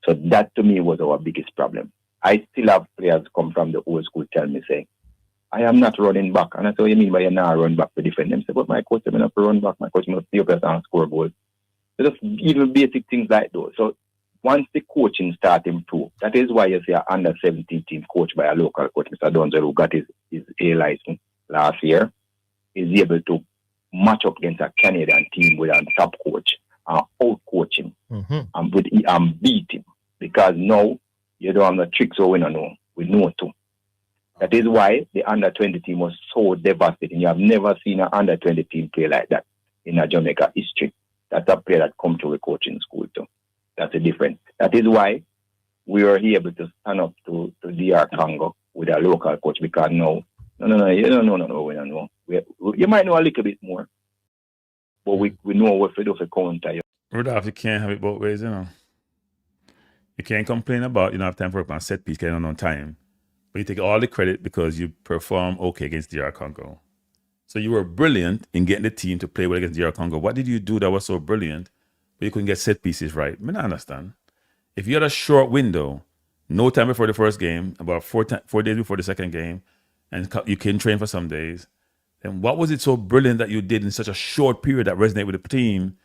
So that to me was our biggest problem. I still have players come from the old school tell me, say, I am not running back. And I say, what you mean by you're not running back to defend them? Say, but my coach, I'm not to run back. My coach must stay up and score goals. So just even basic things like those. So once the coaching starts to improve, that is why you see an under 17 team coached by a local coach, Mr. Donzel, who got his A license last year, is able to match up against a Canadian team with a top coach and out-coach him and beat him. Because now you don't have no tricks or we don't know. We know too. That is why the under-20 team was so devastating. You have never seen an under-20 team play like that in a Jamaica history. That's a player that come to a coaching school too. That's a difference. That is why we were able to stand up to DR Congo with a local coach, because no, we don't know. You might know a little bit more, but we know what to do for counter. Rudolph, you can't have it both ways, You can't complain about you don't have time for work on set piece, because you don't have time. But you take all the credit because you perform okay against DR Congo. So you were brilliant in getting the team to play well against DR Congo. What did you do that was so brilliant, but you couldn't get set pieces right? I mean, I understand. If you had a short window, no time before the first game, about 4 days before the second game, and you can train for some days, then what was it so brilliant that you did in such a short period that resonated with the team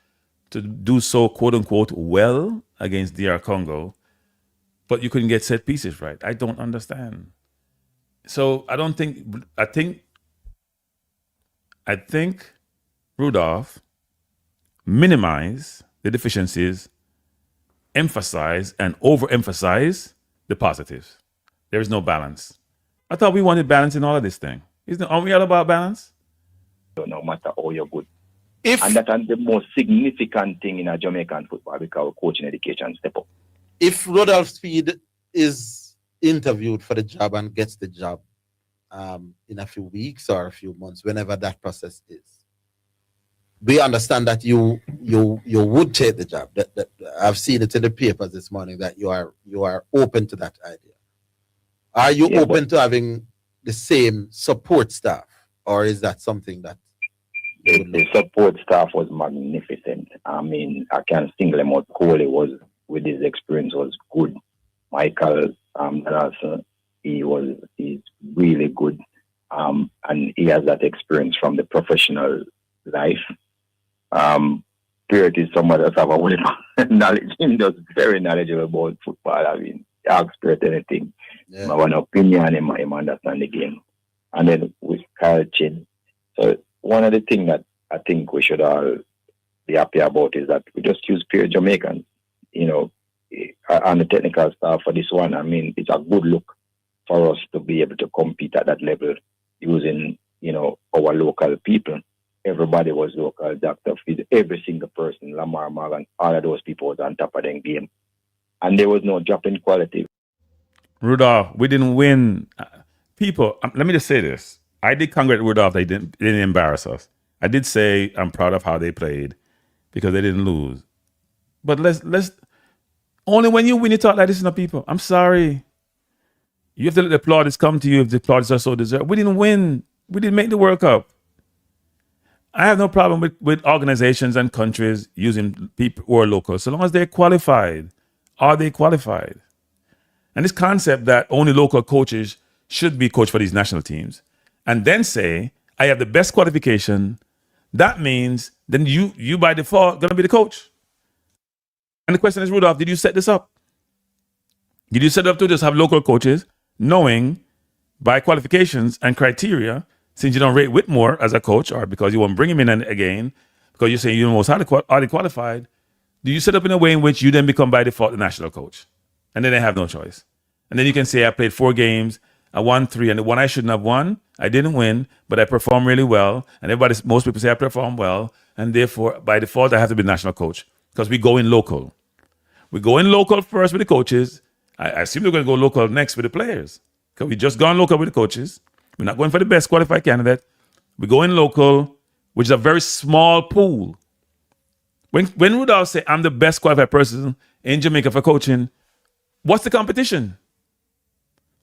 to do so, quote unquote, well against DR Congo, but you couldn't get set pieces right? I don't understand. So I think Rudolph minimize the deficiencies, emphasize and overemphasize the positives. There is no balance. I thought we wanted balance in all of this thing. Aren't we all about balance? No matter how you're good. And that's the most significant thing in a Jamaican football, because coaching education step up. If Rudolph Speid is interviewed for the job and gets the job in a few weeks or a few months, whenever that process is, we understand that you would take the job. That I've seen it in the papers this morning that you are open to that idea. Are you open to having the same support staff, or is that something that the support staff was magnificent? I mean, I can single him out. Coley was, with his experience, was good. Michael Nelson, he's really good, and he has that experience from the professional life. Spirit is someone that have a whole knowledge. He's just very knowledgeable about football. I mean, ask Spirit anything. I have an opinion, him understand the game. And then with Kyle Chin. So one of the things that I think we should all be happy about is that we just use pure Jamaicans, you know, on the technical staff for this one. I mean, it's a good look for us to be able to compete at that level using, you know, our local people. Everybody was local. Dr. Fid, every single person, Lamar Morgan, all of those people was on top of the game. And there was no drop in quality. Rudolph, we didn't win. People, let me just say this. I did congratulate Rudolph. They didn't embarrass us. I did say I'm proud of how they played because they didn't lose. But let's only when you win you talk like this to people. I'm sorry. You have to let the plaudits come to you if the plaudits are so deserved. We didn't win. We didn't make the World Cup. I have no problem with organizations and countries using people who are local, so long as they're qualified. Are they qualified? And this concept that only local coaches should be coached for these national teams, and then say, I have the best qualification, that means then you by default going to be the coach. And the question is, Rudolph, did you set this up? Did you set it up to just have local coaches, knowing by qualifications and criteria, since you don't rate Whitmore as a coach, or because you won't bring him in again, because you're saying you're most highly qualified, do you set up in a way in which you then become by default the national coach? And then they have no choice. And then you can say, I played 4 games, I won 3, and the one I shouldn't have won, I didn't win, but I performed really well. And most people say I performed well, and therefore, by default, I have to be the national coach, because we go in local. We go in local first with the coaches. I assume we're going to go local next with the players, because we just gone local with the coaches. We're not going for the best qualified candidate. We go in local, which is a very small pool. When Rudolph say, I'm the best qualified person in Jamaica for coaching, what's the competition?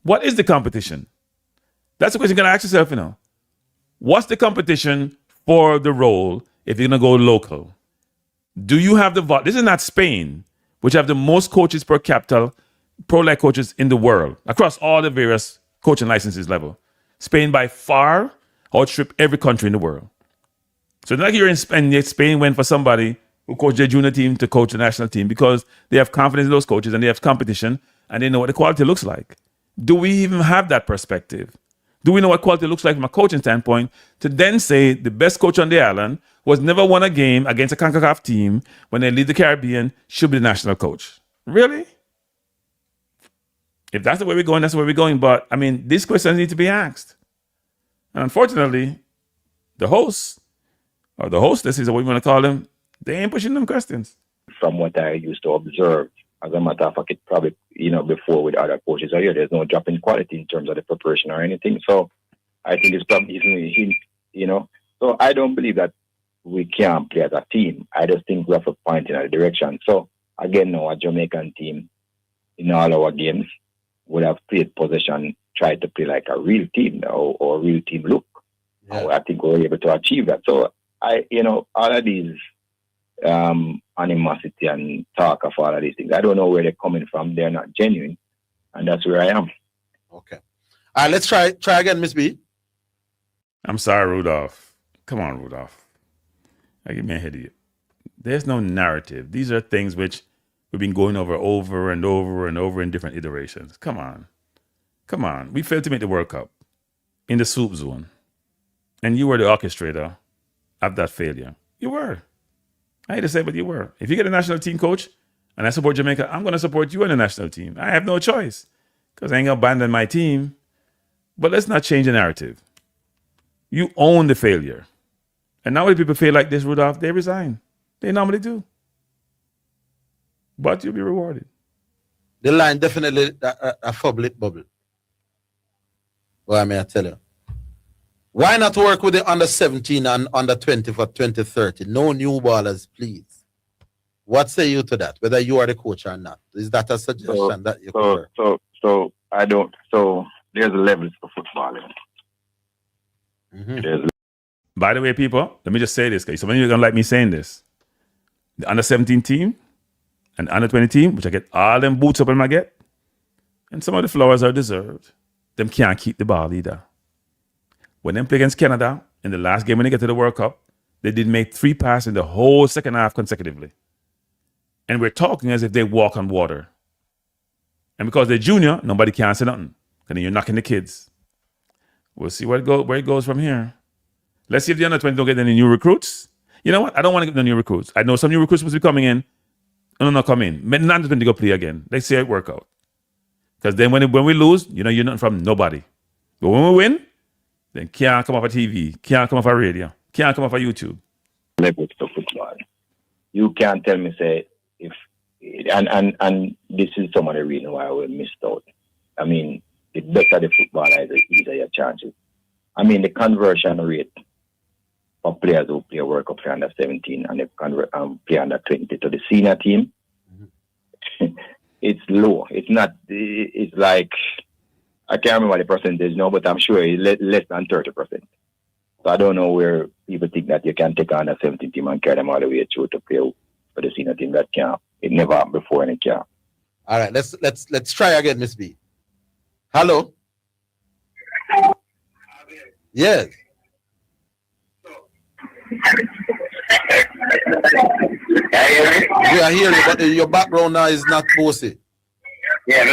What is the competition? That's the question you're going to ask yourself, you know. What's the competition for the role if you're going to go local? Do you have the vote? This is not Spain, which have the most coaches per capita, pro-like coaches in the world, across all the various coaching licenses level. Spain by far outstripped every country in the world. So it's not like you're in Spain, yet Spain went for somebody who coached their junior team to coach the national team because they have confidence in those coaches and they have competition and they know what the quality looks like. Do we even have that perspective? Do we know what quality looks like from a coaching standpoint to then say the best coach on the island who has never won a game against a CONCACAF team when they lead the Caribbean should be the national coach? Really? If that's the way we're going, that's the way we're going. But, I mean, these questions need to be asked. And unfortunately, the host, or the hostess is what we want to call them, they ain't pushing them questions. From what I used to observe, as a matter of fact, it probably, you know, before with other coaches here, there's no drop in quality in terms of the preparation or anything. So I think it's probably, you know. So I don't believe that we can't play as a team. I just think we have to point in a direction. So, again, now, a Jamaican team in all our games would have played possession, tried to play like a real team or a real team look. Yeah. I think we were able to achieve that. So, all of these animosity and talk of all of these things, I don't know where they're coming from. They're not genuine. And that's where I am. Okay. All right, let's try again, Miss B. I'm sorry, Rudolph. Come on, Rudolph. Give me a head of you. There's no narrative. These are things which we've been going over and over in different iterations. Come on. We failed to make the World Cup in the soup zone. And you were the orchestrator of that failure. You were. I hate to say it, but you were. If you get a national team coach and I support Jamaica, I'm going to support you in the national team. I have no choice because I ain't going to abandon my team. But let's not change the narrative. You own the failure. And now when people feel like this, Rudolph, they resign. They normally do. But you'll be rewarded. The line definitely a public bubble. Well, I mean, I tell you. Why not work with the under 17 and under 20 for 2030? No new ballers, please. What say you to that? Whether you are the coach or not, is that a suggestion that you prefer? So I don't. So there's levels for football. Mm-hmm. By the way, people, let me just say this, because some of you are gonna like me saying this. The under 17 team and the under 20 team, which I get all them boots up in my get, and some of the flowers are deserved. Them can't keep the ball either. When them play against Canada in the last game when they get to the World Cup, they did make 3 passes in the whole second half consecutively. And we're talking as if they walk on water. And because they're junior, nobody can say nothing. And then you're knocking the kids. We'll see where it goes from here. Let's see if the under 20 don't get any new recruits. You know what? I don't want to get no new recruits. I know some new recruits supposed to be coming in. No, not come in. But not going to go play again. Let's see how it work out. Because then when we lose, you know, you're nothing from nobody. But when we win, then can't come off a TV, can't come off a radio, can't come off a YouTube. Levels to football. You can't tell me, say, if, and this is some of the reason why we missed out. I mean, the better the football is, the easier your chances. I mean, the conversion rate for players who play World Cup for under 17 and they play under 20 to the senior team, it's low. It's not, it's like, I can't remember the percentage now, but I'm sure it's less than 30%. So I don't know where people think that you can take on a 17 team and carry them all the way through to play for the senior team. That can't. It never happened before and it can't. All right, let's try again, Miss B. Hello. Yes. Yeah, I hear you, but your background now is not bossy. Yeah,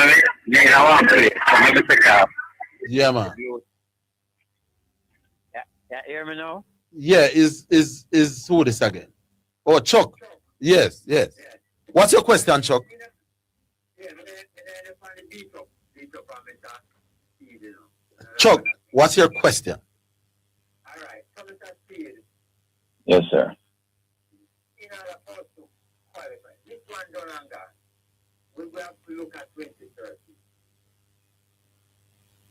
I want to play. Let me pick up. Yeah, man. Yeah, hear me now? Yeah, is who this again? Oh, Chuck. Yes. What's your question, Chuck? Chuck, what's your question? All right, Yes, sir. in order for us to qualify, this one done and gone, we will have to look at 2030.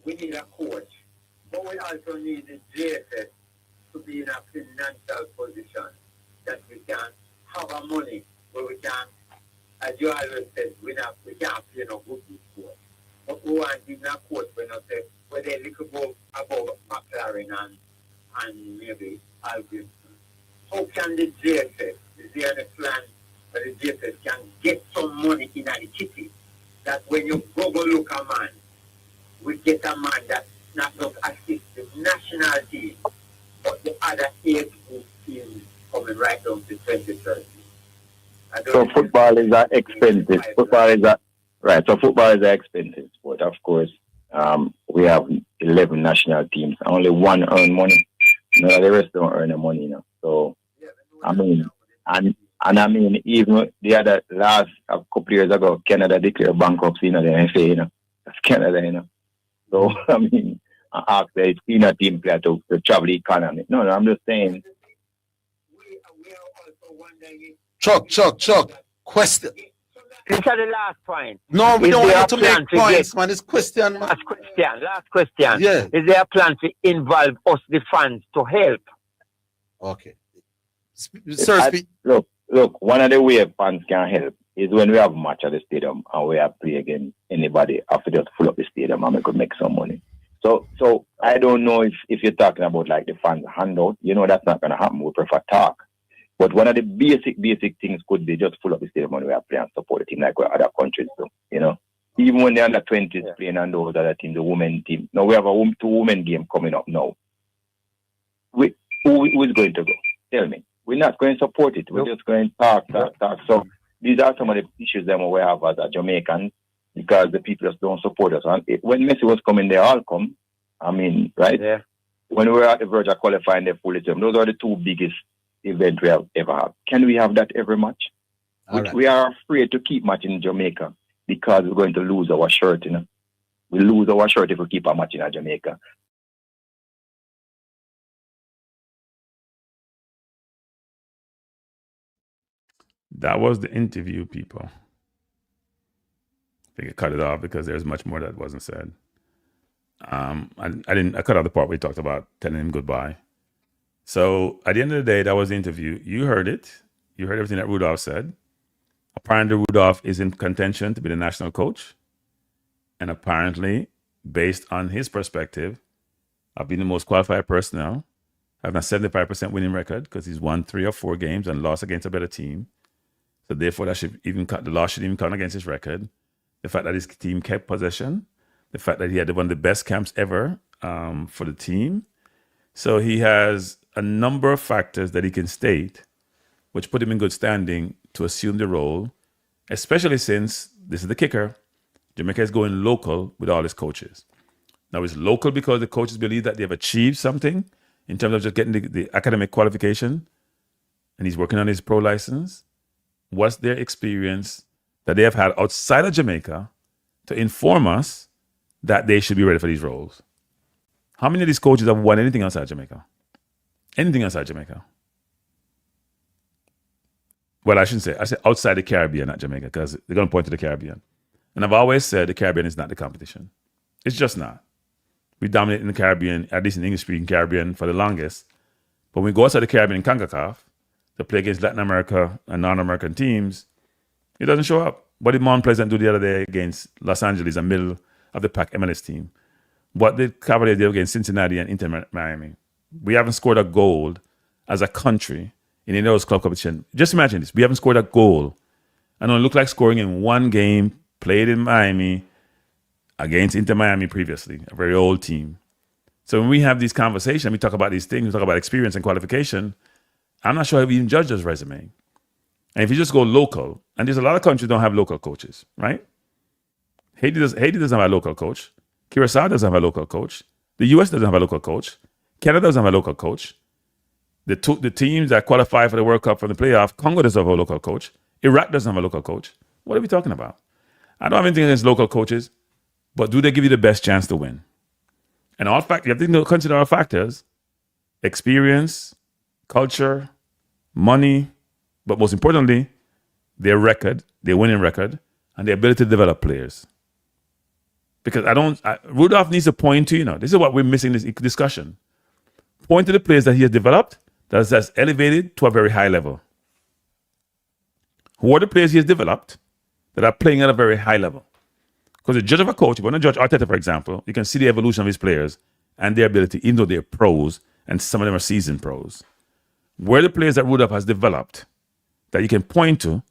We need a coach, but we also need the JFS to be in a financial position that we can have our money where we can, as you always said, we can't pay no good coach. But we want to give a coach when I say, where they look above McLaren and maybe Alvin. How can the JFS, is there any plan that the JFS can get some money in the kitty that when you go look a man, we get a man that not just assist the national team, but the other 8 group teams coming right down to 2030. So football is expensive. Football is an expensive sport. Of course, we have 11 national teams. Only one earn money. None of the rest don't earn the money, you know. So I mean, and I mean, even the other last a couple years ago, Canada declared bankruptcy, you know, the FA, you know. That's Canada, you know. So I mean, I asked the senior team player to travel the economy. No, I'm just saying. Chuck. Question. This is the last point. No, we don't want to make points, get, man. It's question, man. Last question. Yeah. Is there a plan to involve us, the fans, to help? Okay. Sir, speak. Look, one of the ways fans can help is when we have a match at the stadium and we have play against anybody, after just full up the stadium and we could make some money. So I don't know if you're talking about like the fans handout, you know, that's not going to happen. We prefer talk. But one of the basic things could be just full up the stadium when we are playing and support the team like what other countries do, you know. Even when the under 20s playing and those other teams, the women team. Now we have a 2 women game coming up now. Who is going to go? Tell me. We're not going to support it. We're just going to talk. So these are some of the issues that we have as a Jamaican because the people just don't support us. And when Messi was coming, they all come. I mean, right? Yeah. When we were at the verge of qualifying the full team, those are the 2 biggest events we have ever had. Can we have that every match? Right. We are afraid to keep matching in Jamaica because we're going to lose our shirt, you know. We lose our shirt if we keep our match in Jamaica. That was the interview, people. I think I cut it off because there's much more that wasn't said. I cut out the part where he talked about telling him goodbye. So at the end of the day, that was the interview. You heard it. You heard everything that Rudolph said. Apparently, Rudolph is in contention to be the national coach. And apparently, based on his perspective, I've been the most qualified personnel. I have a 75% winning record because he's won 3 or 4 games and lost against a better team. So therefore, the loss should even count against his record. The fact that his team kept possession, the fact that he had one of the best camps ever for the team. So he has a number of factors that he can state, which put him in good standing to assume the role, especially since, this is the kicker, Jamaica is going local with all his coaches. Now, it's local because the coaches believe that they have achieved something in terms of just getting the academic qualification, and he's working on his pro license. What's their experience that they have had outside of Jamaica to inform us that they should be ready for these roles? How many of these coaches have won anything outside Jamaica? Anything outside Jamaica? Well, I shouldn't say. I say outside the Caribbean, not Jamaica, because they're going to point to the Caribbean. And I've always said the Caribbean is not the competition. It's just not. We dominate in the Caribbean, at least in English-speaking Caribbean, for the longest. But when we go outside the Caribbean in CONCACAF to play against Latin America and non-American teams, it doesn't show up. What did Mount Pleasant do the other day against Los Angeles, a middle of the pack MLS team? What did Cavaliers do against Cincinnati and Inter Miami? We haven't scored a goal as a country in any of those club competition. Just imagine this. We haven't scored a goal. And it looked like scoring in one game played in Miami against Inter Miami previously, a very old team. So when we have these conversations, we talk about these things, we talk about experience and qualification, I'm not sure how we even judge this resume. And if you just go local, and there's a lot of countries don't have local coaches, right? Haiti doesn't have a local coach. Curacao doesn't have a local coach. The US doesn't have a local coach. Canada doesn't have a local coach. The teams that qualify for the World Cup from the playoff, Congo doesn't have a local coach. Iraq doesn't have a local coach. What are we talking about? I don't have anything against local coaches, but do they give you the best chance to win? And you have to consider all factors: experience, culture, money, but most importantly, their record, their winning record, and the ability to develop players. Because Rudolph needs to point to, this is what we're missing in this discussion. Point to the players that he has developed that has elevated to a very high level. Who are the players he has developed that are playing at a very high level? Because the judge of a coach, if you want to judge Arteta, for example, you can see the evolution of his players and their ability, even though they're pros, and some of them are seasoned pros. Where are the players that Rudolph has developed that you can point to,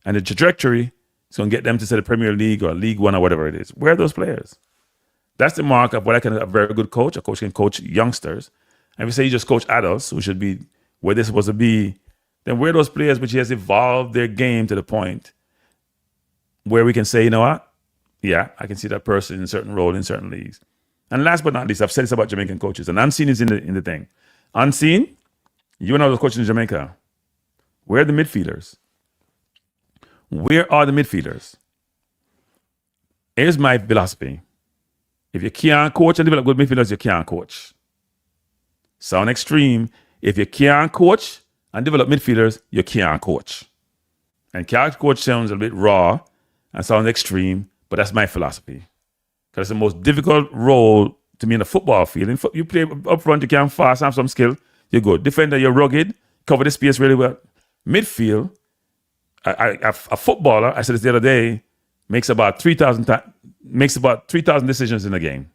and the trajectory is going to get them to say the Premier League or League One or whatever it is? Where are those players? That's the mark of what a very good coach. A coach can coach youngsters. And if you say you just coach adults who should be where they're supposed to be, then where are those players which he has evolved their game to the point where we can say, you know what? Yeah, I can see that person in a certain role in certain leagues. And last but not least, I've said this about Jamaican coaches, and unseen is in the thing. Unseen, you and I was coaching in Jamaica. Where are the midfielders? Where are the midfielders? Here's my philosophy. If you can't coach and develop good midfielders, you can't coach. Sound extreme. If you can't coach and develop midfielders, you can't coach. And can't coach sounds a bit raw and sounds extreme, but that's my philosophy. Because it's the most difficult role to me in the football field. You play up front, you can fast, have some skill, you're good. Defender, you're rugged, cover the space really well. Midfield, a footballer, I said this the other day, makes about 3,000 decisions in a game.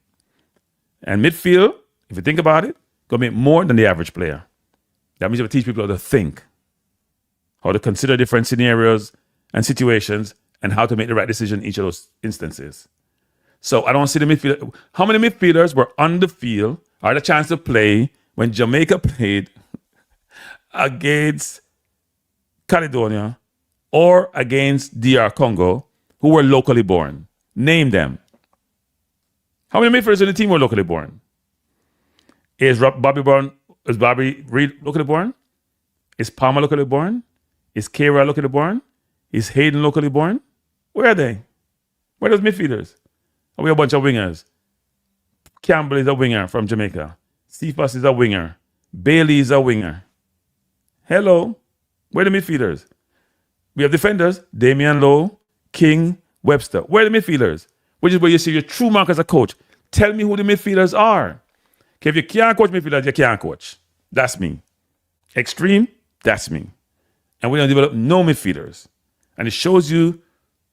And midfield, if you think about it, going to make more than the average player. That means you have to teach people how to think, how to consider different scenarios and situations, and how to make the right decision in each of those instances. So I don't see the midfielder. How many midfielders were on the field or had a chance to play when Jamaica played against Caledonia or against DR Congo who were locally born? Name them. How many midfielders in the team were locally born? Is Bobby Reed locally born? Is Palmer locally born? Is Kira locally born? Is Hayden locally born? Where are they? Where are those midfielders? Are we a bunch of wingers? Campbell is a winger from Jamaica. Cephas is a winger. Bailey is a winger. Hello. Where are the midfielders? We have defenders. Damian Lowe, King, Webster. Where are the midfielders? Which is where you see your true mark as a coach. tell me who the midfielders are. Okay, if you can't coach midfielders, you can't coach. That's me. Extreme, that's me. And we don't develop no midfielders. And it shows you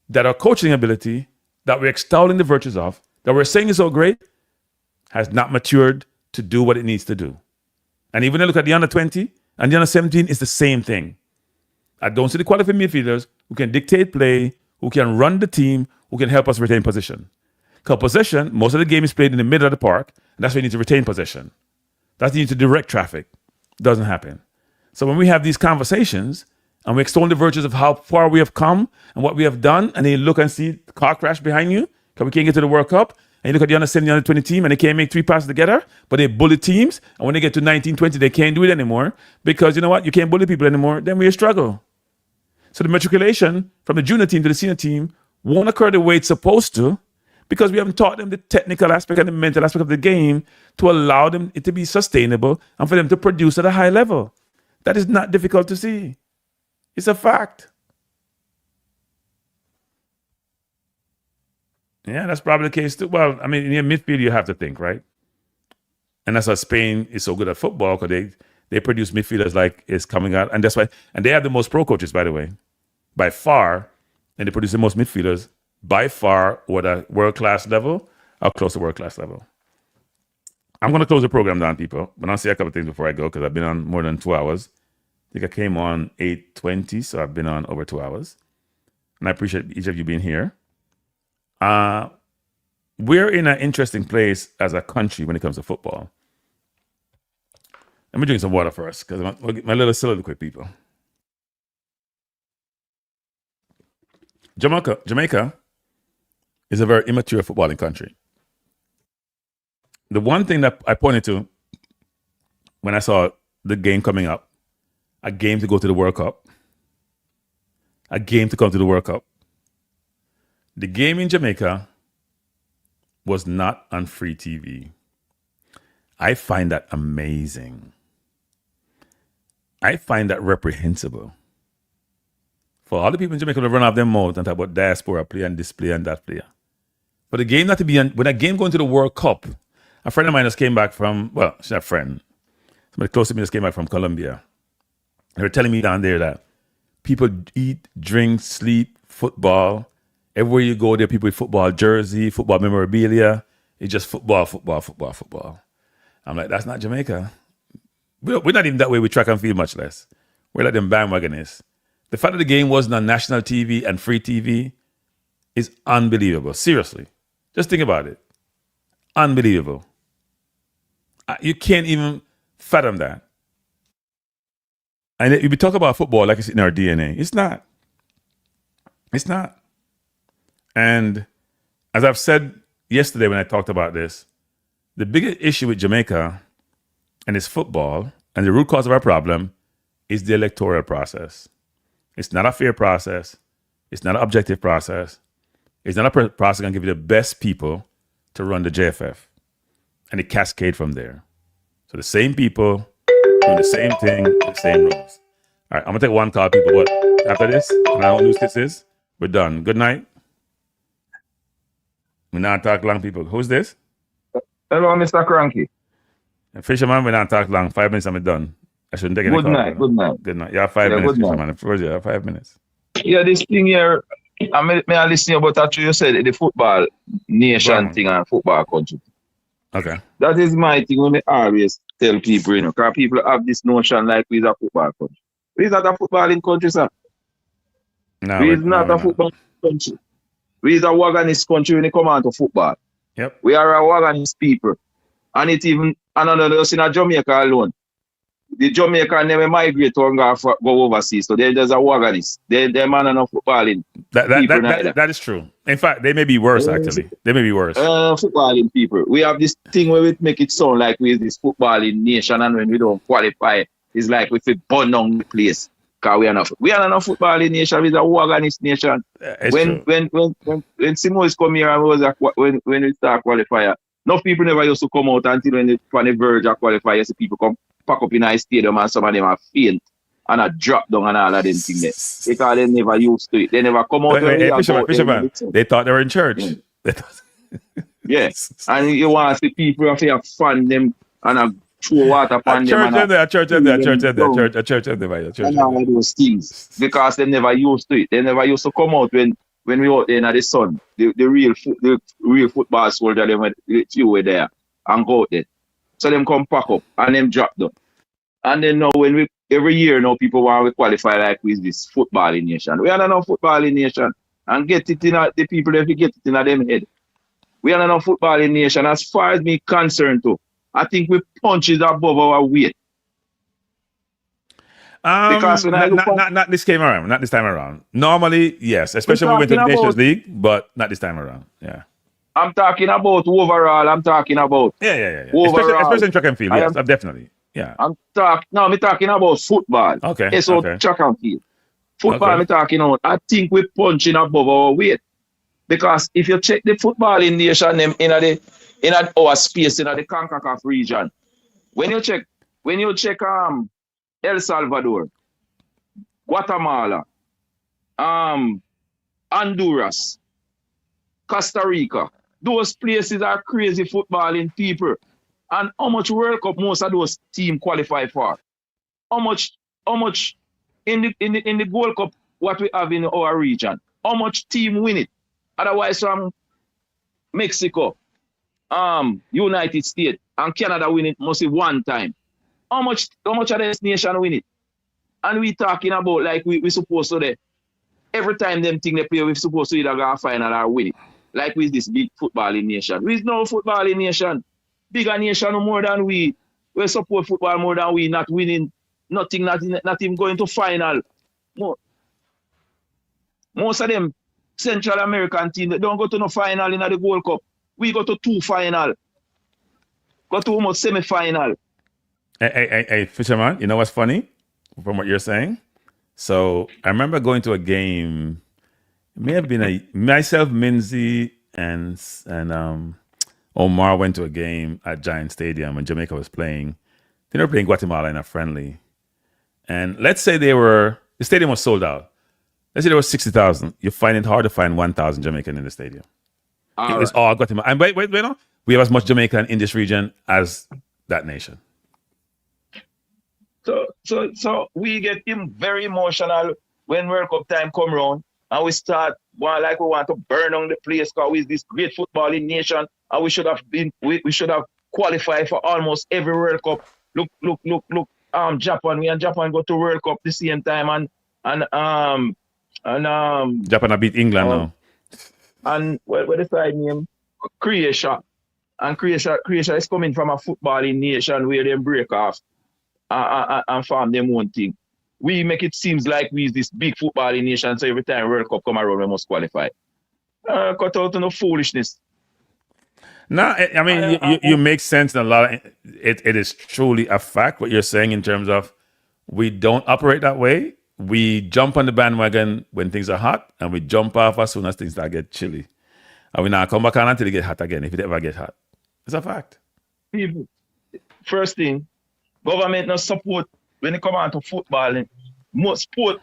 that our coaching ability, that we're extolling the virtues of, that we're saying is so great, has not matured to do what it needs to do. And even when I look at the under 20 and the under 17, it's the same thing. I don't see the qualified midfielders who can dictate play, who can run the team, who can help us retain possession. Because possession, most of the game is played in the middle of the park, and that's why you need to retain possession. That's why you need to direct traffic. Doesn't happen. So when we have these conversations and we extol the virtues of how far we have come and what we have done, and then you look and see the car crash behind you because we can't get to the World Cup, and you look at the under 17, under 20 team, and they can't make 3 passes together, but they bully teams, and when they get to 19, 20, they can't do it anymore because you know what? You can't bully people anymore. Then we struggle. So the matriculation from the junior team to the senior team won't occur the way it's supposed to because we haven't taught them the technical aspect and the mental aspect of the game to allow them it to be sustainable and for them to produce at a high level. That is not difficult to see. It's a fact. Yeah, that's probably the case too. Well, I mean, in your midfield, you have to think, right? And that's why Spain is so good at football because they produce midfielders like is coming out. And that's why, and they have the most pro coaches, by the way, by far. And they produce the most midfielders by far at a world-class level or close to world-class level. I'm going to close the program down, people. But I'll say a couple of things before I go because I've been on more than 2 hours. I think I came on 8:20, so I've been on over 2 hours. And I appreciate each of you being here. We're in an interesting place as a country when it comes to football. Let me drink some water first because my little soliloquy, people. Jamaica is a very immature footballing country. The one thing that I pointed to when I saw the game coming up, a game to go to the World Cup, a game to come to the World Cup. The game in Jamaica was not on free TV. I find that amazing. I find that reprehensible. For all the people in Jamaica to run off their mouth and talk about diaspora player and this player and that player. For the game not to be on, when a game going to the World Cup, a friend of mine just came back from, well, she's not a friend. Somebody close to me just came back from Colombia. They were telling me down there that people eat, drink, sleep, football. Everywhere you go, there are people with football jersey, football memorabilia. It's just football, football, football, football. I'm like, that's not Jamaica. We're not even that way with track and field, much less. We're like them bandwagonists. The fact that the game wasn't on national TV and free TV is unbelievable. Seriously. Just think about it. Unbelievable. You can't even fathom that. And if we talk about football like it's in our DNA, it's not. It's not. And as I've said yesterday when I talked about this, the biggest issue with Jamaica and its football and the root cause of our problem is the electoral process. It's not a fair process. It's not an objective process. It's not a process that can give you the best people to run the JFF. And it cascades from there. So the same people doing the same thing, the same rules. All right, I'm going to take one call, people. But after this, and I don't lose this, we're done. Good night. We not talk long, people. Who's this? Hello, Mr. Kranky. Fisherman, we not talk long. 5 minutes and we're done. I shouldn't take any call. Good night. Good night. You have 5 minutes, Fisherman. First, you have 5 minutes. Yeah, this thing here, I listen about that you said, the football nation thing and football country. Okay. That is my thing when I always tell people, you know, because people have this notion like we're a football country. We're not a footballing country, sir. No, we're not a football country. We're a wagonist country when it comes on to football. Yep. We are a wagonist people. And it even, another in Jamaica alone. The Jamaican never migrate to go overseas. So there's a wagonist. They're man enough footballing. That is true. In fact, they may be worse, actually. They may be worse. Footballing people. We have this thing where we make it sound like we're this footballing nation, and when we don't qualify, it's like we burn down the place. Because we are not a footballing nation, we're a wagonist nation. When Simoes come here and when we start qualifier, no people never used to come out until when they on the verge of qualifier, see people come pack up in a stadium and some of them are faint and a drop down and all of them things there. Because they never used to it. They never come out. Fisherman, they thought they were in church. Yeah. And you want to see people if you have fun them and throw water upon them. A church in there. And all those things. Because they never used to it. They never used to come out when we out there in the sun. The real football soldier, you were there and go out there. So them come pack up and them drop down. And then now every year now people want to qualify like with this footballing nation. We are not enough footballing nation. And get it in the people if you get it in them head. We are not enough footballing nation. As far as me concerned too. I think we punches above our weight. Because not this time around. Not this time around. Normally, yes, especially when we went to the Nations League, but not this time around. Yeah. I'm talking about overall. I'm talking about especially in track and field. Yes, definitely. Yeah. I'm talking about football. Okay. So track and field. Football, I'm talking about. I think we're punching above our weight. Because if you check the footballing nation them in our space in the CONCACAF region, when you check El Salvador, Guatemala, Honduras, Costa Rica, those places are crazy footballing people. And how much World Cup most of those teams qualify for? How much in the Gold Cup what we have in our region? How much team win it? Otherwise from Mexico, United States, and Canada win it mostly one time. How much of this nation win it? And we talking about like we supposed to every time them thing they play, we're supposed to either go a final or win it. Like with this big footballing nation. We're no footballing nation. Bigger nation more than we. We support football more than we, not winning nothing, not even going to final. Most of them Central American team, they don't go to no final in the Gold Cup. We go to 2 final. Go to almost semi-final. Hey, Fisherman, you know what's funny from what you're saying? So I remember going to a game. It may have been myself, Minzy, and Omar went to a game at Giant Stadium when Jamaica was playing. They were playing Guatemala in a friendly. And let's say the stadium was sold out. Let's say there was 60,000. You find it hard to find 1,000 Jamaican in the stadium. It was all Guatemala. And wait, no. We have as much Jamaican in this region as that nation. So we get very emotional when World Cup time come around and we start we want to burn on the place because we're this great footballing nation and we should have qualified for almost every World Cup. Look, Japan. We and Japan go to World Cup the same time and Japan have beat England now. And what the side name? Croatia. And Croatia is coming from a footballing nation where they break off and form them own thing. We make it seems like we this big footballing nation, so every time World Cup come around, we must qualify. Cut out no foolishness. No, I mean, you make sense in a lot of it is truly a fact what you're saying in terms of we don't operate that way. We jump on the bandwagon when things are hot, and we jump off as soon as things start get chilly. And we not come back on until they get hot again, if it ever get hot. It's a fact. People, first thing, government not support when it come on to football, most sport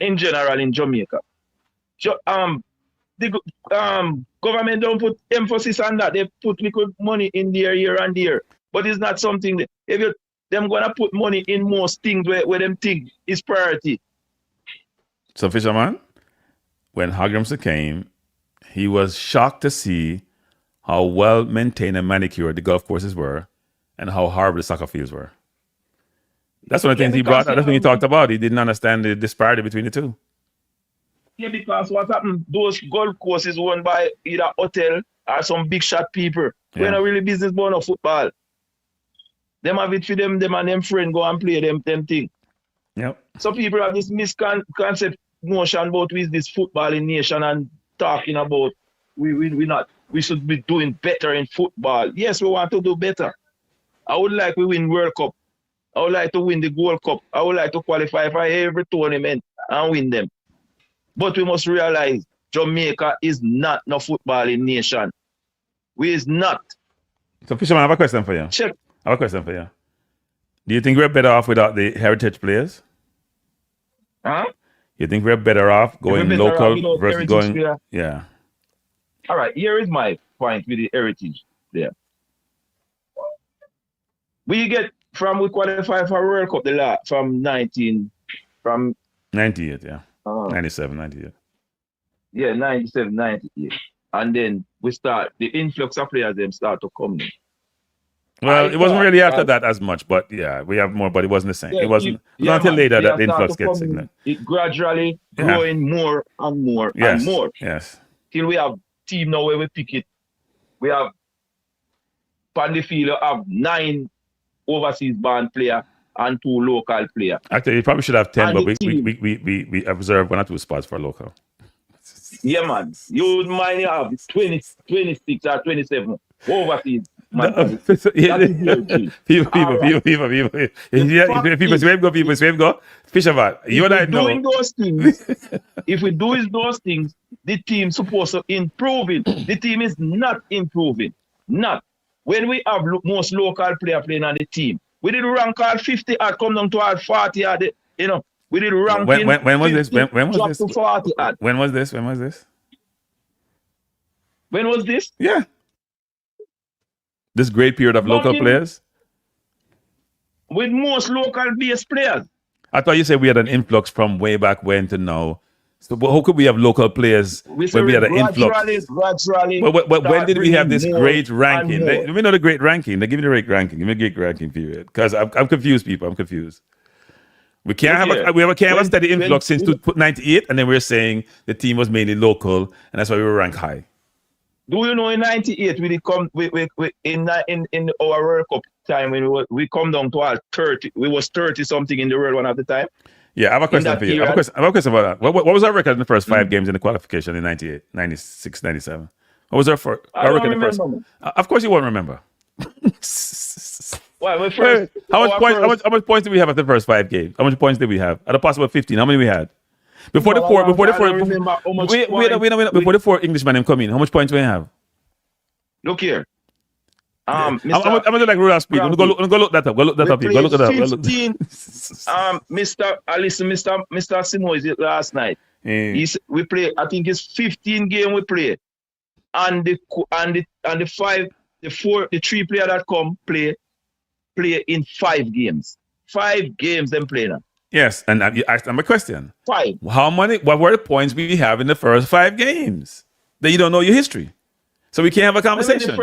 in general in Jamaica. The government don't put emphasis on that. They put liquid money in there here and there. But it's not something that if them gonna put money in most things where them think is priority. So Fisherman, when Hogramson came, he was shocked to see how well maintained and manicured the golf courses were and how horrible the soccer fields were. That's one of the things he brought. That's what he talked about. He didn't understand the disparity between the two. Yeah, because what happened, those golf courses owned by either hotel or some big shot people. Yeah. We're not really business born of football. Them have it for them and them friend go and play them thing. Yep. So people have this misconcept notion about with this footballing nation and talking about we should be doing better in football. Yes, we want to do better. I would like to win World Cup. I would like to win the Gold Cup. I would like to qualify for every tournament and win them. But we must realize Jamaica is not no footballing nation. We is not. So Fisherman, I have a question for you. Check. I have a question for you. Do you think we're better off without the heritage players? Huh? You think we're better off going local versus going? Yeah. All right, here is my point with the heritage there. We qualify for World Cup from 98, yeah. 97, 98. Yeah, 97, 98. And then the influx of players them start to come in. Well, it wasn't really after that as much, but yeah, we have more, but it wasn't the same. Yeah, it wasn't not until later that the influx gets signaled. It gradually growing more and more and more. Yes. Till we have team now where we pick it. We have Pandifield have 9 overseas band player and 2 local player. Actually, you probably should have 10, but we observe 1 or 2 spots for local. Yeah, man. You would mind have 26 or 27 overseas. People swim go. Fisherman, you and I know. Doing those things, if we do those things, the team supposed to improve it. The team is not improving. Not. When we have most local player playing on the team, we did rank all 50 and come down to all 40 we did rank when was this? When was this? To 40 When was this? When was this? Yeah. This great period of local players? With most local based players. I thought you said we had an influx from way back when to now. So how could we have local players when we had an influx? Gradually. When did we have this great ranking? We know the great ranking. They give me the great ranking. Give me a great ranking period. Because I'm confused, people. I'm confused. We can't have a steady influx since 98, and then we're saying the team was mainly local, and that's why we were ranked high. Do you know in 98 we come in our World Cup time when we come down to our 30, we was 30 something in the world one at the time? Yeah, I have a question for you. I have a question about that. What was our record in the first 5 games in the qualification in 98, 96, 97? What was our record in the first? Of course you won't remember. How much points did we have at the first 5 games? How much points did we have? At a possible 15, how many we had? Before the 4 Englishmen come in, how much points do we have? Look here. I'm gonna do like Rudolph Speid. I'm gonna go look that up. Go look it up. Mr. Simo is it last night. We play. I think it's 15 game we play, and the 3 player that come play in 5 games. 5 games them play now. Yes, and you asked them a question. 5. What were the points we have in the first 5 games? That you don't know your history, so we can't have a conversation.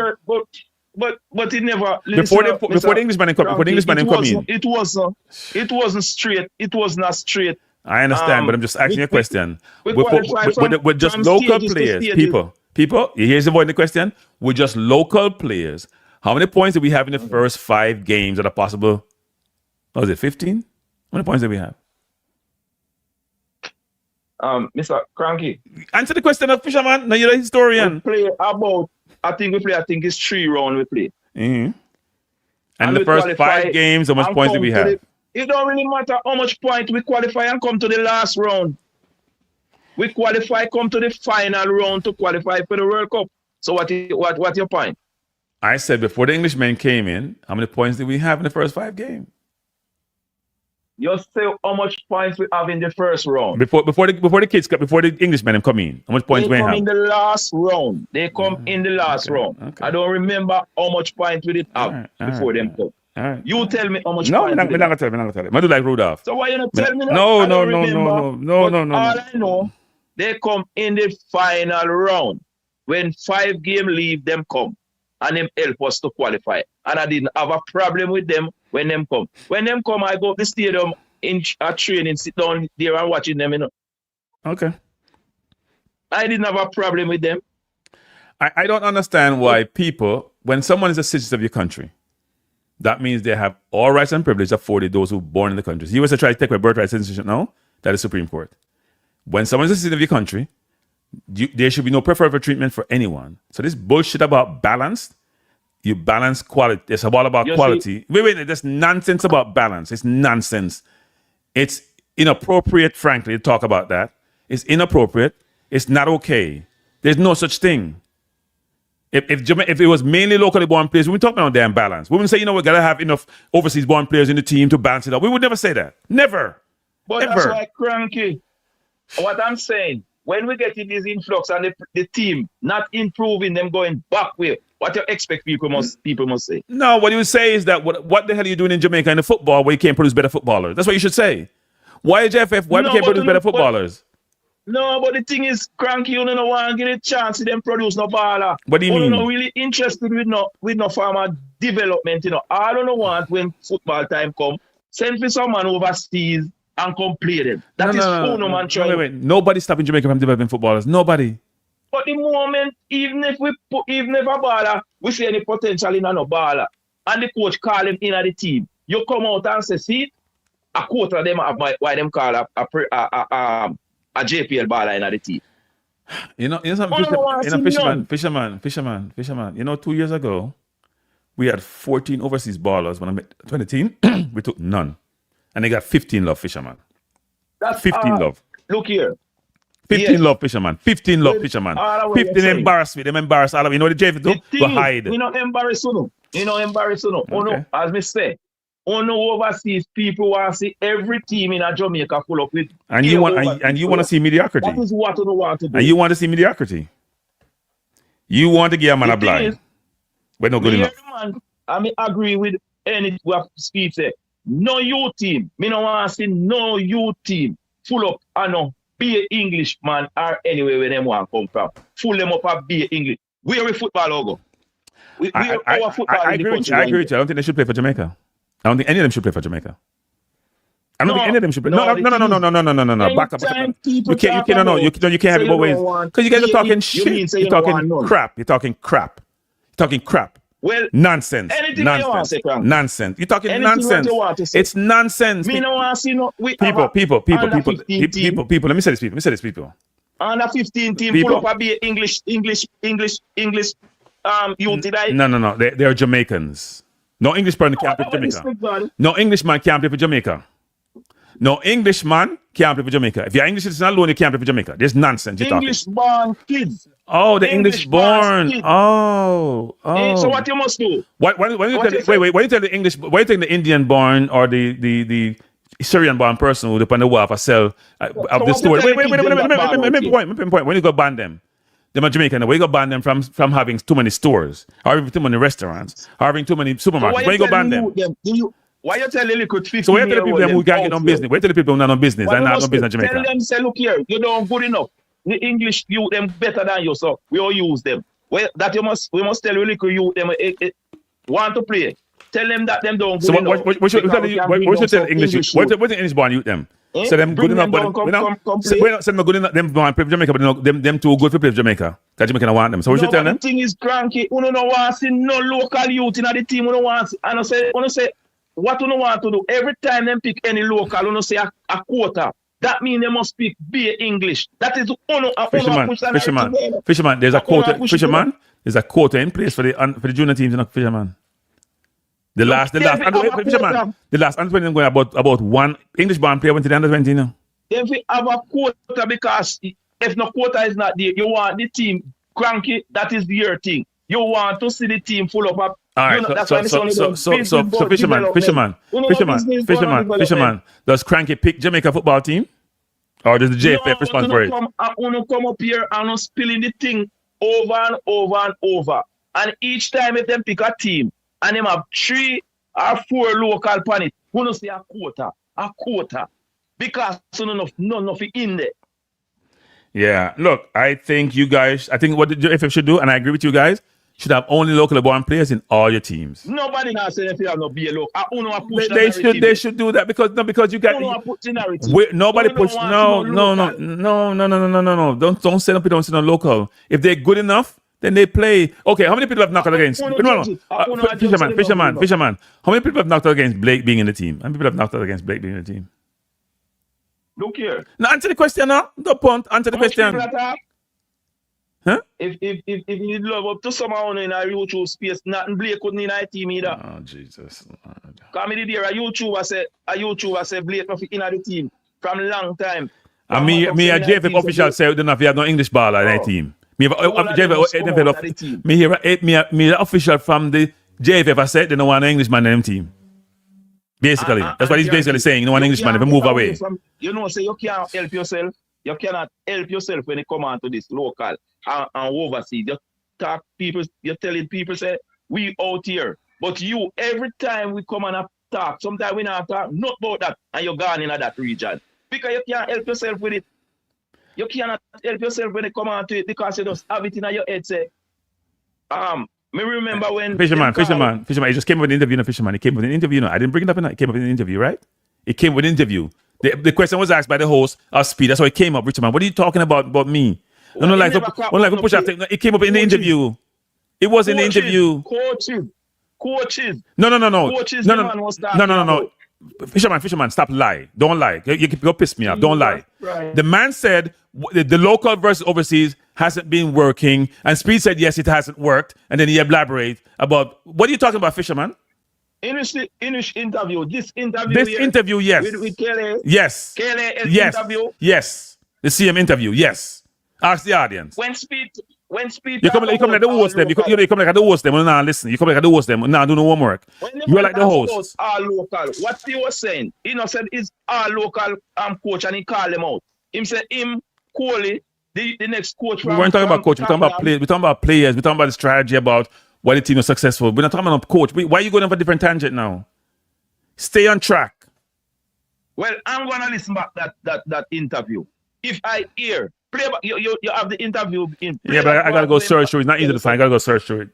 But it never. Before the Englishman come in. It wasn't straight. It was not straight. I understand, but I'm just asking you a question. With just local players, people. Here's the point of the question. With just local players, how many points did we have in the first 5 games that are possible? What was it, 15? How many points did we have? Mr. Kranky. Answer the question of Fisherman. Now you're a historian. I think it's 3 rounds we play. Mm-hmm. And the first 5 games, how much points did we have? It don't really matter how much points we qualify and come to the last round. We qualify, come to the final round to qualify for the World Cup. So what's your point? I said before the Englishmen came in, how many points did we have in the first 5 games? You say how much points we have in the first round. Before the Englishmen come in, how much points we have? They come in the last round. Okay. I don't remember how much points we did have before them come. Right. You tell me how much points. No, I'm not gonna tell you. I do like Rudolph. So why you not tell me that? No. All I know, they come in the final round. When 5 games leave, them come. And them help us to qualify. And I didn't have a problem with them when them come. When them come, I go to the stadium in a training, sit down there and watching them, Okay. I didn't have a problem with them. I don't understand why people, when someone is a citizen of your country, that means they have all rights and privileges afforded those who are born in the country. So you was to try to take away birthright citizenship now? That is Supreme Court. When someone is a citizen of your country, there should be no preferential treatment for anyone. So this bullshit about balance, you balance quality. It's all about quality. Wait, there's nonsense about balance. It's nonsense. It's inappropriate, frankly, to talk about that. It's inappropriate. It's not okay. There's no such thing. If it was mainly locally born players, we would talk about damn balance. We wouldn't say, we gotta have enough overseas born players in the team to balance it out. We would never say that. Never. But Ever. That's why Kranky. What I'm saying, when we get in this influx and the team not improving, them going back way, what you expect people must say? No, what you would say is that what the hell are you doing in Jamaica in the football where you can't produce better footballers? That's what you should say. Why JFF? Why we can't produce better footballers? No, but the thing is, Kranky, you don't want to get a chance to them produce no baller. What do you mean? You not really interested with no farmer development, you know. I don't want when football time come, send for someone overseas and come play them. That is Uno man trying. Wait. Nobody's stopping Jamaica from developing footballers. Nobody. But the moment, even if a baller, we see any potential in no baller, and the coach call him in at the team, you come out and say, see, a quarter of them have why them call a JPL baller in at the team. You know something, fisherman. You know, 2 years ago, we had 14 overseas ballers. When I met 2018, we took none. And they got 15 love, fisherman. That's 15 love. Look here. 15 love, fisherman. 15 love, fisherman. 15 embarrass me. Them embarrass all of me. You know what the JV do? Go hide. We not embarrass you. Okay. As me say, overseas people want to see every team in a Jamaica full up with. And you want to see mediocrity. That is what you want to do. And you want to see mediocrity. You want to give a man a blind. But not good enough. Man, I mean, agree with any what Speed say. No youth team. Me no want to see no youth team full up and no be an English man or anywhere where them want to come from. Full them up and be English. Where we football logo? I agree with you. I don't think they should play for Jamaica. I don't think any of them should play for Jamaica. I don't think any of them should play. No. Back up. You can't have it both ways. Because you guys are talking shit. You're talking crap. You're talking crap. Well, nonsense. Nonsense. You're talking nonsense. It's nonsense. Me no want to see no. People. Let me say this, people. Under 15 team full up a be English. Youth today. No. They are Jamaicans. No English person can't play for Jamaica. No Englishman can't play for Jamaica. No Englishman can't play for Jamaica. If you're English citizen alone, you can't play for Jamaica. There's nonsense. English-born kids. Oh, the English-born. Oh. So what you must do? When you tell the English, why you think the Indian-born or the Syrian-born person who depend on the wall for sell of the story? Wait. When you go ban them. Them are Jamaican. Why you go ban them from having too many stores, or having too many restaurants, or having too many supermarkets? Why you go ban them? Why you tell the liquid 50? So why you tell the people who can't get on business? Why you tell the people who not on business and not on business in Jamaica? Tell them, say, look here, you don't good enough. The English you them better than you, so we all use them. Well, that we must tell you liquid you them want to play. Tell them that them don't good enough. So what should tell English? What the English born youth them? So them good enough, but say them good enough. Them want to play for Jamaica, but them too good to play for Jamaica. That Jamaica don't want them. So we should tell them. The thing is, Kranky, we don't want to see no local youth in the team. We don't want. And I say, what you want to do? Every time them pick any local, you say a quarter. That means they must speak be English. That is fisherman. There's a quota. Fisherman. There's a quota in place for the junior teams, you know, fisherman. The last under 20 going about one English-born player went to the under 20 now. If we have a quota, because if no quota is not there, you want the team Kranky. That is your thing. You want to see the team full of up. All right, so fisherman. Does Kranky pick Jamaica football team, or does the JFF respond for it? I want to come up here and I'm spilling the thing over and over and over. And each time if them pick a team and them have 3 or 4 local pan it, we don't say a quarter, because none of it in there. Yeah, look, I think what the JFF should do, and I agree with you guys, should have only locally born players in all your teams. Nobody has said if you have no be local. They should do that because you got nobody puts no. Don't send up people don't no local. If they're good enough, then they play. Okay, how many people have knocked out against? Fisherman. How many people have knocked out against Blake being in the team? How many people have knocked out against Blake being in the team? Look here. Now answer the question now. Don't punt. Answer the question. Huh? If you love up to someone in a YouTube space, nothing Blake couldn't in a team either. Oh Jesus! Come in there, a YouTuber said Blake not in the team from a long time. And me a JFF official say don't have no English baller in the team. Me the official from the JFF I said they don't want an Englishman in the team. Basically, that's what he's basically saying. You don't want an Englishman if you move away. You know, say you can't help yourself. You cannot help yourself when you come on to this local and overseas. You talk people, you're telling people, say, we out here. But you, every time we come and talk, sometimes we not talk, not about that, and you're gone in that region. Because you can't help yourself with it. You cannot help yourself when you come on to it because you just have it in your head, say, me remember when... Fisherman, he just came with an interview, Fisherman. He came with an interview, I didn't bring it up, it came up in an interview, right? It came with an interview. The question was asked by the host of Speed. That's why it came up, Richard man. What are you talking about me? Well, it came up in the interview. It was in the interview. Coaches. No. Coaches, No. Fisherman, stop lie. Don't lie. You piss me off. Don't lie. Right. The man said the local versus overseas hasn't been working, and Speed said yes, it hasn't worked, and then he elaborate about what are you talking about, Fisherman? English interview. This interview, yes. With Kelly. Yes. Kelly interview. Yes. The CM interview, yes. Ask the audience. When Speed you come like the host them. You come like the host them. Now listen. You come like the host them. Now do no homework. You are like the host. All local. What he was saying, he not said is all local coach, and he called them out. Him said him Coley, the next coach. We weren't talking about coach. We're talking about players. We're talking about players. We're talking about the strategy about why the team is successful. We're not talking about coach. Why are you going off a different tangent now? Stay on track. Well, I'm gonna listen back that interview. If I hear play back, you have the interview in. Yeah, but I gotta go search through it. It's not easy to find. I gotta go search through it.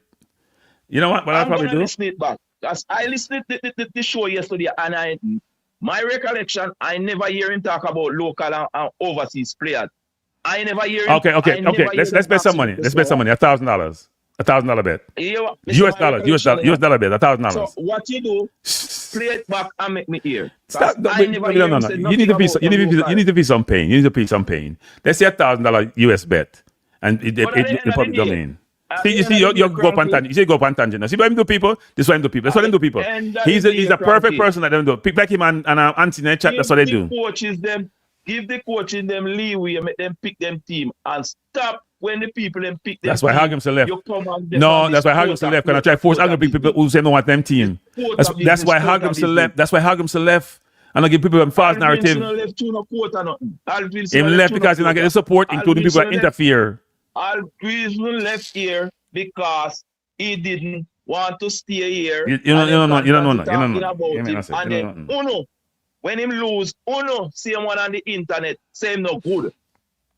You know what? What I'll probably do? Listen it back. Because I listened to the show yesterday, and my recollection, I never hear him talk about local and overseas players. I never hear him. Okay. Let's bet some money. Let's bet some money. $1,000. $1,000 bet. US dollar bet. $1,000. So what you do? Play it back and make me hear. Stop. No. You need to be some pain. You need to pay some pain. Let's say $1,000 US bet, and it public domain. You go up on tangent. You say go up on tangent. Now, see what him do, people? This is what him do, people. That's what him do, people. He's a perfect person that them do. Pick like him and Anthony in chat. That's what they do. Give the coaches them leeway and make them pick them team, and stop when the people them pick them. That's why Haggins left. No, that's why Haggins left. Can I try force Haggins people who say no want them team? That's why Haggins left. That's why Haggins left. And I give people a false narrative. Him left because he not getting support, including people that interfere. Al Griezmann left here because he didn't want to stay here. You don't know. And then Uno, when him lose, Uno see him one on the internet, say him no good.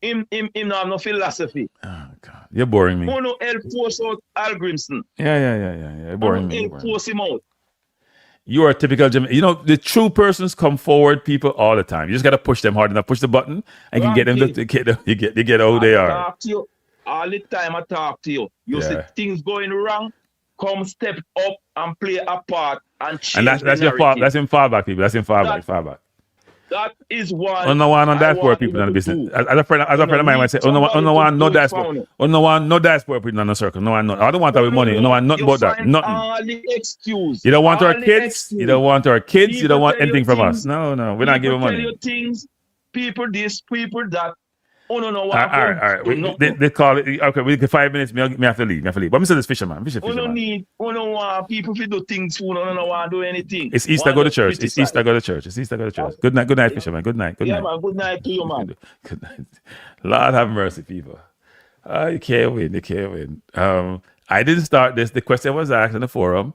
Him no have no philosophy. Oh God, you're boring me. Uno help force out Al Grimson. Yeah. You're boring me. Help force him out. You are a typical Jamaican. You know, the true persons come forward, people, all the time. You just got to push them hard enough, push the button, and you can get them to get who they are. Talk to you. All the time I talk to you. You see things going wrong, come step up and play a part and change. And that's your fault. That's in fallback, people. That's in fallback. That is why. No one on diaspora people in the business. As a friend of mine might say, no one, no diaspora. No diaspora people in the circle. No one, I don't want that with money. No one, not about that. Nothing. All the excuse. You don't want our kids. You don't want our kids. You don't want anything from us. No, we're not giving money. Tell you things. People this, people that. Oh no! All right. They call it. Okay, we get 5 minutes. Me have to leave. But Mr. This fisherman. We don't need. We don't want people to do things. We don't want to do anything. It's Easter. Go to church. It's Easter. Go to church. Good night, fisherman. Good night. Man. Good night to you, man. Good night. Lord have mercy, people. You can't win. I didn't start this. The question was asked in the forum,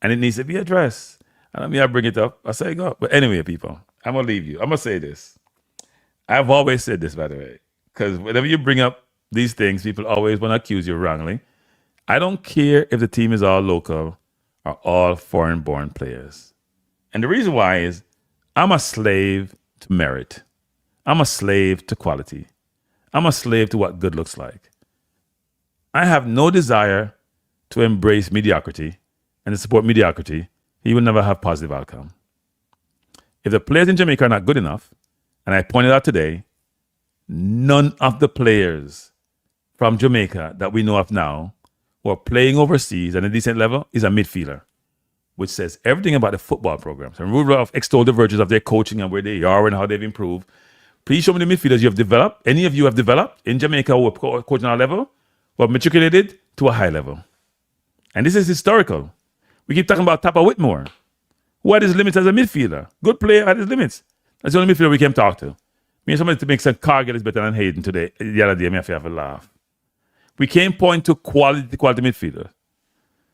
and it needs to be addressed. And I bring it up. I say go. But anyway, people, I'm gonna leave you. I'm gonna say this. I've always said this, by the way. Because whenever you bring up these things, people always want to accuse you wrongly. I don't care if the team is all local or all foreign-born players. And the reason why is I'm a slave to merit. I'm a slave to quality. I'm a slave to what good looks like. I have no desire to embrace mediocrity and to support mediocrity. He will never have positive outcome. If the players in Jamaica are not good enough, and I pointed out today, none of the players from Jamaica that we know of now who are playing overseas at a decent level is a midfielder, which says everything about the football programs. And Rudolph extolled the virtues of their coaching and where they are and how they've improved. Please show me the midfielders you have developed. Any of you have developed in Jamaica who are coaching our level, who have matriculated to a high level. And this is historical. We keep talking about Tapa Whitmore, who had his limits as a midfielder. Good player had his limits. That's the only midfielder we can talk to. Me somebody to make some Cargill is better than Hayden today. The other day, me have a laugh. We can't point to quality midfielder.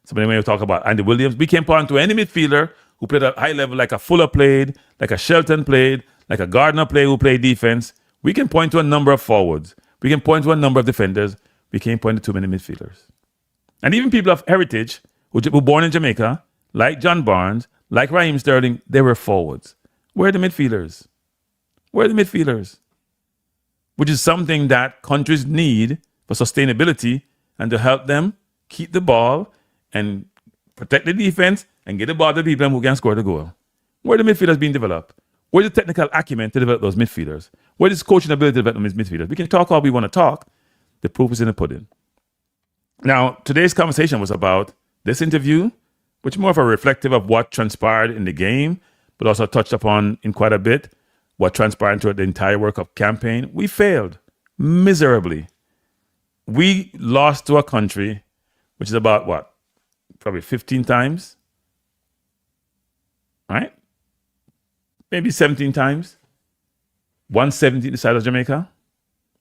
Somebody may talk about Andy Williams. We can't point to any midfielder who played at high level like a Fuller played, like a Shelton played, like a Gardner played who played defense. We can point to a number of forwards. We can point to a number of defenders. We can't point to too many midfielders. And even people of heritage who were born in Jamaica, like John Barnes, like Raheem Sterling, they were forwards. Where are the midfielders? Where are the midfielders? Which is something that countries need for sustainability and to help them keep the ball and protect the defense and get the ball to people who can score the goal. Where are the midfielders being developed? Where's the technical acumen to develop those midfielders? Where is coaching ability to develop those midfielders? We can talk all we want to talk. The proof is in the pudding. Now, today's conversation was about this interview, which is more of a reflective of what transpired in the game, but also touched upon in quite a bit what transpired throughout the entire World Cup campaign. We failed miserably. We lost to a country, which is about what? Probably 15 times, right? Maybe 17 times. 170 the size of Jamaica.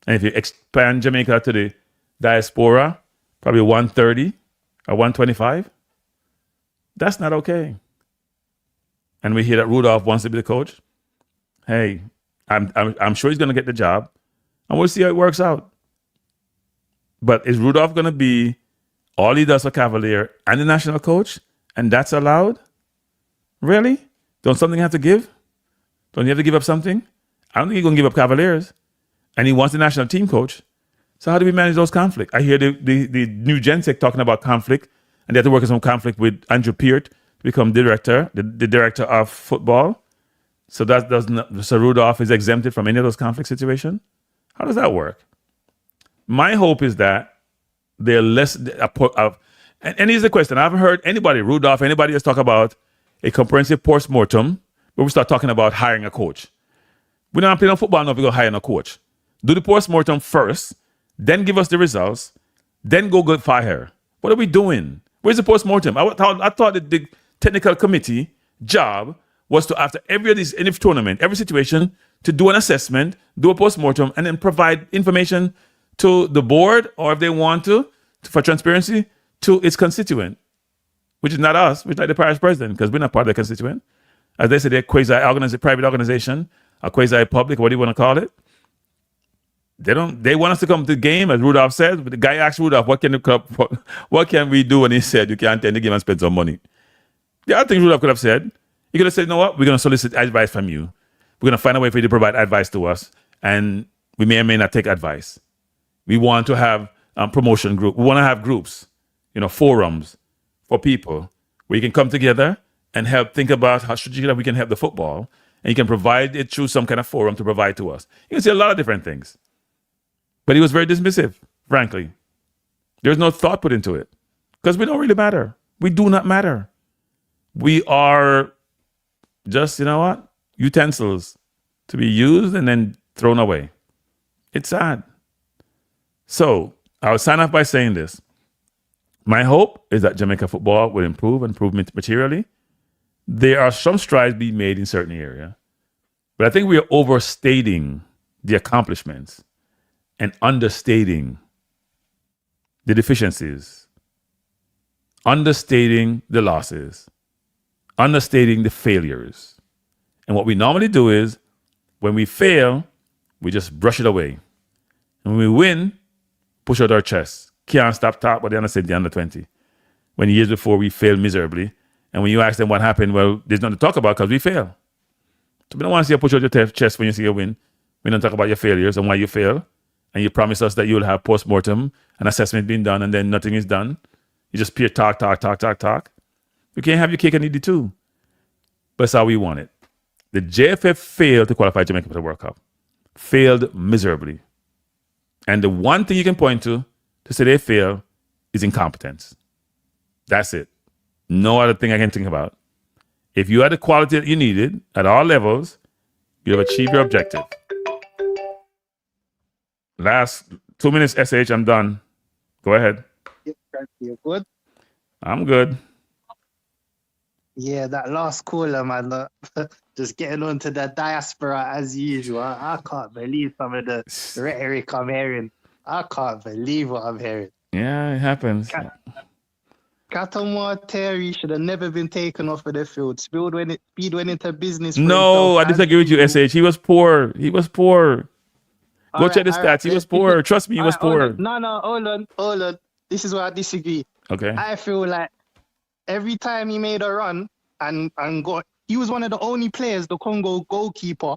And if you expand Jamaica to the diaspora, probably 130 or 125. That's not okay. And we hear that Rudolph wants to be the coach. Hey, I'm sure he's going to get the job, and we'll see how it works out. But is Rudolph going to be all he does for Cavalier and the national coach, and that's allowed? Really? Don't something have to give? Don't you have to give up something? I don't think he's going to give up Cavaliers, and he wants the national team coach. So how do we manage those conflicts? I hear the new Gensec talking about conflict, and they have to work on some conflict with Andrew Peart to become the director of football. So that doesn't. So Rudolph is exempted from any of those conflict situations. How does that work? My hope is that they're less. And here's the question: I haven't heard anybody, Rudolph, anybody else talk about a comprehensive post-mortem where we start talking about hiring a coach. We don't play no football now if we go hire a coach. Do the post-mortem first, then give us the results, then go fire. What are we doing? Where's the post-mortem? I thought that the technical committee job was to, after any tournament, every situation, to do an assessment, do a post-mortem, and then provide information to the board, or if they want to for transparency, to its constituent, which is not us, which is like the parish president, because we're not part of the constituent. As they say, they're private organization, a quasi-public, what do you want to call it? They want us to come to the game, as Rudolph said. But the guy asked Rudolph, what can we do? And he said, you can't attend the game and spend some money. The other thing Rudolph could have said, he could have said, you know what? We're going to solicit advice from you. We're going to find a way for you to provide advice to us. And we may or may not take advice. We want to have promotion group. We want to have groups, forums for people where you can come together and help think about how strategically we can help the football. And you can provide it through some kind of forum to provide to us. You can say a lot of different things. But he was very dismissive, frankly. There's no thought put into it. Because we don't really matter. We do not matter. We are just, utensils to be used and then thrown away. It's sad. So I'll sign off by saying this. My hope is that Jamaica football will improve materially. There are some strides being made in certain areas. But I think we are overstating the accomplishments and understating the deficiencies, understating the losses, understating the failures. And what we normally do is, when we fail, we just brush it away. And when we win, push out our chests. Can't stop talk, but they understand the under 20. When years before we failed miserably, and when you ask them what happened, well, there's nothing to talk about because we fail. So we don't want to see you push out your chest when you see a win. We don't talk about your failures and why you fail. And you promise us that you will have post-mortem and assessment being done, and then nothing is done. You just peer talk. You can't have your cake and eat it too. But that's how we want it. The JFF failed to qualify Jamaica for the World Cup. Failed miserably. And the one thing you can point to say they fail is incompetence. That's it. No other thing I can think about. If you had the quality that you needed at all levels, you have achieved your objective. Last 2 minutes, SH, I'm done. Go ahead. You good? I'm good. Yeah, that last caller, man. Just getting on to the diaspora as usual. I can't believe some of the rhetoric I'm hearing. I can't believe what I'm hearing. Yeah, it happens. Catamar Terry should have never been taken off of the field. Speed went into business. For No, I himself, disagree with you, SH. He was poor. He was poor. Go check the stats. He was poor. Trust me, he was poor. No, hold on. This is where I disagree. Okay. I feel like every time he made a run and got, he was one of the only players the Congo goalkeeper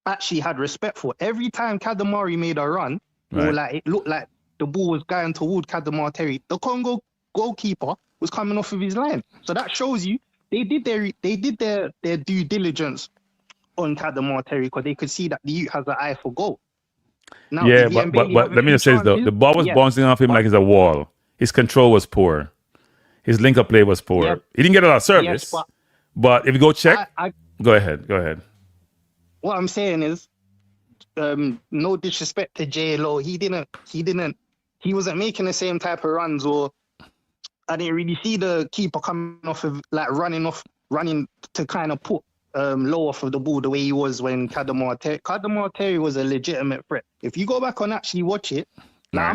actually had respect for. Every time Kadamari made a run, or like it looked like the ball was going toward Kadamar Terry, the Congo goalkeeper was coming off of his line. So that shows you they did their due diligence on Kadamar Terry because they could see that the youth has an eye for goal. Now, Yeah, but let me just say this though. The ball was bouncing off him like it's a wall. His control was poor. His link-up play was poor. Yeah. He didn't get a lot of service. Yes, but if you go check, go ahead. What I'm saying is, no disrespect to J-Lo, he wasn't making the same type of runs, or I didn't really see the keeper coming off of like running to kind of put low off of the ball the way he was when Kadamar Terry was a legitimate threat. If you go back and actually watch it, now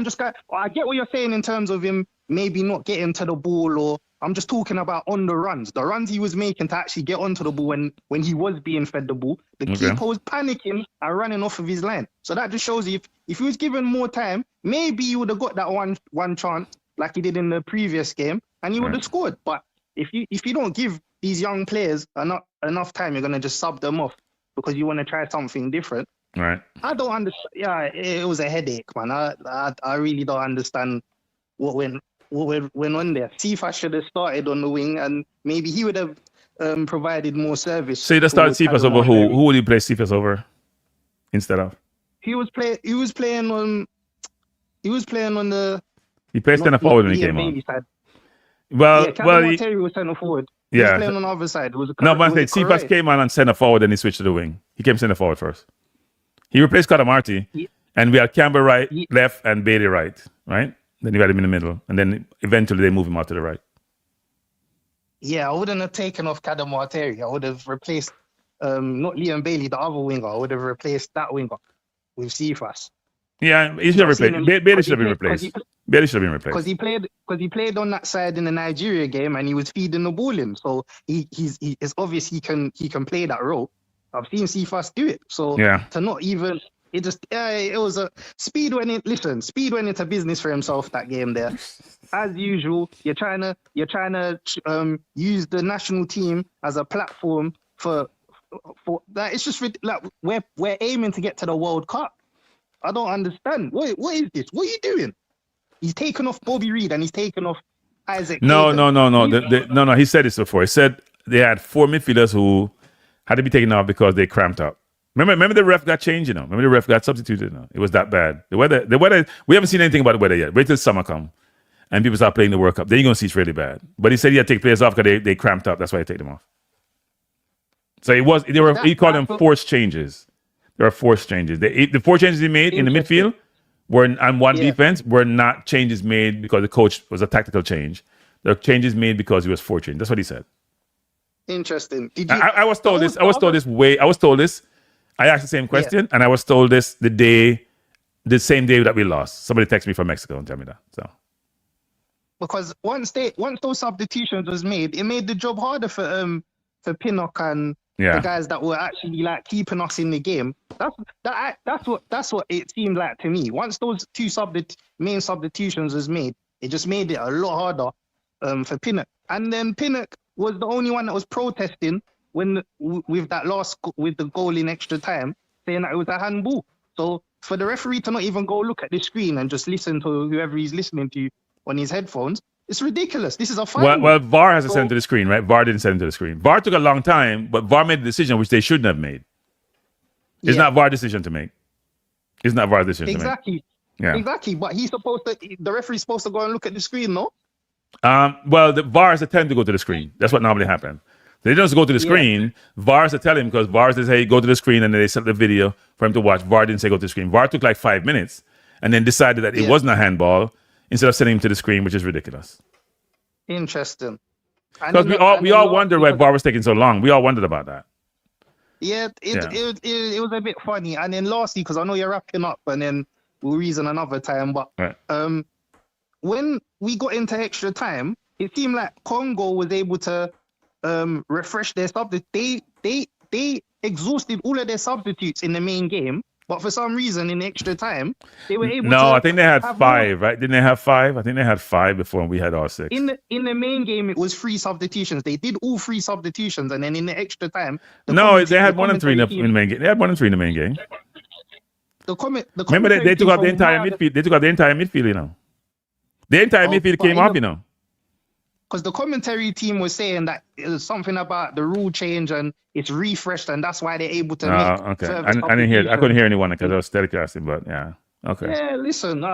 I get what you're saying in terms of him maybe not getting to the ball, or I'm just talking about on the runs he was making to actually get onto the ball when he was being fed the ball. The keeper was panicking and running off of his line. So that just shows you if he was given more time, maybe he would have got that one chance like he did in the previous game, and he would have scored. But if you don't give these young players enough time, you're gonna just sub them off because you want to try something different. Right. I don't understand. Yeah, it was a headache, man. I really don't understand what went on there. Sifa should have started on the wing, and maybe he would have provided more service. So you just started Cephas over who? Who would you play Cephas over instead of? He was playing on the. He played center forward when he came on. Side. Well, Terry was center forward. He Yeah. was playing on the other side. No, but I said Cephas came on and center forward, then he switched to the wing. He came center forward first. He replaced Kadamarti, and we had Campbell right, left, and Bailey right. Then you had him in the middle, and then eventually they moved him out to the right. Yeah, I wouldn't have taken off Kadamar Terry. I would have replaced not Liam Bailey, the other winger. I would have replaced that winger with Cephas. Yeah, he should have replaced. Bailey should have been replaced. Bailey should have been replaced. Because he played on that side in the Nigeria game, and he was feeding the ball in. So it's obvious he can play that role. I've seen Cephas do it. So to not even it was a Speid went into business for himself that game there. As usual, you're trying to use the national team as a platform for that. It's just like we're aiming to get to the World Cup. I don't understand. What is this? What are you doing? He's taken off Bobby Reed and he's taken off Isaac. No. He said this before. He said they had 4 midfielders who had to be taken off because they cramped up. Remember the ref got changed, Remember the ref got substituted, It was that bad. The weather, we haven't seen anything about the weather yet. Wait till summer come and people start playing the World Cup. Then you're going to see it's really bad. But he said he had to take players off because they cramped up. That's why he take them off. So he called them forced changes. There are forced changes. The 4 changes he made in the midfield defense were not changes made because the coach was a tactical change. They're changes made because he was fortunate. That's what he said. Interesting. I was told this. I asked the same question, and I was told this the same day that we lost. Somebody texted me from Mexico and tell me that. So because once those substitutions was made, it made the job harder for Pinnock and the guys that were actually like keeping us in the game. That's what it seemed like to me. Once those 2 main substitutions was made, it just made it a lot harder for Pinnock. And then Pinnock was the only one that was protesting with the goal in extra time, saying that it was a handball. So for the referee to not even go look at the screen and just listen to whoever he's listening to on his headphones, it's ridiculous. This is a final. Well, VAR has to send to the screen, right? VAR didn't send it to the screen. VAR took a long time, but VAR made a decision which they shouldn't have made. It's not VAR decision to make. It's not VAR decision to make. Yeah. Exactly. But the referee's supposed to go and look at the screen, no? Well, the VAR has a tend to go to the screen. That's what normally happens. They don't just go to the screen. VAR has to tell him because VAR says, hey, go to the screen, and then they set the video for him to watch. VAR didn't say go to the screen. VAR took like 5 minutes and then decided that it wasn't a handball instead of sending him to the screen, which is ridiculous. Interesting. Because we all wondered why VAR was taking so long. We all wondered about that. Yeah, it was a bit funny. And then lastly, because I know you're wrapping up, and then we'll reason another time. But when we got into extra time, it seemed like Congo was able to refresh their substitutes. They exhausted all of their substitutes in the main game. But for some reason, in extra time, they were able to. No, I think they had 5, right? Didn't they have 5? I think they had 5 before we had all 6. In the main game, it was 3 substitutions. They did all 3 substitutions, and then in the extra time, they had 1 and 3 in the main game. They had 1 and 3 in the main game. Remember, they took out the entire midfield. They took out the entire midfield, you know. The entire midfield came off, you know. Because the commentary team was saying that it was something about the rule change and it's refreshed, and that's why they're able to make. Okay. I didn't hear. I couldn't hear anyone because I was telecasting, but yeah. Okay. Yeah, listen.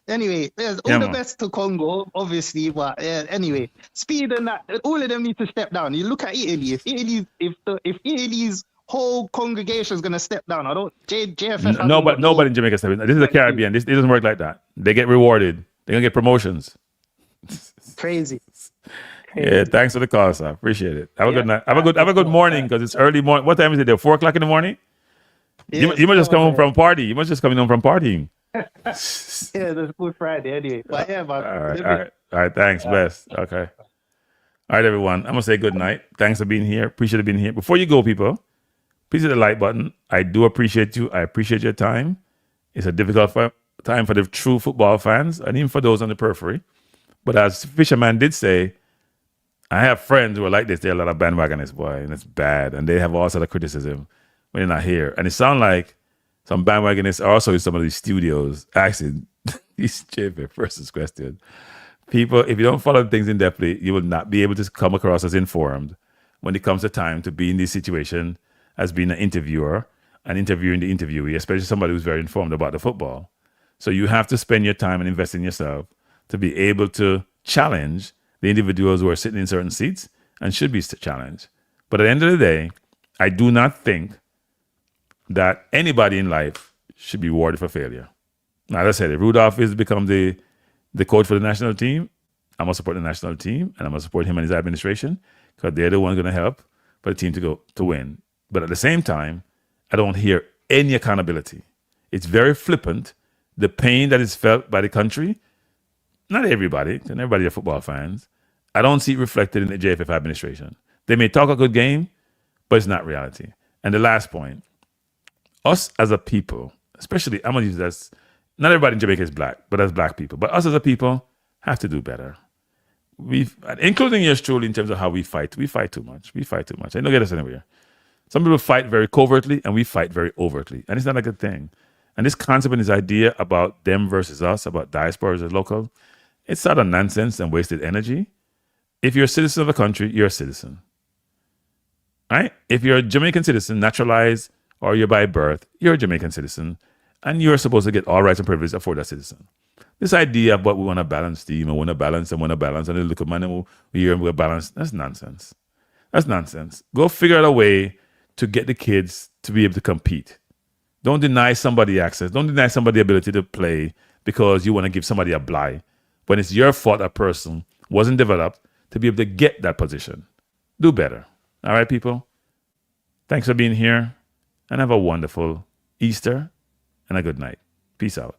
Anyway, all the best to Congo, obviously, but anyway, Speed and that, all of them need to step down. You look at Italy. If Italy's whole congregation is gonna step down, JFF. Nobody in Jamaica stepping down. This is the Caribbean. This doesn't work like that. They get rewarded. They're gonna get promotions. Crazy. Yeah, thanks for the call, sir. Appreciate it. Have a good night. Have a good morning, because it's early morning. What time is it there? 4 o'clock in the morning? Yeah, you must just come home from party. You must just come home from partying. Yeah, that's Good Friday anyway. But yeah, man. All right. Thanks, best. Okay. All right, everyone. I'm gonna say good night. Thanks for being here. Appreciate being here. Before you go, people, please hit the like button. I do appreciate you. I appreciate your time. It's a difficult time for the true football fans and even for those on the periphery. But as Fisherman did say, I have friends who are like this. They're a lot of bandwagonists, boy, and it's bad. And they have all sort of criticism when they're not here. And it sounds like some bandwagonists are also in some of these studios asking these JFF versus question. People, if you don't follow things in depthly, you will not be able to come across as informed when it comes to time to be in this situation as being an interviewer and interviewing the interviewee, especially somebody who's very informed about the football. So you have to spend your time and invest in yourself to be able to challenge the individuals who are sitting in certain seats and should be challenged. But at the end of the day, I do not think that anybody in life should be rewarded for failure. Now, as I said, if Rudolph is become the coach for the national team, I'm going to support the national team, and I'm going to support him and his administration, because they're the ones going to help for the team to win. But at the same time, I don't hear any accountability. It's very flippant. The pain that is felt by the country, not everybody, and everybody are football fans, I don't see it reflected in the JFF administration. They may talk a good game, but it's not reality. And the last point, us as a people, especially, I'm going to use this, not everybody in Jamaica is black, but as black people, but us as a people have to do better. Including yours truly, in terms of how we fight too much. I don't get us anywhere. Some people fight very covertly, and we fight very overtly, and it's not a good thing. And this concept and this idea about them versus us, about diaspora versus local, it's sort of nonsense and wasted energy. If you're a citizen of a country, you're a citizen. Right? If you're a Jamaican citizen, naturalized, or you're by birth, you're a Jamaican citizen, and you're supposed to get all rights and privileges for that citizen. This idea of what we want to balance team, and want to balance, and then look at man, and we hear we're balanced, that's nonsense. That's nonsense. Go figure out a way to get the kids to be able to compete. Don't deny somebody access. Don't deny somebody the ability to play because you want to give somebody a blight, when it's your fault a person wasn't developed to be able to get that position. Do better. All right, people? Thanks for being here, and have a wonderful Easter and a good night. Peace out.